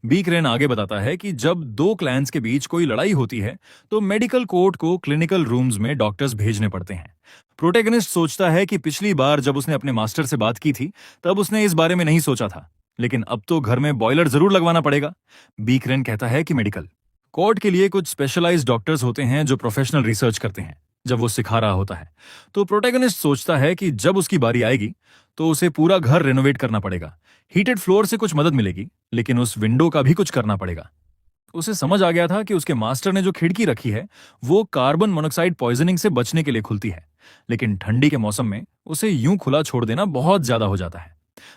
बीक्रेन आगे बताता है कि जब 2 क्लैंस के बीच कोई लड़ाई होती है तो मेडिकल कोर्ट को क्लिनिकल रूम्स में डॉक्टर्स भेजने पड़ते हैं। प्रोटैगनिस्ट सोचता है कि पिछली बार जब उसने अपने मास्टर से बात की थी तब उसने इस बारे में नहीं सोचा था, लेकिन अब तो घर में बॉयलर जरूर लगवाना पड़ेगा। बीक्रेन कहता है कि मेडिकल कोर्ट के लिए कुछ स्पेशलाइज्ड डॉक्टर्स होते हैं जो प्रोफेशनल रिसर्च करते हैं जब वो सिखा रहा होता है। तो प्रोटैगनिस्ट सोचता है कि जब उसकी बारी आएगी तो उसे पूरा घर रेनोवेट करना पड़ेगा। हीटेड फ्लोर से कुछ मदद मिलेगी, लेकिन उस विंडो का भी कुछ करना पड़ेगा। उसे समझ आ गया था कि उसके मास्टर ने जो खिड़की रखी है वो कार्बन मोनोक्साइड पॉइजनिंग से बचने के लिए खुलती है, लेकिन ठंडी के मौसम में उसे यूं खुला छोड़ देना बहुत ज्यादा हो जाता है।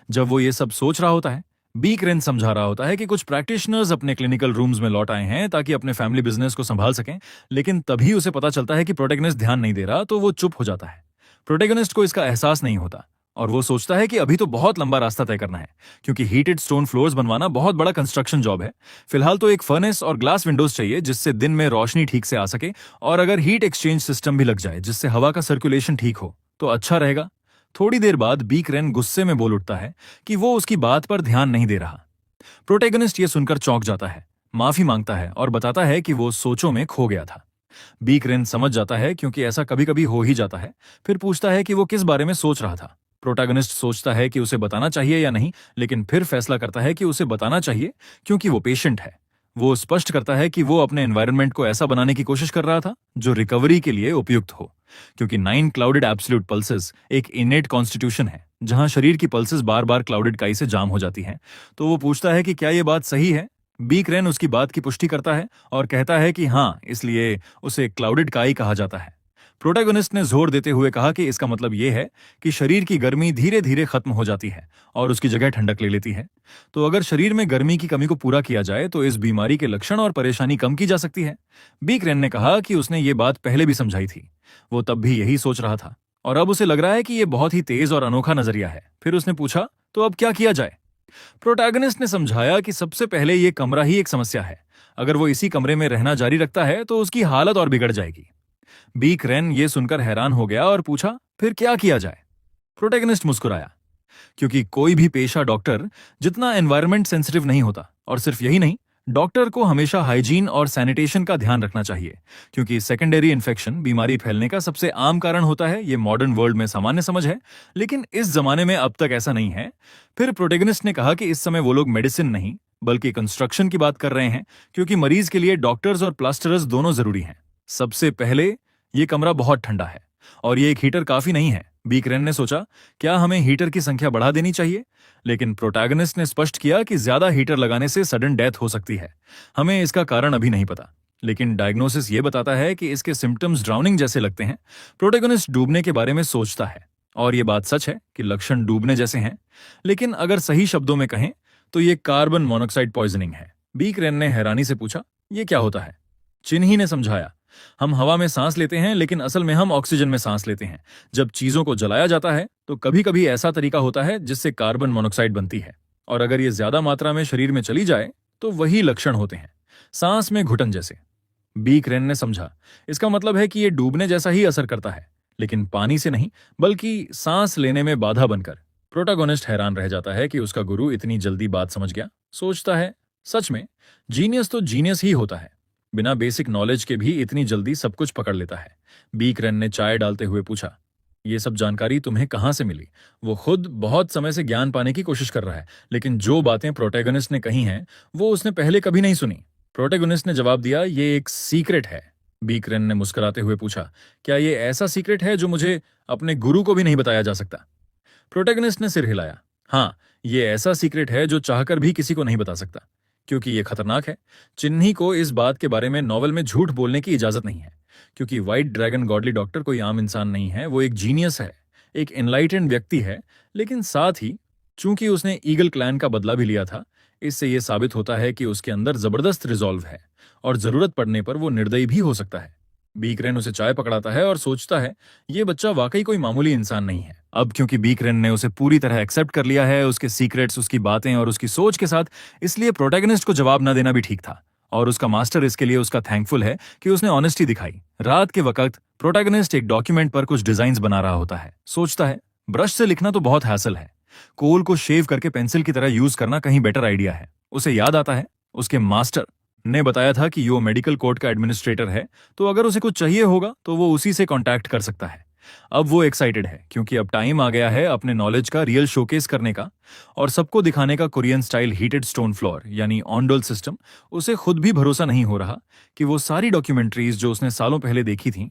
जब वो ये सब सोच रहा होता है, बीक्रेन समझा रहा होता है कि कुछ प्रैक्टिशनर्स अपने क्लिनिकल रूम्स में लौट आए हैं ताकि अपने फैमिली बिजनेस को संभाल सकें, लेकिन तभी उसे पता चलता है कि प्रोटैगनिस्ट ध्यान नहीं दे रहा, तो वो चुप हो जाता है। प्रोटैगनिस्ट को इसका एहसास नहीं होता और वो सोचता है कि अभी तो बहुत लंबा रास्ता तय करना है, क्योंकि हीटेड स्टोन फ्लोर्स बनवाना बहुत बड़ा कंस्ट्रक्शन जॉब है। फिलहाल तो एक फर्नेस और ग्लास विंडोज चाहिए जिससे दिन में रोशनी ठीक से आ सके, और अगर हीट एक्सचेंज सिस्टम भी लग जाए जिससे हवा का सर्कुलेशन ठीक हो तो अच्छा रहेगा। थोड़ी देर बाद बीक्रेन गुस्से में बोल उठता है कि वो उसकी बात पर ध्यान नहीं दे रहा। प्रोटैगनिस्ट ये सुनकर चौंक जाता है, माफी मांगता है और बताता है कि वो सोचों में खो गया था। बीक्रेन समझ जाता है क्योंकि ऐसा कभी कभी हो ही जाता है। फिर पूछता है कि वो किस बारे में सोच रहा था। प्रोटैगनिस्ट सोचता है कि उसे बताना चाहिए या नहीं, लेकिन फिर फैसला करता है कि उसे बताना चाहिए क्योंकि वो पेशेंट है। वो स्पष्ट करता है कि वो अपने एनवायरनमेंट को ऐसा बनाने की कोशिश कर रहा था जो रिकवरी के लिए उपयुक्त हो, क्योंकि 9 क्लाउडेड एब्सोल्यूट पल्सेस एक इनेट कॉन्स्टिट्यूशन है जहां शरीर की पल्सेस बार बार क्लाउडेड काई से जाम हो जाती हैं। तो वो पूछता है कि क्या ये बात सही है। बीक्रेन उसकी बात की पुष्टि करता है और कहता है कि हाँ, इसलिए उसे क्लाउडेड काई कहा जाता है। प्रोटैगनिस्ट ने जोर देते हुए कहा कि इसका मतलब यह है कि शरीर की गर्मी धीरे धीरे खत्म हो जाती है और उसकी जगह ठंडक ले लेती है। तो अगर शरीर में गर्मी की कमी को पूरा किया जाए तो इस बीमारी के लक्षण और परेशानी कम की जा सकती है। बीक्रेन ने कहा कि उसने ये बात पहले भी समझाई थी। वो तब भी यही सोच रहा था और अब उसे लग रहा है कि यह बहुत ही तेज और अनोखा नजरिया है। फिर उसने पूछा, तो अब क्या किया जाए? प्रोटैगनिस्ट ने समझाया कि सबसे पहले यह कमरा ही एक समस्या है। अगर वो इसी कमरे में रहना जारी रखता है तो उसकी हालत और बिगड़ जाएगी। बीक्रेन ये सुनकर हैरान हो गया और पूछा, फिर क्या किया जाए? प्रोटैगनिस्ट मुस्कुराया, क्योंकि कोई भी पेशा डॉक्टर जितना एनवायरनमेंट सेंसिटिव नहीं होता। और सिर्फ यही नहीं, डॉक्टर को हमेशा हाइजीन और सैनिटेशन का ध्यान रखना चाहिए, क्योंकि सेकेंडरी इन्फेक्शन बीमारी फैलने का सबसे आम कारण होता है। ये मॉडर्न वर्ल्ड में सामान्य समझ है, लेकिन इस जमाने में अब तक ऐसा नहीं है। फिर प्रोटेगनिस्ट ने कहा कि इस समय वो लोग मेडिसिन नहीं बल्कि कंस्ट्रक्शन की बात कर रहे हैं, क्योंकि मरीज के लिए डॉक्टर्स और प्लास्टरर्स दोनों जरूरी हैं। सबसे पहले, ये कमरा बहुत ठंडा है और ये एक हीटर काफी नहीं है। बीकरेन ने सोचा, क्या हमें हीटर की संख्या बढ़ा देनी चाहिए? लेकिन प्रोटैगनिस्ट ने स्पष्ट किया कि ज्यादा हीटर लगाने से सडन डेथ हो सकती है। हमें इसका कारण अभी नहीं पता, लेकिन डायग्नोसिस ये बताता है कि इसके सिम्टम्स ड्राउनिंग जैसे लगते हैं। प्रोटैगनिस्ट डूबने के बारे में सोचता है, और ये बात सच है कि लक्षण डूबने जैसे हैं, लेकिन अगर सही शब्दों में कहें तो ये कार्बन मोनोक्साइड पॉइजनिंग है। बीकरेन ने हैरानी से पूछा, ये क्या होता है? चिन्ही ने समझाया, हम हवा में सांस लेते हैं, लेकिन असल में हम ऑक्सीजन में सांस लेते हैं। जब चीजों को जलाया जाता है तो कभी कभी ऐसा तरीका होता है जिससे कार्बन मोनोक्साइड बनती है, और अगर ये ज्यादा मात्रा में शरीर में चली जाए तो वही लक्षण होते हैं, सांस में घुटन जैसे। बीकरेन ने समझा, इसका मतलब है कि ये डूबने जैसा ही असर करता है, लेकिन पानी से नहीं बल्कि सांस लेने में बाधा बनकर। प्रोटैगनिस्ट हैरान रह जाता है कि उसका गुरु इतनी जल्दी बात समझ गया। सोचता है, सच में जीनियस तो जीनियस ही होता है, बिना बेसिक नॉलेज के भी इतनी जल्दी सब कुछ पकड़ लेता है। बीकरेन ने चाय डालते हुए पूछा, ये सब जानकारी तुम्हें कहाँ से मिली? वो खुद बहुत समय से ज्ञान पाने की कोशिश कर रहा है, लेकिन जो बातें प्रोटैगनिस्ट ने कही हैं वो उसने पहले कभी नहीं सुनी। प्रोटैगनिस्ट ने जवाब दिया, ये एक सीक्रेट है। बीकरेन ने मुस्कुराते हुए पूछा, क्या ये ऐसा सीक्रेट है जो मुझे अपने गुरु को भी नहीं बताया जा सकता? प्रोटैगनिस्ट ने सिर हिलाया, हाँ, ये ऐसा सीक्रेट है जो चाहकर भी किसी को नहीं बता सकता, क्योंकि ये खतरनाक है। चिन्ही को इस बात के बारे में नॉवल में झूठ बोलने की इजाजत नहीं है, क्योंकि व्हाइट ड्रैगन गॉडली डॉक्टर कोई आम इंसान नहीं है, वो एक जीनियस है, एक एनलाइटेंड व्यक्ति है। लेकिन साथ ही चूंकि उसने ईगल क्लैन का बदला भी लिया था, इससे यह साबित होता है कि उसके अंदर जबरदस्त रिजॉल्व है और जरूरत पड़ने पर वो निर्दयी भी हो सकता है। बीकरेन उसे चाय पकड़ाता है और सोचता है, ये बच्चा वाकई कोई मामूली इंसान नहीं है। अब क्योंकि बीकरेन ने उसे पूरी तरह एक्सेप्ट कर लिया है, उसके सीक्रेट्स, उसकी बातें और उसकी सोच के साथ, इसलिए प्रोटैगनिस्ट को जवाब न देना भी ठीक था, और उसका मास्टर इसके लिए उसका थैंकफुल है कि उसने ऑनेस्टी दिखाई। रात के वक्त प्रोटैगनिस्ट एक डॉक्यूमेंट पर कुछ डिजाइन्स बना रहा होता है। सोचता है, ब्रश से लिखना तो बहुत हैसल है, कोल को शेव करके पेंसिल की तरह यूज करना कहीं बेटर आइडिया है। उसे याद आता है, उसके मास्टर ने बताया था कि यो मेडिकल कोर्ट का एडमिनिस्ट्रेटर है, तो अगर उसे कुछ चाहिए होगा तो वो उसी से कांटेक्ट कर सकता है। अब वो एक्साइटेड है, क्योंकि अब टाइम आ गया है अपने नॉलेज का रियल शोकेस करने का और सबको दिखाने का। Korean style heated stone floor यानी ऑनडोल सिस्टम, उसे खुद भी भरोसा नहीं हो रहा कि वो सारी डॉक्यूमेंट्रीज जो उसने सालों पहले देखी थी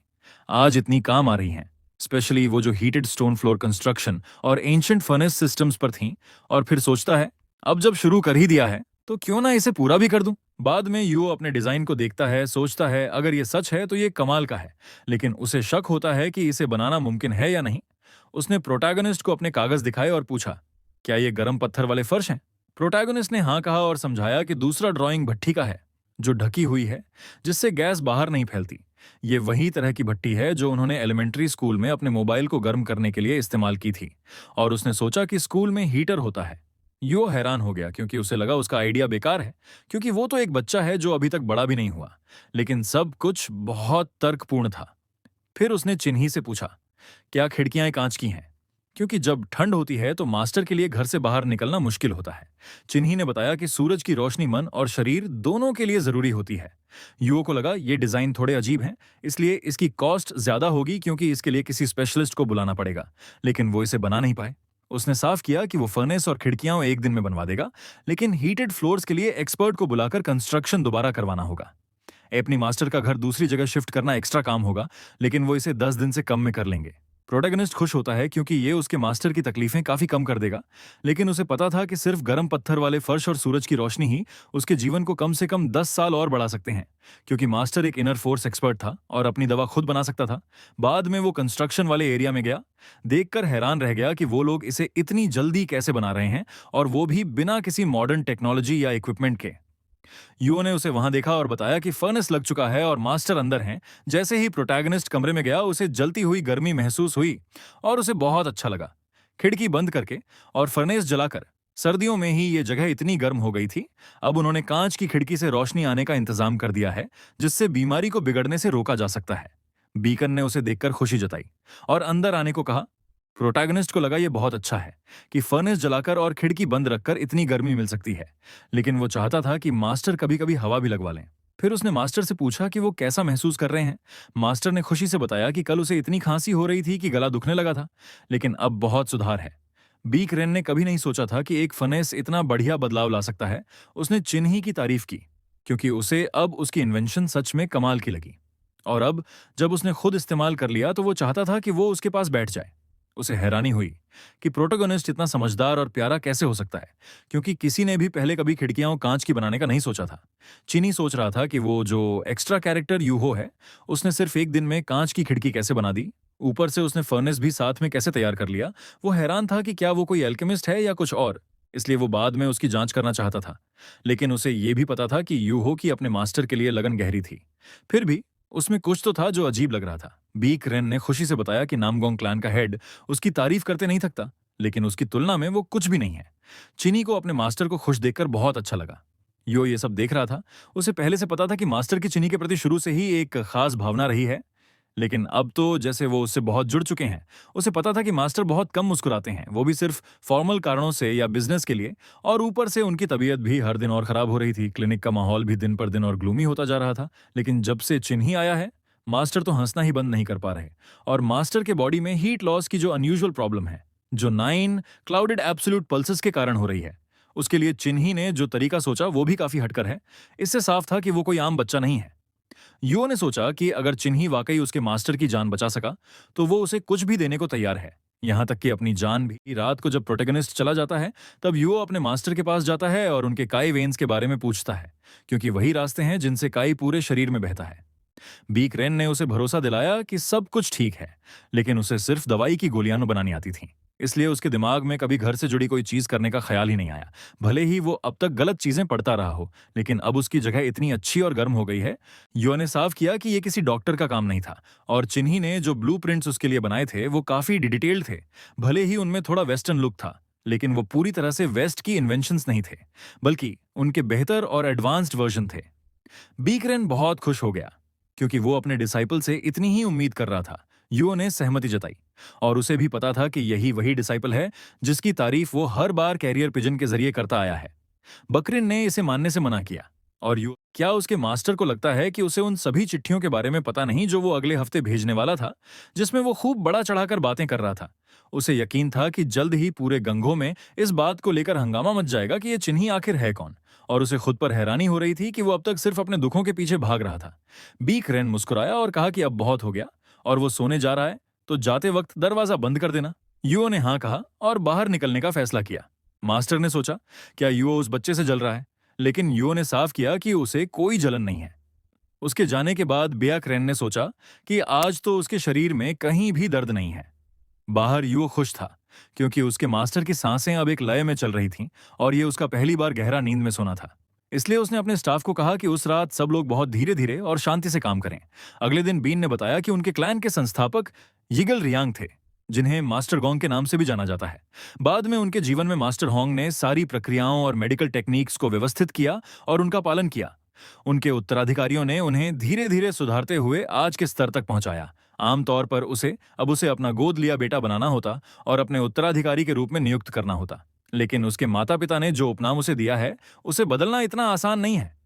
आज इतनी काम आ रही हैं, स्पेशली वो जो हीटेड स्टोन फ्लोर कंस्ट्रक्शन और एंशिएंट फर्नेस सिस्टम्स पर थीं। और फिर सोचता है, अब जब शुरू कर ही दिया है तो क्यों ना इसे पूरा भी कर दूं। बाद में यू अपने डिजाइन को देखता है, सोचता है, अगर ये सच है तो ये कमाल का है, लेकिन उसे शक होता है कि इसे बनाना मुमकिन है या नहीं। उसने प्रोटैगनिस्ट को अपने कागज दिखाए और पूछा, क्या ये गर्म पत्थर वाले फर्श हैं? प्रोटैगनिस्ट ने हाँ कहा और समझाया कि दूसरा ड्राइंग भट्ठी का है, जो ढकी हुई है, जिससे गैस बाहर नहीं फैलती। ये वही तरह की भट्टी है जो उन्होंने एलिमेंट्री स्कूल में अपने मोबाइल को गर्म करने के लिए इस्तेमाल की थी, और उसने सोचा कि स्कूल में हीटर होता है। यो हैरान हो गया, क्योंकि उसे लगा उसका आइडिया बेकार है, क्योंकि वो तो एक बच्चा है जो अभी तक बड़ा भी नहीं हुआ। लेकिन सब कुछ बहुत तर्कपूर्ण था। फिर उसने चिन्ही से पूछा, क्या खिड़कियां कांच की हैं? क्योंकि जब ठंड होती है तो मास्टर के लिए घर से बाहर निकलना मुश्किल होता है। चिन्ही ने बताया कि सूरज की रोशनी मन और शरीर दोनों के लिए जरूरी होती है। युओ को लगा ये डिजाइन थोड़े अजीब हैं, इसलिए इसकी कॉस्ट ज्यादा होगी, क्योंकि इसके लिए किसी स्पेशलिस्ट को बुलाना पड़ेगा, लेकिन वो इसे बना नहीं पाए। उसने साफ किया कि वो फर्नेस और खिड़कियां एक दिन में बनवा देगा, लेकिन हीटेड फ्लोर्स के लिए एक्सपर्ट को बुलाकर कंस्ट्रक्शन दोबारा करवाना होगा। अपनी मास्टर का घर दूसरी जगह शिफ्ट करना एक्स्ट्रा काम होगा, लेकिन वो इसे 10 दिन से कम में कर लेंगे। प्रोटैगनिस्ट खुश होता है, क्योंकि ये उसके मास्टर की तकलीफें काफी कम कर देगा, लेकिन उसे पता था कि सिर्फ गर्म पत्थर वाले फर्श और सूरज की रोशनी ही उसके जीवन को कम से कम 10 साल और बढ़ा सकते हैं, क्योंकि मास्टर एक इनर फोर्स एक्सपर्ट था और अपनी दवा खुद बना सकता था। बाद में वो कंस्ट्रक्शन वाले एरिया में गया, देखकर हैरान रह गया कि वो लोग इसे इतनी जल्दी कैसे बना रहे हैं, और वो भी बिना किसी मॉडर्न टेक्नोलॉजी या इक्विपमेंट के। युओ ने उसे वहां देखा और बताया कि फर्नेस लग चुका है और मास्टर अंदर हैं। जैसे ही प्रोटैगनिस्ट कमरे में गया, उसे जलती हुई गर्मी महसूस हुई और उसे बहुत अच्छा लगा। खिड़की बंद करके और फर्नेस जलाकर, सर्दियों में ही ये जगह इतनी गर्म हो गई थी, अब उन्होंने कांच की खिड़की से रोशनी आने का इंतजाम कर दिया है, जिससे बीमारी को बिगड़ने से रोका जा सकता है। बीकन ने उसे देखकर खुशी जताई और अंदर आने को कहा। प्रोटैगनिस्ट को लगा ये बहुत अच्छा है कि फर्नेस जलाकर और खिड़की बंद रखकर इतनी गर्मी मिल सकती है, लेकिन वो चाहता था कि मास्टर कभी कभी हवा भी लगवा लें। फिर उसने मास्टर से पूछा कि वो कैसा महसूस कर रहे हैं। मास्टर ने खुशी से बताया कि कल उसे इतनी खांसी हो रही थी कि गला दुखने लगा था, लेकिन अब बहुत सुधार है। बीक रेन ने कभी नहीं सोचा था कि एक फर्नेस इतना बढ़िया बदलाव ला सकता है। उसने चिन्ही की तारीफ की, क्योंकि उसे अब उसकी इन्वेंशन सच में कमाल की लगी। और अब जब उसने खुद इस्तेमाल कर लिया तो वो चाहता था कि वो उसके पास बैठ जाए। उसे हैरानी हुई कि प्रोटोगोनिस्ट इतना समझदार और प्यारा कैसे हो सकता है, क्योंकि किसी ने भी पहले कभी खिड़कियां कांच की बनाने का नहीं सोचा था। चीनी सोच रहा था कि वो जो एक्स्ट्रा कैरेक्टर यूहो है, उसने सिर्फ एक दिन में कांच की खिड़की कैसे बना दी। ऊपर से उसने फर्नेस भी साथ में कैसे तैयार कर लिया। वो हैरान था कि क्या वो कोई एल्केमिस्ट है या कुछ और, इसलिए वो बाद में उसकी जांच करना चाहता था। लेकिन उसे ये भी पता था कि यूहो की अपने मास्टर के लिए लगन गहरी थी। फिर भी उसमें कुछ तो था जो अजीब लग रहा था। बीक रेन ने खुशी से बताया कि नामगोंग क्लैन का हेड उसकी तारीफ करते नहीं थकता, लेकिन उसकी तुलना में वो कुछ भी नहीं है। चिनी को अपने मास्टर को खुश देखकर बहुत अच्छा लगा। यो ये सब देख रहा था। उसे पहले से पता था कि मास्टर की चिनी के प्रति शुरू से ही एक खास भावना रही है, लेकिन अब तो जैसे वो उससे बहुत जुड़ चुके हैं। उसे पता था कि मास्टर बहुत कम मुस्कुराते हैं, वो भी सिर्फ फॉर्मल कारणों से या बिजनेस के लिए। और ऊपर से उनकी तबीयत भी हर दिन और खराब हो रही थी। क्लिनिक का माहौल भी दिन पर दिन और ग्लूमी होता जा रहा था। लेकिन जब से चिन्ही आया है, मास्टर तो हंसना ही बंद नहीं कर पा रहे। और मास्टर के बॉडी में हीट लॉस की जो अनयूजुअल प्रॉब्लम है, जो 9 क्लाउडेड एब्सोल्यूट पल्सेस के कारण हो रही है, उसके लिए चिन्ही ने जो तरीका सोचा वो भी काफी हटकर है। इससे साफ था कि वो कोई आम बच्चा नहीं है। युओ ने सोचा कि अगर चिन्ही वाकई उसके मास्टर की जान बचा सका, तो वो उसे कुछ भी देने को तैयार है, यहां तक कि अपनी जान भी। रात को जब प्रोटेगनिस्ट चला जाता है, तब युओ अपने मास्टर के पास जाता है और उनके काई वेन्स के बारे में पूछता है, क्योंकि वही रास्ते हैं जिनसे काई पूरे शरीर में बहता है। बीक रेन ने उसे भरोसा दिलाया कि सब कुछ ठीक है, लेकिन उसे सिर्फ दवाई की गोलियां बनानी आती थीं। इसलिए उसके दिमाग में कभी घर से जुड़ी कोई चीज करने का ख्याल ही नहीं आया, भले ही वो अब तक गलत चीजें पढ़ता रहा हो। लेकिन अब उसकी जगह इतनी अच्छी और गर्म हो गई है। यो ने साफ किया कि ये किसी डॉक्टर का काम नहीं था, और चिन्ही ने जो ब्लूप्रिंट्स उसके लिए बनाए थे वो काफी डिटेल्ड थे। भले ही उनमें थोड़ा वेस्टर्न लुक था, लेकिन वो पूरी तरह से वेस्ट की इन्वेंशंस नहीं थे, बल्कि उनके बेहतर और एडवांस्ड वर्जन थे। बीकरेन बहुत खुश हो गया, क्योंकि वो अपने डिसाइपल से इतनी ही उम्मीद कर रहा था। युओ ने सहमति जताई, और उसे भी पता था कि यही वही डिसाइपल है जिसकी तारीफ वो हर बार कैरियर पिजन के जरिए करता आया है। बकरिन ने इसे मानने से मना किया। और यू क्या उसके मास्टर को लगता है कि उसे उन सभी चिट्ठियों के बारे में पता नहीं जो वो अगले हफ्ते भेजने वाला था, जिसमें वो खूब बड़ा चढ़ाकर बातें कर रहा था। उसे यकीन था कि जल्द ही पूरे गंगों में इस बात को लेकर हंगामा मच जाएगा कि ये चिन्ही आखिर है कौन। और उसे खुद पर हैरानी हो रही थी कि वो अब तक सिर्फ अपने दुखों के पीछे भाग रहा था। बीक रेन मुस्कुराया और कहा कि अब बहुत हो गया और वो सोने जा रहा है, तो जाते वक्त दरवाजा बंद कर देना। युओ ने हाँ कहा और बाहर निकलने का फैसला किया। मास्टर ने सोचा, क्या युओ उस बच्चे से जल रहा है? लेकिन युओ ने साफ किया कि उसे कोई जलन नहीं है। उसके जाने के बाद बेयाक्रेन ने सोचा कि आज तो उसके शरीर में कहीं भी दर्द नहीं है। बाहर युओ खुश था, क्योंकि उसके मास्टर की सांसें अब एक लय में चल रही थीं, और ये उसका पहली बार गहरा नींद में सोना था। इसलिए उसने अपने स्टाफ को कहा कि उस रात सब लोग बहुत धीरे धीरे और शांति से काम करें। अगले दिन बीन ने बताया कि उनके क्लैन के संस्थापक यिगल रियांग थे, जिन्हें मास्टर गोंग के नाम से भी जाना जाता है। बाद में उनके जीवन में मास्टर होंग ने सारी प्रक्रियाओं और मेडिकल टेक्निक्स को व्यवस्थित किया और उनका पालन किया। उनके उत्तराधिकारियों ने उन्हें धीरे धीरे सुधारते हुए आज के स्तर तक पहुंचाया। आमतौर पर उसे अपना गोद लिया बेटा बनाना होता और अपने उत्तराधिकारी के रूप में नियुक्त करना होता, लेकिन उसके माता पिता ने जो उपनाम उसे दिया है, उसे बदलना इतना आसान नहीं है।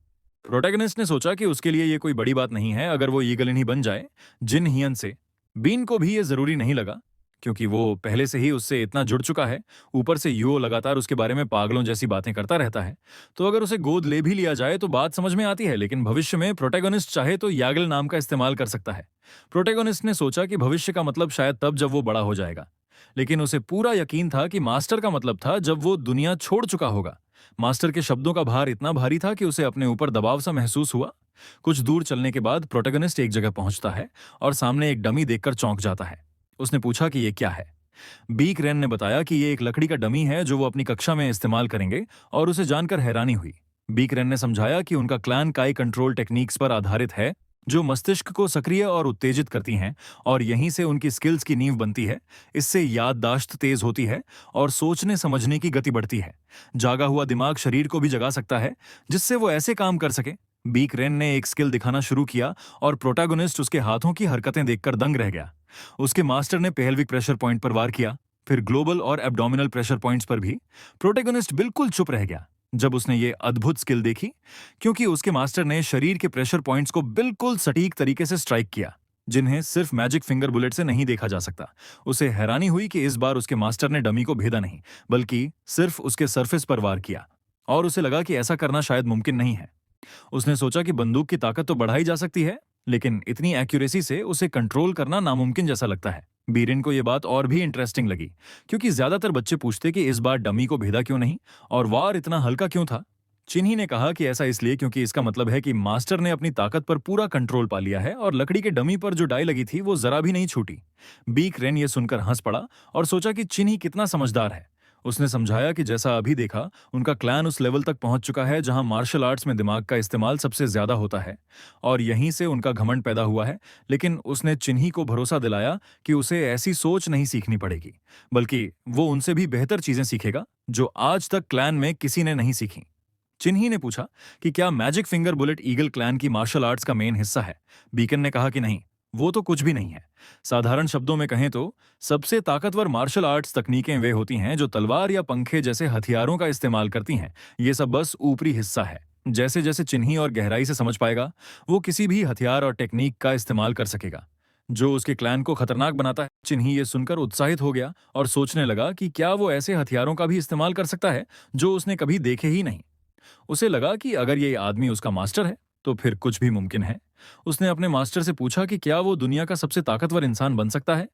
प्रोटैगनिस्ट ने सोचा कि उसके लिए ये कोई बड़ी बात नहीं है अगर वो ईगलिन ही बन जाए, जिन हियन से। बीन को भी ये जरूरी नहीं लगा, क्योंकि वो पहले से ही उससे इतना जुड़ चुका है। ऊपर से युओ लगातार उसके बारे में पागलों जैसी बातें करता रहता है, तो अगर उसे गोद ले भी लिया जाए तो बात समझ में आती है। लेकिन भविष्य में प्रोटैगनिस्ट चाहे तो यागल नाम का इस्तेमाल कर सकता है। प्रोटैगनिस्ट ने सोचा कि भविष्य का मतलब शायद तब जब वो बड़ा हो जाएगा, लेकिन उसे पूरा यकीन था कि मास्टर का मतलब था जब वो दुनिया छोड़ चुका होगा। मास्टर के शब्दों का भार इतना भारी था कि उसे अपने ऊपर दबाव सा महसूस हुआ। कुछ दूर चलने के बाद प्रोटैगनिस्ट एक जगह पहुंचता है और सामने एक डमी देखकर चौंक जाता है। उसने पूछा कि ये क्या है। बीक रेन ने बताया कि ये एक लकड़ी का डमी है जो वो अपनी कक्षा में इस्तेमाल करेंगे, और उसे जानकर हैरानी हुई। बीक रेन ने समझाया कि उनका क्लैन काई कंट्रोल टेक्निक्स पर आधारित है, जो मस्तिष्क को सक्रिय और उत्तेजित करती हैं, और यहीं से उनकी स्किल्स की नींव बनती है। इससे याददाश्त तेज होती है और सोचने समझने की गति बढ़ती है। जागा हुआ दिमाग शरीर को भी जगा सकता है, जिससे वो ऐसे काम कर सके बीक रेन ने एक स्किल दिखाना शुरू किया और प्रोटैगनिस्ट उसके हाथों की हरकतें देखकर दंग रह गया। उसके मास्टर ने पेल्विक प्रेशर पॉइंट पर वार किया, फिर ग्लोबल और एब्डोमिनल प्रेशर पॉइंट्स पर भी। प्रोटैगनिस्ट बिल्कुल चुप रह गया जब उसने ये अद्भुत स्किल देखी, क्योंकि उसके मास्टर ने शरीर के प्रेशर पॉइंट्स को बिल्कुल सटीक तरीके से स्ट्राइक किया, जिन्हें सिर्फ मैजिक फिंगर बुलेट से नहीं देखा जा सकता। उसे हैरानी हुई कि इस बार उसके मास्टर ने डमी को भेदा नहीं, बल्कि सिर्फ उसके सरफेस पर वार किया, और उसे लगा कि ऐसा करना शायद मुमकिन नहीं है। उसने सोचा कि बंदूक की ताकत तो बढ़ाई जा सकती है, लेकिन इतनी एक्यूरेसी से उसे कंट्रोल करना नामुमकिन जैसा लगता है। बीरेन को यह बात और भी इंटरेस्टिंग लगी, क्योंकि ज्यादातर बच्चे पूछते कि इस बार डमी को भेदा क्यों नहीं और वार इतना हल्का क्यों था। चिन्ही ने कहा कि ऐसा इसलिए क्योंकि इसका मतलब है कि मास्टर ने अपनी ताकत पर पूरा कंट्रोल पा लिया है और लकड़ी के डमी पर जो डाई लगी थी वो जरा भी नहीं छूटी। बीक रेन ये सुनकर हंस पड़ा और सोचा कि चिन्ही कितना समझदार है। उसने समझाया कि जैसा अभी देखा, उनका क्लैन उस लेवल तक पहुंच चुका है जहां मार्शल आर्ट्स में दिमाग का इस्तेमाल सबसे ज्यादा होता है, और यहीं से उनका घमंड पैदा हुआ है। लेकिन उसने चिन्ही को भरोसा दिलाया कि उसे ऐसी सोच नहीं सीखनी पड़ेगी, बल्कि वो उनसे भी बेहतर चीजें सीखेगा जो आज तक क्लैन में किसी ने नहीं सीखी। चिन्ही ने पूछा कि क्या magic finger bullet eagle clan की मार्शल आर्ट्स का मेन हिस्सा है। बीकन ने कहा कि नहीं, वो तो कुछ भी नहीं है। साधारण शब्दों में कहें तो सबसे ताकतवर मार्शल आर्ट्स तकनीकें वे होती हैं जो तलवार या पंखे जैसे हथियारों का इस्तेमाल करती हैं। ये सब बस ऊपरी हिस्सा है। जैसे जैसे चिन्ही और गहराई से समझ पाएगा, वो किसी भी हथियार और टेक्निक का इस्तेमाल कर सकेगा जो उसके क्लैन को खतरनाक बनाता है। चिन्ही ये सुनकर उत्साहित हो गया और सोचने लगा कि क्या वो ऐसे हथियारों का भी इस्तेमाल कर सकता है जो उसने कभी देखे ही नहीं। उसे लगा कि अगर ये आदमी उसका मास्टर है तो फिर कुछ भी मुमकिन है। उसने अपने मास्टर से पूछा कि क्या वो दुनिया का सबसे ताकतवर इंसान बन सकता है।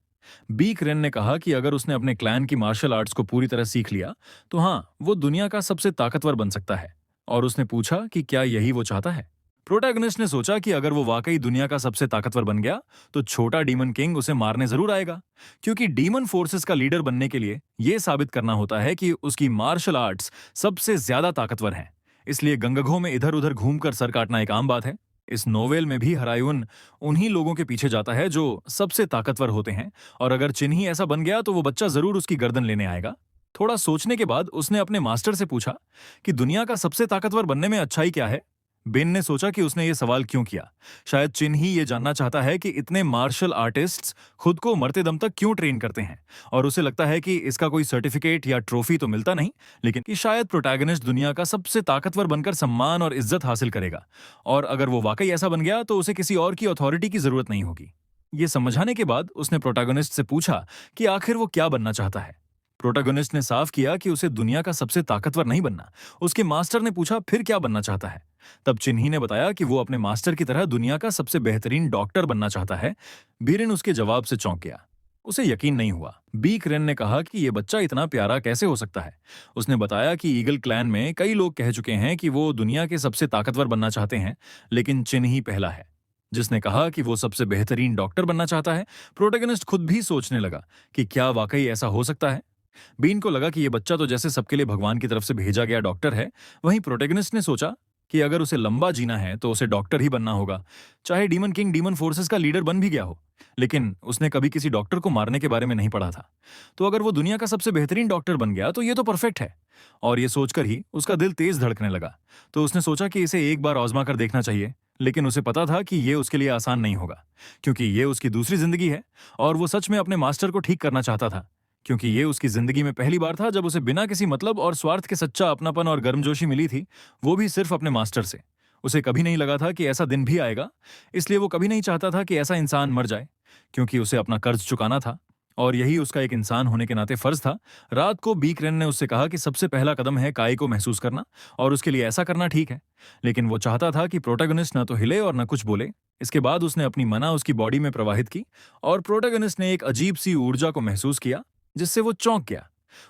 बीक रेन ने कहा कि अगर उसने अपने क्लैन की मार्शल आर्ट्स को पूरी तरह सीख लिया तो हाँ, वो दुनिया का सबसे ताकतवर बन सकता है। और उसने पूछा कि क्या यही वो चाहता है। प्रोटैगनिस्ट ने सोचा कि अगर वो वाकई दुनिया का सबसे ताकतवर बन गया तो छोटा डीमन किंग उसे मारने जरूर आएगा, क्योंकि डीमन फोर्सेस का लीडर बनने के लिए यह साबित करना होता है कि उसकी मार्शल आर्ट्स सबसे ज्यादा ताकतवर हैं। इसलिए गंगघो में इधर उधर घूमकर सर काटना एक आम बात है। इस नोवेल में भी हरायुन उन्हीं लोगों के पीछे जाता है जो सबसे ताकतवर होते हैं, और अगर चिन्ही ऐसा बन गया तो वो बच्चा जरूर उसकी गर्दन लेने आएगा। थोड़ा सोचने के बाद उसने अपने मास्टर से पूछा कि दुनिया का सबसे ताकतवर बनने में अच्छाई क्या है। बेन ने सोचा कि उसने ये सवाल क्यों किया। शायद चिन्ही ये जानना चाहता है कि इतने मार्शल आर्टिस्ट्स खुद को मरते दम तक क्यों ट्रेन करते हैं, और उसे लगता है कि इसका कोई सर्टिफिकेट या ट्रॉफी तो मिलता नहीं, लेकिन कि शायद प्रोटैगनिस्ट दुनिया का सबसे ताकतवर बनकर सम्मान और इज्जत हासिल करेगा, और अगर वो वाकई ऐसा बन गया तो उसे किसी और की अथॉरिटी की जरूरत नहीं होगी। ये समझाने के बाद उसने प्रोटैगनिस्ट से पूछा कि आखिर वो क्या बनना चाहता है। प्रोटैगनिस्ट ने साफ किया कि उसे दुनिया का सबसे ताकतवर नहीं बनना। उसके मास्टर ने पूछा फिर क्या बनना चाहता है। तब चिन्ही ने बताया कि वो अपने मास्टर की तरह दुनिया का सबसे बेहतरीन डॉक्टर बनना चाहता है। बीरेन उसके जवाब से चौंक गया। उसे यकीन नहीं हुआ। बीक रेन ने कहा कि ये बच्चा इतना प्यारा कैसे हो सकता है। उसने बताया कि ईगल क्लैन में कई लोग कह चुके हैं कि वो दुनिया के सबसे ताकतवर बनना चाहते हैं, लेकिन चिन्ही पहला है जिसने कहा कि वो सबसे बेहतरीन डॉक्टर बनना चाहता है। प्रोटैगनिस्ट खुद भी सोचने लगा कि क्या वाकई ऐसा हो सकता है। बीन को लगा कि ये बच्चा तो जैसे सबके लिए भगवान की तरफ से भेजा गया डॉक्टर है। वहीं प्रोटैगनिस्ट ने सोचा कि अगर उसे लंबा जीना है तो उसे डॉक्टर ही बनना होगा, चाहे डीमन किंग डीमन फोर्सेस का लीडर बन भी गया हो। लेकिन उसने कभी किसी डॉक्टर को मारने के बारे में नहीं पढ़ा था, तो अगर वो दुनिया का सबसे बेहतरीन डॉक्टर बन गया तो ये तो परफेक्ट है। और ये सोचकर ही उसका दिल तेज धड़कने लगा। तो उसने सोचा कि इसे एक बार आजमा कर देखना चाहिए, लेकिन उसे पता था कि ये उसके लिए आसान नहीं होगा, क्योंकि ये उसकी दूसरी जिंदगी है और वो सच में अपने मास्टर को ठीक करना चाहता था, क्योंकि ये उसकी जिंदगी में पहली बार था जब उसे बिना किसी मतलब और स्वार्थ के सच्चा अपनापन और गर्मजोशी मिली थी, वो भी सिर्फ अपने मास्टर से। उसे कभी नहीं लगा था कि ऐसा दिन भी आएगा, इसलिए वो कभी नहीं चाहता था कि ऐसा इंसान मर जाए, क्योंकि उसे अपना कर्ज चुकाना था और यही उसका एक इंसान होने के नाते फर्ज था। रात को बीक रेन ने उससे कहा कि सबसे पहला कदम है काई को महसूस करना, और उसके लिए ऐसा करना ठीक है, लेकिन वो चाहता था कि प्रोटैगनिस्ट न तो हिले और न कुछ बोले। इसके बाद उसने अपनी मना उसकी बॉडी में प्रवाहित की और प्रोटैगनिस्ट ने एक अजीब सी ऊर्जा को महसूस किया जिससे वो चौंक गया।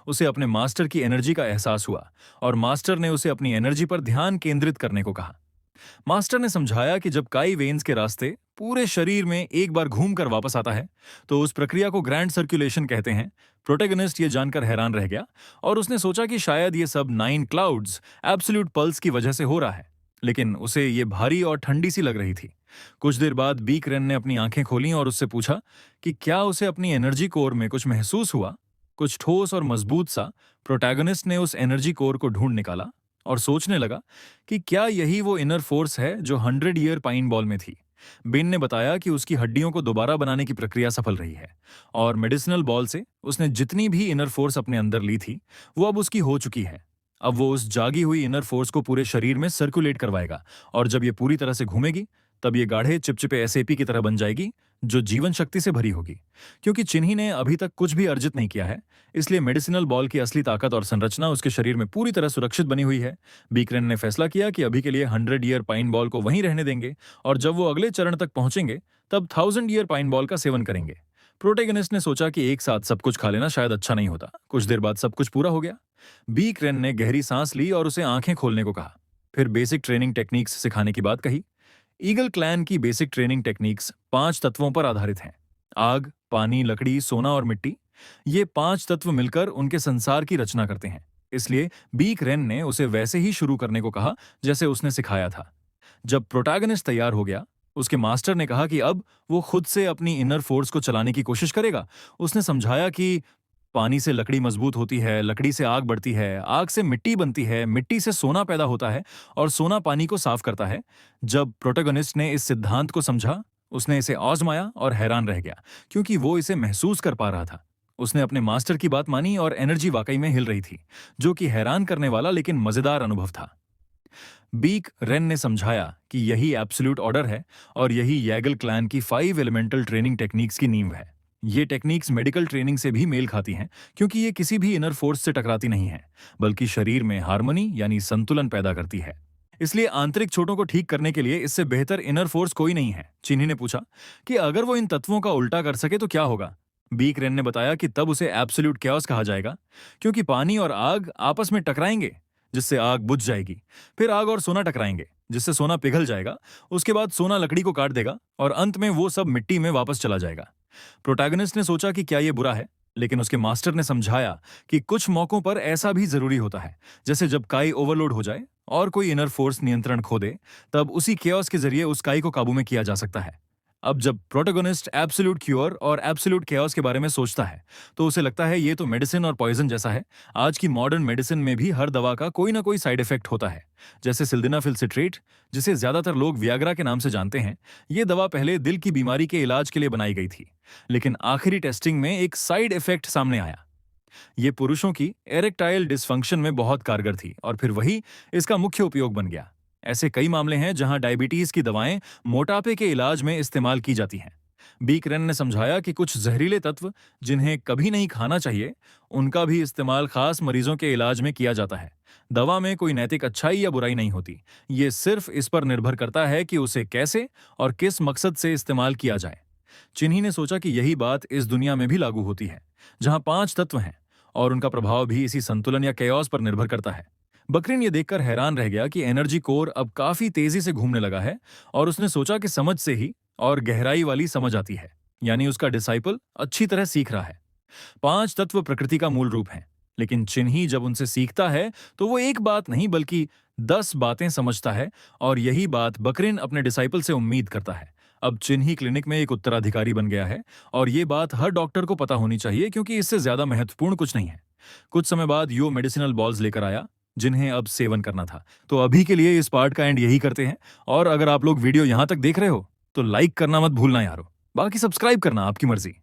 उसे अपने मास्टर की एनर्जी का एहसास हुआ और मास्टर ने उसे अपनी एनर्जी पर ध्यान केंद्रित करने को कहा। मास्टर ने समझाया कि जब काई वेन्स के रास्ते पूरे शरीर में एक बार घूमकर वापस आता है तो उस प्रक्रिया को ग्रैंड सर्कुलेशन कहते हैं। प्रोटैगनिस्ट ये जानकर हैरान रह गया और उसने सोचा कि शायद ये सब 9 क्लाउड्स एब्सोल्यूट पल्स की वजह से हो रहा है, लेकिन उसे ये भारी और ठंडी सी लग रही थी। कुछ देर बाद बीक रेन ने अपनी आंखें खोली और उससे पूछा कि क्या उसे अपनी एनर्जी कोर में कुछ महसूस हुआ, कुछ ठोस और मजबूत सा। प्रोटैगनिस्ट ने उस एनर्जी कोर को ढूंढ निकाला और सोचने लगा कि क्या यही वो इनर फोर्स है जो 100 ईयर पाइन बॉल में थी। बेन ने बताया कि उसकी हड्डियों को दोबारा बनाने की प्रक्रिया सफल रही है और मेडिसिनल बॉल से उसने जितनी भी इनर फोर्स अपने अंदर ली थी वो अब उसकी हो चुकी है। अब वो उस जागी हुई इनर फोर्स को पूरे शरीर में सर्कुलेट करवाएगा और जब ये पूरी तरह से घूमेगी तब ये गाढ़े चिपचिपे एसएपी की तरह बन जाएगी जो जीवन शक्ति से भरी होगी। क्योंकि चिन्ही ने अभी तक कुछ भी अर्जित नहीं किया है, इसलिए मेडिसिनल बॉल की असली ताकत और संरचना उसके शरीर में पूरी तरह सुरक्षित बनी हुई है। बीकरेन ने फैसला किया कि अभी के लिए 100 ईयर पाइन बॉल को वहीं रहने देंगे और जब वो अगले चरण तक पहुंचेंगे तब 1000 ईयर पाइन बॉल का सेवन करेंगे। प्रोटेगनिस्ट ने सोचा कि एक साथ सब कुछ खा लेना शायद अच्छा नहीं होता। कुछ देर बाद सब कुछ पूरा हो गया। बीकरेन ने गहरी सांस ली और उसे आंखें खोलने को कहा। फिर बेसिक ट्रेनिंग टेक्निक्स सिखाने की बात कही। ईगल क्लैन की बेसिक ट्रेनिंग टेक्निक्स 5 तत्वों पर आधारित हैं। आग, पानी, लकड़ी, सोना और मिट्टी। ये 5 तत्व मिलकर उनके संसार की रचना करते हैं। इसलिए बीक रेन ने उसे वैसे ही शुरू करने को कहा जैसे उसने सिखाया था। जब प्रोटैगनिस्ट तैयार हो गया, उसके मास्टर ने कहा कि अब वो खुद से अपनी इनर फोर्स को चलाने की कोशिश करेगा। उसने समझाया कि पानी से लकड़ी मजबूत होती है, लकड़ी से आग बढ़ती है, आग से मिट्टी बनती है, मिट्टी से सोना पैदा होता है और सोना पानी को साफ करता है। जब प्रोटैगनिस्ट ने इस सिद्धांत को समझा, उसने इसे आजमाया और हैरान रह गया क्योंकि वो इसे महसूस कर पा रहा था। उसने अपने मास्टर की बात मानी और एनर्जी वाकई में हिल रही थी, जो कि हैरान करने वाला लेकिन मजेदार अनुभव था। बीक रेन ने समझाया कि यही एब्सोल्यूट ऑर्डर है और यही यैगल क्लैन की 5 एलिमेंटल ट्रेनिंग टेक्निक्स की नींव है। ये टेक्निक्स मेडिकल ट्रेनिंग से भी मेल खाती हैं क्योंकि ये किसी भी इनर फोर्स से टकराती नहीं है, बल्कि शरीर में हार्मनी यानी संतुलन पैदा करती है। इसलिए आंतरिक चोटों को ठीक करने के लिए इससे बेहतर इनर फोर्स कोई नहीं है। चिन्ही ने पूछा कि अगर वो इन तत्वों का उल्टा कर सके तो क्या होगा। बीक रेन ने बताया कि तब उसे एब्सोल्यूट कैओस कहा जाएगा, क्योंकि पानी और आग आपस में टकराएंगे जिससे आग बुझ जाएगी। फिर आग और सोना टकराएंगे जिससे सोना पिघल जाएगा। उसके बाद सोना लकड़ी को काट देगा और अंत में वो सब मिट्टी में वापस चला जाएगा। प्रोटैगनिस्ट ने सोचा कि क्या ये बुरा है, लेकिन उसके मास्टर ने समझाया कि कुछ मौकों पर ऐसा भी जरूरी होता है, जैसे जब काई ओवरलोड हो जाए और कोई इनर फोर्स नियंत्रण खो दे, तब उसी केओस के जरिए उस काई को काबू में किया जा सकता है। अब जब प्रोटैगनिस्ट एब्सोल्यूट क्योर और एब्सोल्यूट केओस के बारे में सोचता है तो उसे लगता है ये तो मेडिसिन और पॉइजन जैसा है। आज की मॉडर्न मेडिसिन में भी हर दवा का कोई ना कोई साइड इफेक्ट होता है, जैसे सिल्डेनाफिल सिट्रेट, जिसे ज्यादातर लोग वियाग्रा के नाम से जानते हैं। ये दवा पहले दिल की बीमारी के इलाज के लिए बनाई गई थी, लेकिन आखिरी टेस्टिंग में एक साइड इफेक्ट सामने आया। ये पुरुषों की एरेक्टाइल डिसफंक्शन में बहुत कारगर थी और फिर वही इसका मुख्य उपयोग बन गया। ऐसे कई मामले हैं जहां डायबिटीज की दवाएं मोटापे के इलाज में इस्तेमाल की जाती हैं। बीकरेन ने समझाया कि कुछ जहरीले तत्व जिन्हें कभी नहीं खाना चाहिए, उनका भी इस्तेमाल खास मरीजों के इलाज में किया जाता है। दवा में कोई नैतिक अच्छाई या बुराई नहीं होती, ये सिर्फ इस पर निर्भर करता है कि उसे कैसे और किस मकसद से इस्तेमाल किया जाए। चिन्ही ने सोचा कि यही बात इस दुनिया में भी लागू होती है, जहां 5 तत्व हैं और उनका प्रभाव भी इसी संतुलन या कैओस पर निर्भर करता है। बकरीन ये देखकर हैरान रह गया कि एनर्जी कोर अब काफी तेजी से घूमने लगा है और उसने सोचा कि समझ से ही और गहराई वाली समझ आती है, यानी उसका डिसाइपल अच्छी तरह सीख रहा है। 5 तत्व प्रकृति का मूल रूप हैं, लेकिन चिन्ही जब उनसे सीखता है तो वो एक बात नहीं बल्कि 10 बातें समझता है और यही बात बकरीन अपने डिसाइपल से उम्मीद करता है। अब चिन्ही क्लिनिक में एक उत्तराधिकारी बन गया है और ये बात हर डॉक्टर को पता होनी चाहिए, क्योंकि इससे ज्यादा महत्वपूर्ण कुछ नहीं है। कुछ समय बाद यो मेडिसिनल बॉल्स लेकर आया जिन्हें अब सेवन करना था। तो अभी के लिए इस पार्ट का एंड यही करते हैं, और अगर आप लोग वीडियो यहां तक देख रहे हो तो लाइक करना मत भूलना यारो। बाकी सब्सक्राइब करना आपकी मर्जी।